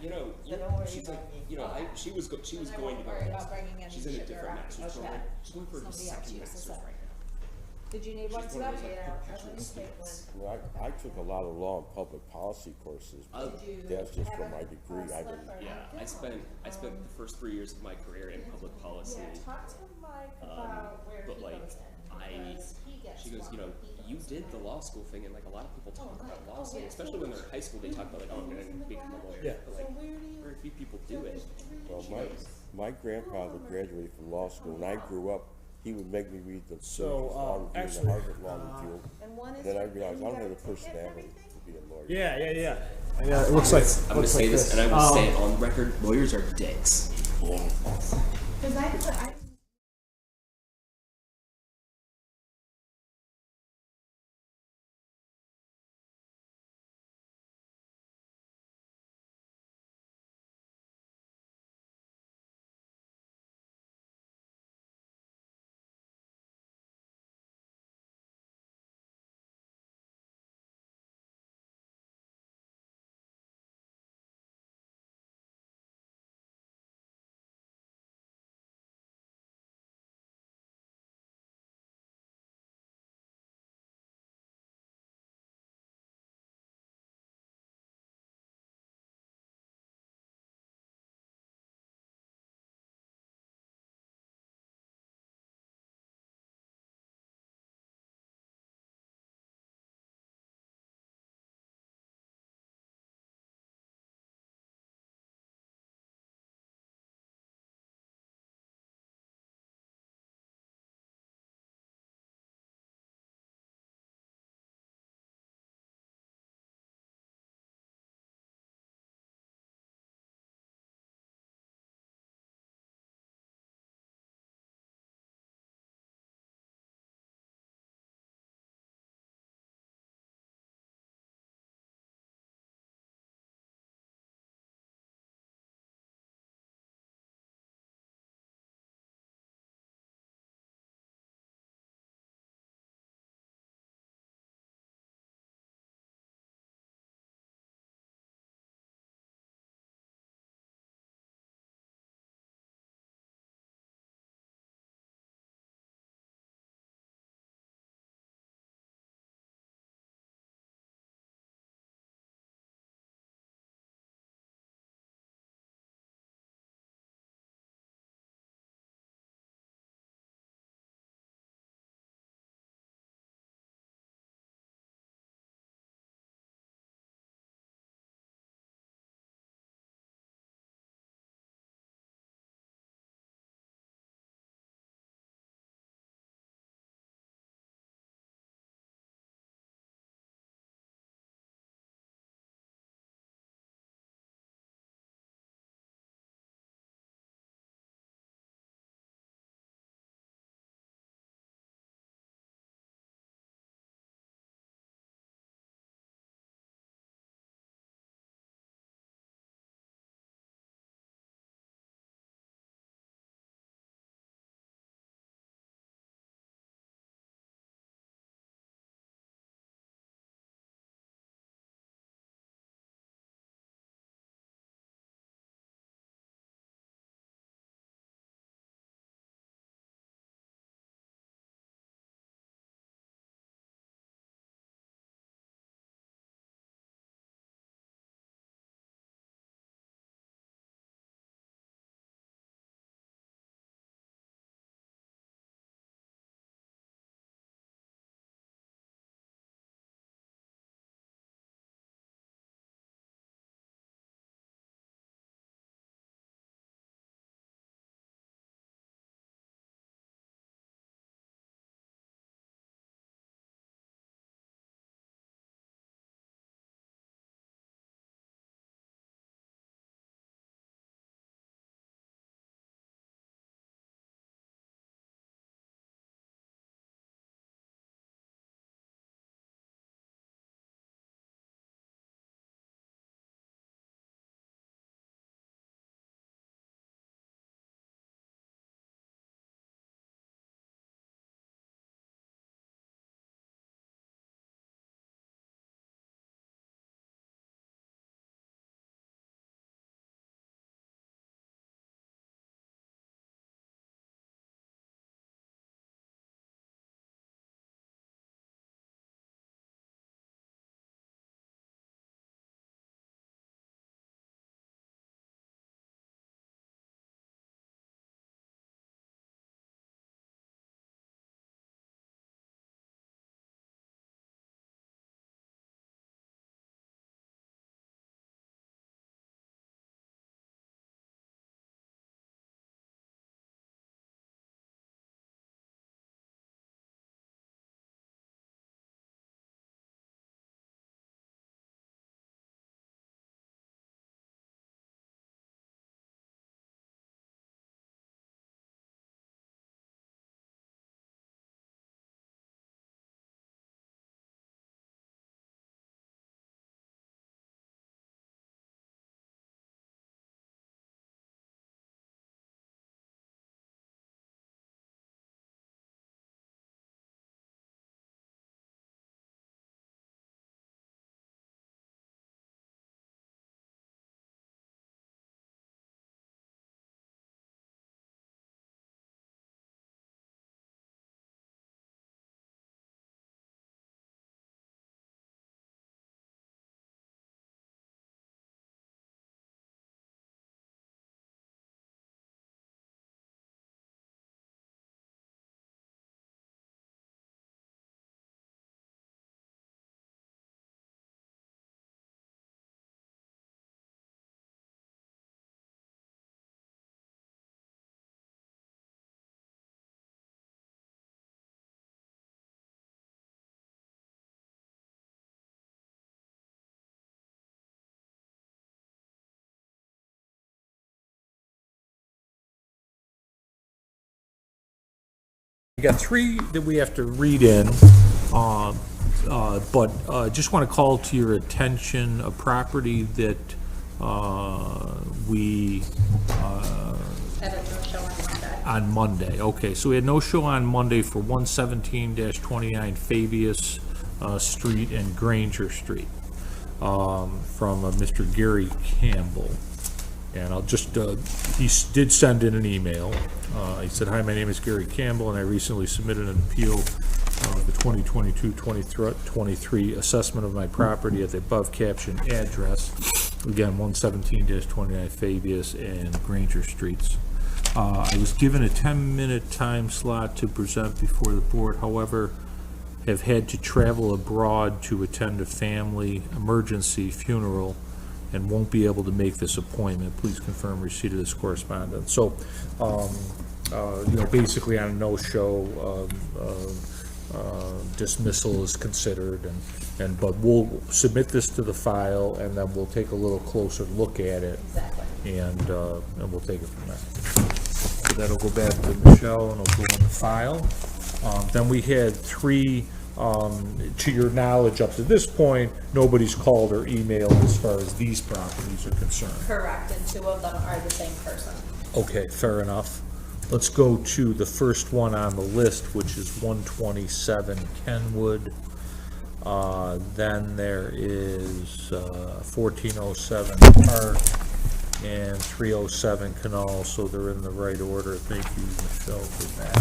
you know, she's like, you know, she was going to go. Worry about bringing in She's in a sugar different on- master's okay. program. She's going for her Somebody else second uses master's it. right now. Did you need one She's too? one of those, like, Yeah. perpetual students. Well, I took a lot of law and public policy courses. But that's just for my degree. I didn't. Yeah, I spent the first 3 years of my career in public policy. Talk to Mike about where But he like, goes in, because he gets she goes, you know, you did the law school thing, and like a lot of people talk about law school, especially when they're in high school. They talk about like, oh, I'm going to become a lawyer. Yeah. But like, very few people do it. Well, my grandfather graduated from law school. When I grew up, he would make me read the Law Review and actually, the Harvard Law Review. And then I realized I don't have the personality to be a lawyer. Yeah. Yeah, it looks like. I'm going to say this, and I will say it on record: lawyers are dicks. Because I We got three that we have to read in, but just want to call to your attention a property that we Had a no-show on Monday. on Monday. Okay, so we had no show on Monday for 117-29 Fabius Street and Granger Street from Mr. Gary Campbell. And I'll just, he did send in an email. He said, "Hi, my name is Gary Campbell, and I recently submitted an appeal of the 2022-23 assessment of my property at the above captioned address." Again, 117-29 Fabius and Granger Streets. I was given a 10-minute time slot to present before the board. However, have had to travel abroad to attend a family emergency funeral and won't be able to make this appointment. Please confirm receipt of this correspondence. So, you know, basically on a no-show, dismissal is considered, but we'll submit this to the file, and then we'll take a little closer look at it. Exactly. And we'll take it from there. So that'll go back to Michelle, and it'll go in the file. Then we had three, to your knowledge, up to this point, nobody's called or emailed as far as these properties are concerned. Correct, and two of them are the same person. Okay, fair enough. Let's go to the first one on the list, which is 127 Kenwood. Then there is 1407 Park and 307 Canal, so they're in the right order. Thank you, Michelle, for that.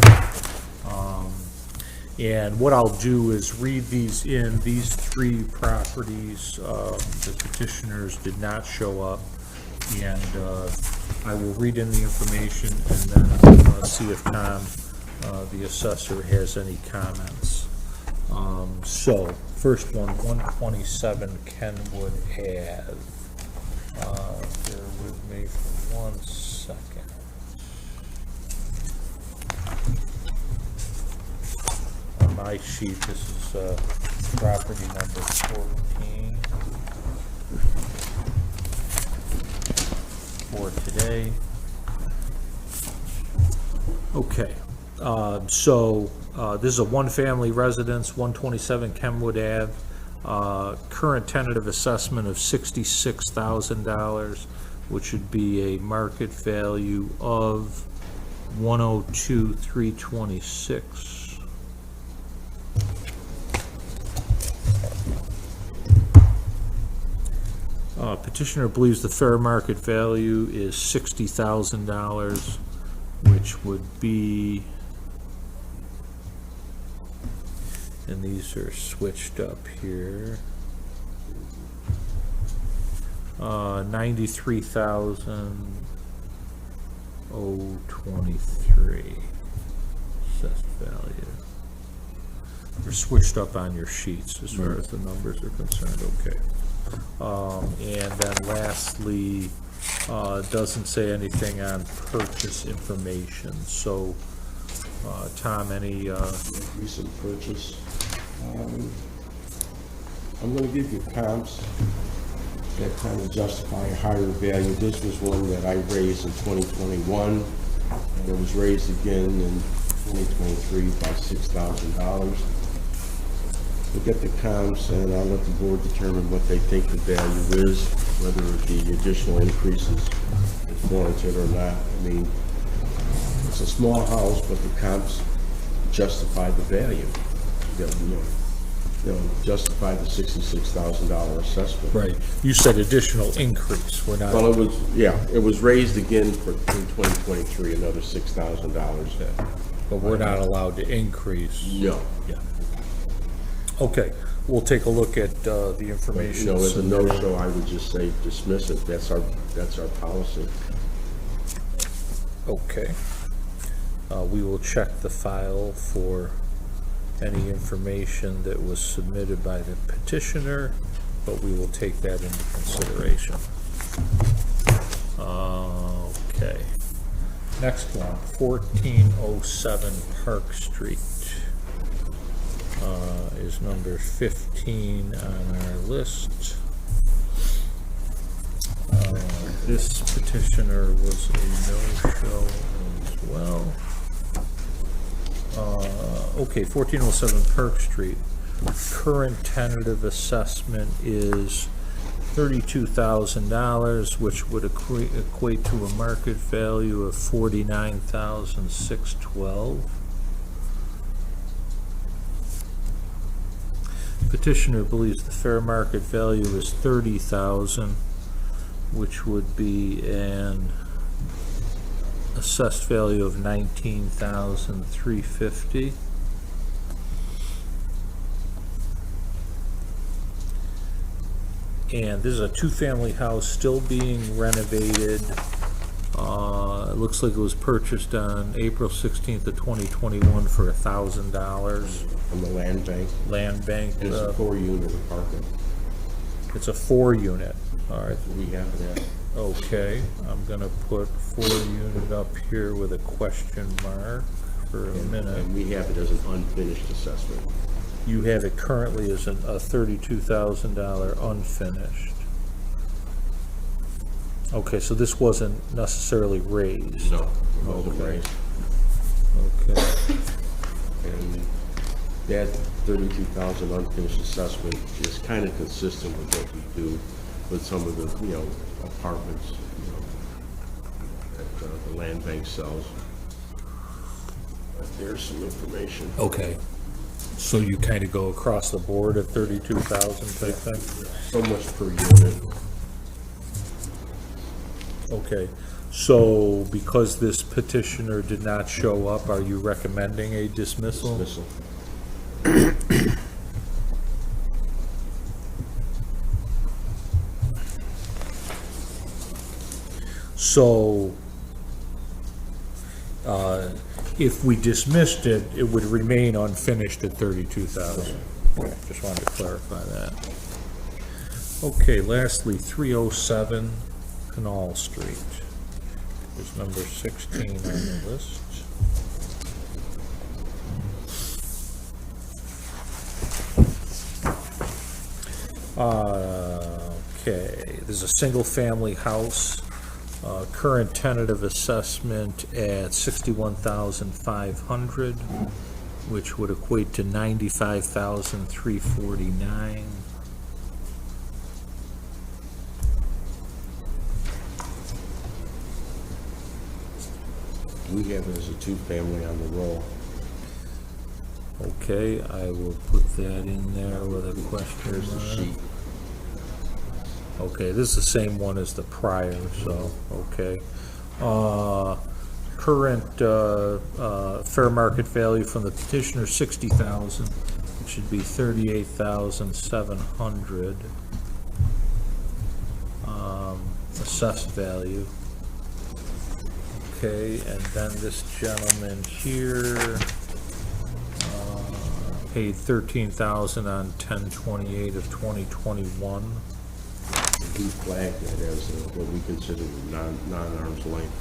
And what I'll do is read these in. These three properties, the petitioners did not show up, and I will read in the information and then see if Tom, the assessor, has any comments. So, first one, 127 Kenwood Ave. Bear with me for 1 second. On my sheet, this is property number 14 for today. Okay, so this is a one-family residence, 127 Kenwood Ave. Current tentative assessment of $66,000, which would be a market value of $102,326. Petitioner believes the fair market value is $60,000, which would be, and these are switched up here, 93,023 assessed value. They're switched up on your sheets as far as the numbers are concerned. Okay. And then lastly, doesn't say anything on purchase information. So, Tom, any recent purchase? I'm going to give you comps that kind of justify a higher value. This was one that I raised in 2021, and it was raised again in 2023 by $6,000. Look at the comps, and I'll let the board determine what they think the value is, whether the additional increases is warranted or not. I mean, it's a small house, but the comps justify the value. Justify the $66,000 assessment. Right. You said additional increase. We're not. Well, it was raised again in 2023, another $6,000. But we're not allowed to increase. No. Yeah. Okay, we'll take a look at the information. As a no-show, I would just say dismiss it. That's our policy. Okay. We will check the file for any information that was submitted by the petitioner, but we will take that into consideration. Okay. Next one, 1407 Park Street. Is number 15 on our list. This petitioner was a no-show as well. Okay, 1407 Perk Street. Current tentative assessment is $32,000, which would equate to a market value of $49,612. Petitioner believes the fair market value is $30,000, which would be an assessed value of $19,350. And this is a two-family house still being renovated. It looks like it was purchased on April 16th of 2021 for $1,000. From the land bank. Land bank. And it's a 4-unit apartment. It's a 4-unit. All right. We have that. Okay, I'm gonna put 4-unit up here with a question mark for a minute. And we have it as an unfinished assessment. You have it currently as a $32,000 unfinished. Okay, so this wasn't necessarily raised. No, it wasn't raised. Okay. And that 32,000 unfinished assessment is kind of consistent with what we do with some of the, apartments, that the land bank sells. But there's some information. Okay. So you kind of go across the board at 32,000 type thing? So much per unit. Okay, so because this petitioner did not show up, are you recommending a dismissal? Dismissal. So, if we dismissed it, it would remain unfinished at 32,000. Okay, just wanted to clarify that. Okay, lastly, 307 Canal Street is number 16 on the list. Okay, this is a single-family house. Current tentative assessment at $61,500, which would equate to $95,349. We have it as a 2-family on the roll. Okay, I will put that in there with a question Here's the mark. sheet. Okay, this is the same one as the prior, so, okay. Current fair market value from the petitioner, $60,000. It should be $38,700. Assessed value. Okay, and then this gentleman here paid $13,000 on 10/28 of 2021. We flagged that as what we consider non-arm's length.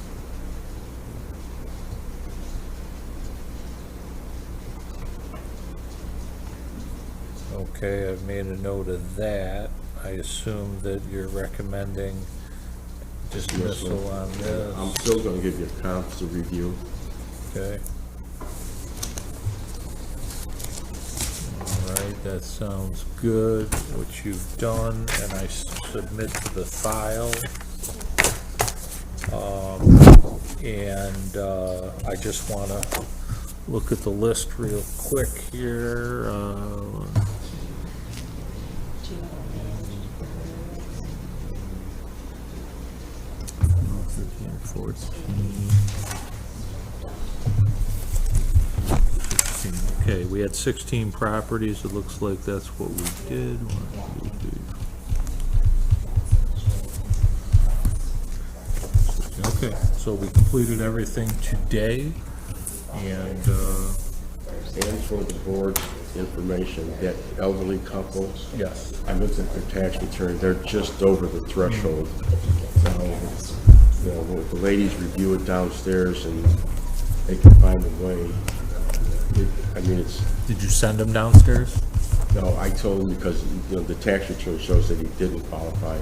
Okay, I've made a note of that. I assume that you're recommending dismissal on this. I'm still gonna give you comps to review. Okay. All right, that sounds good, what you've done, and I submit to the file. I just wanna look at the list real quick here. 14. Okay, we had 16 properties. It looks like that's what we did. 1, 2, 3. Okay, so we completed everything today, and And for the board's information, that elderly couple. Yes. I looked at their tax return, they're just over the threshold. So, the ladies review it downstairs and they can find a way. Did you send them downstairs? No, I told him because, the tax return shows that he didn't qualify.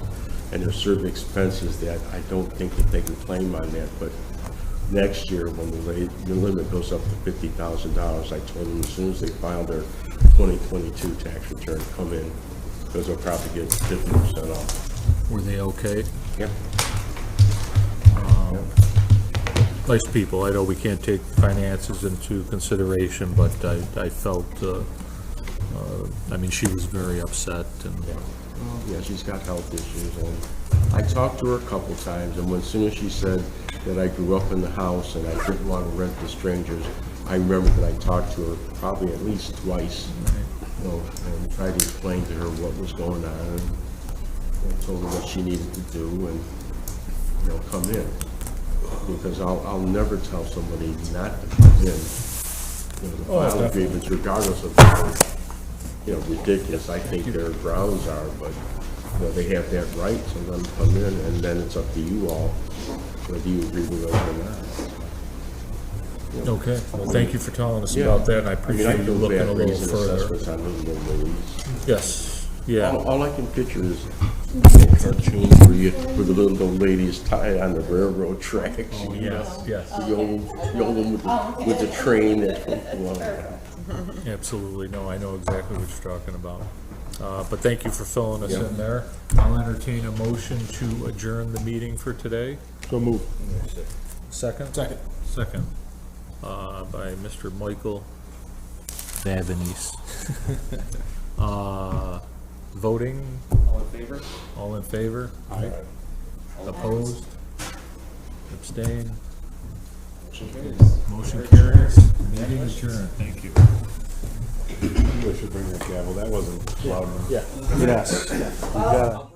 And there's certain expenses that I don't think that they can claim on that, but next year, when the limit goes up to $50,000, I told them as soon as they file their 2022 tax return, come in, because they'll probably get 50% off. Were they okay? Yep. Nice people. I know we can't take finances into consideration, but I felt, I mean, she was very upset and. Yeah, she's got health issues, and I talked to her a couple times, and as soon as she said that I grew up in the house and I didn't want to rent to strangers, I remember that I talked to her probably at least twice, you know, and tried to explain to her what was going on, and told her what she needed to do, and, you know, come in. Because I'll never tell somebody not to come in, you know, to file a grievance, regardless of how, you know, ridiculous I think their grounds are, but, you know, they have that right, so let them come in, and then it's up to you all, whether you agree with it or not. You know, Okay, well, thank you for telling us about that, and I appreciate you looking a little further. On those little ladies. Yes, yeah. All I can picture is a cartoon where the little old lady is tied on the railroad tracks. Oh, yes, yes. The old one with the train that's going. Absolutely, no, I know exactly what you're talking about. But thank you for filling us in there. I'll entertain a motion to adjourn the meeting for today. So move. Second? Second. By Mr. Michael Vavanese. Voting? All in favor? All in favor? Aye. Opposed? Abstain? Motion carries. Motion carries. Meeting adjourned. Thank you. You should bring your gavel. That wasn't loud enough. Yes. You got it.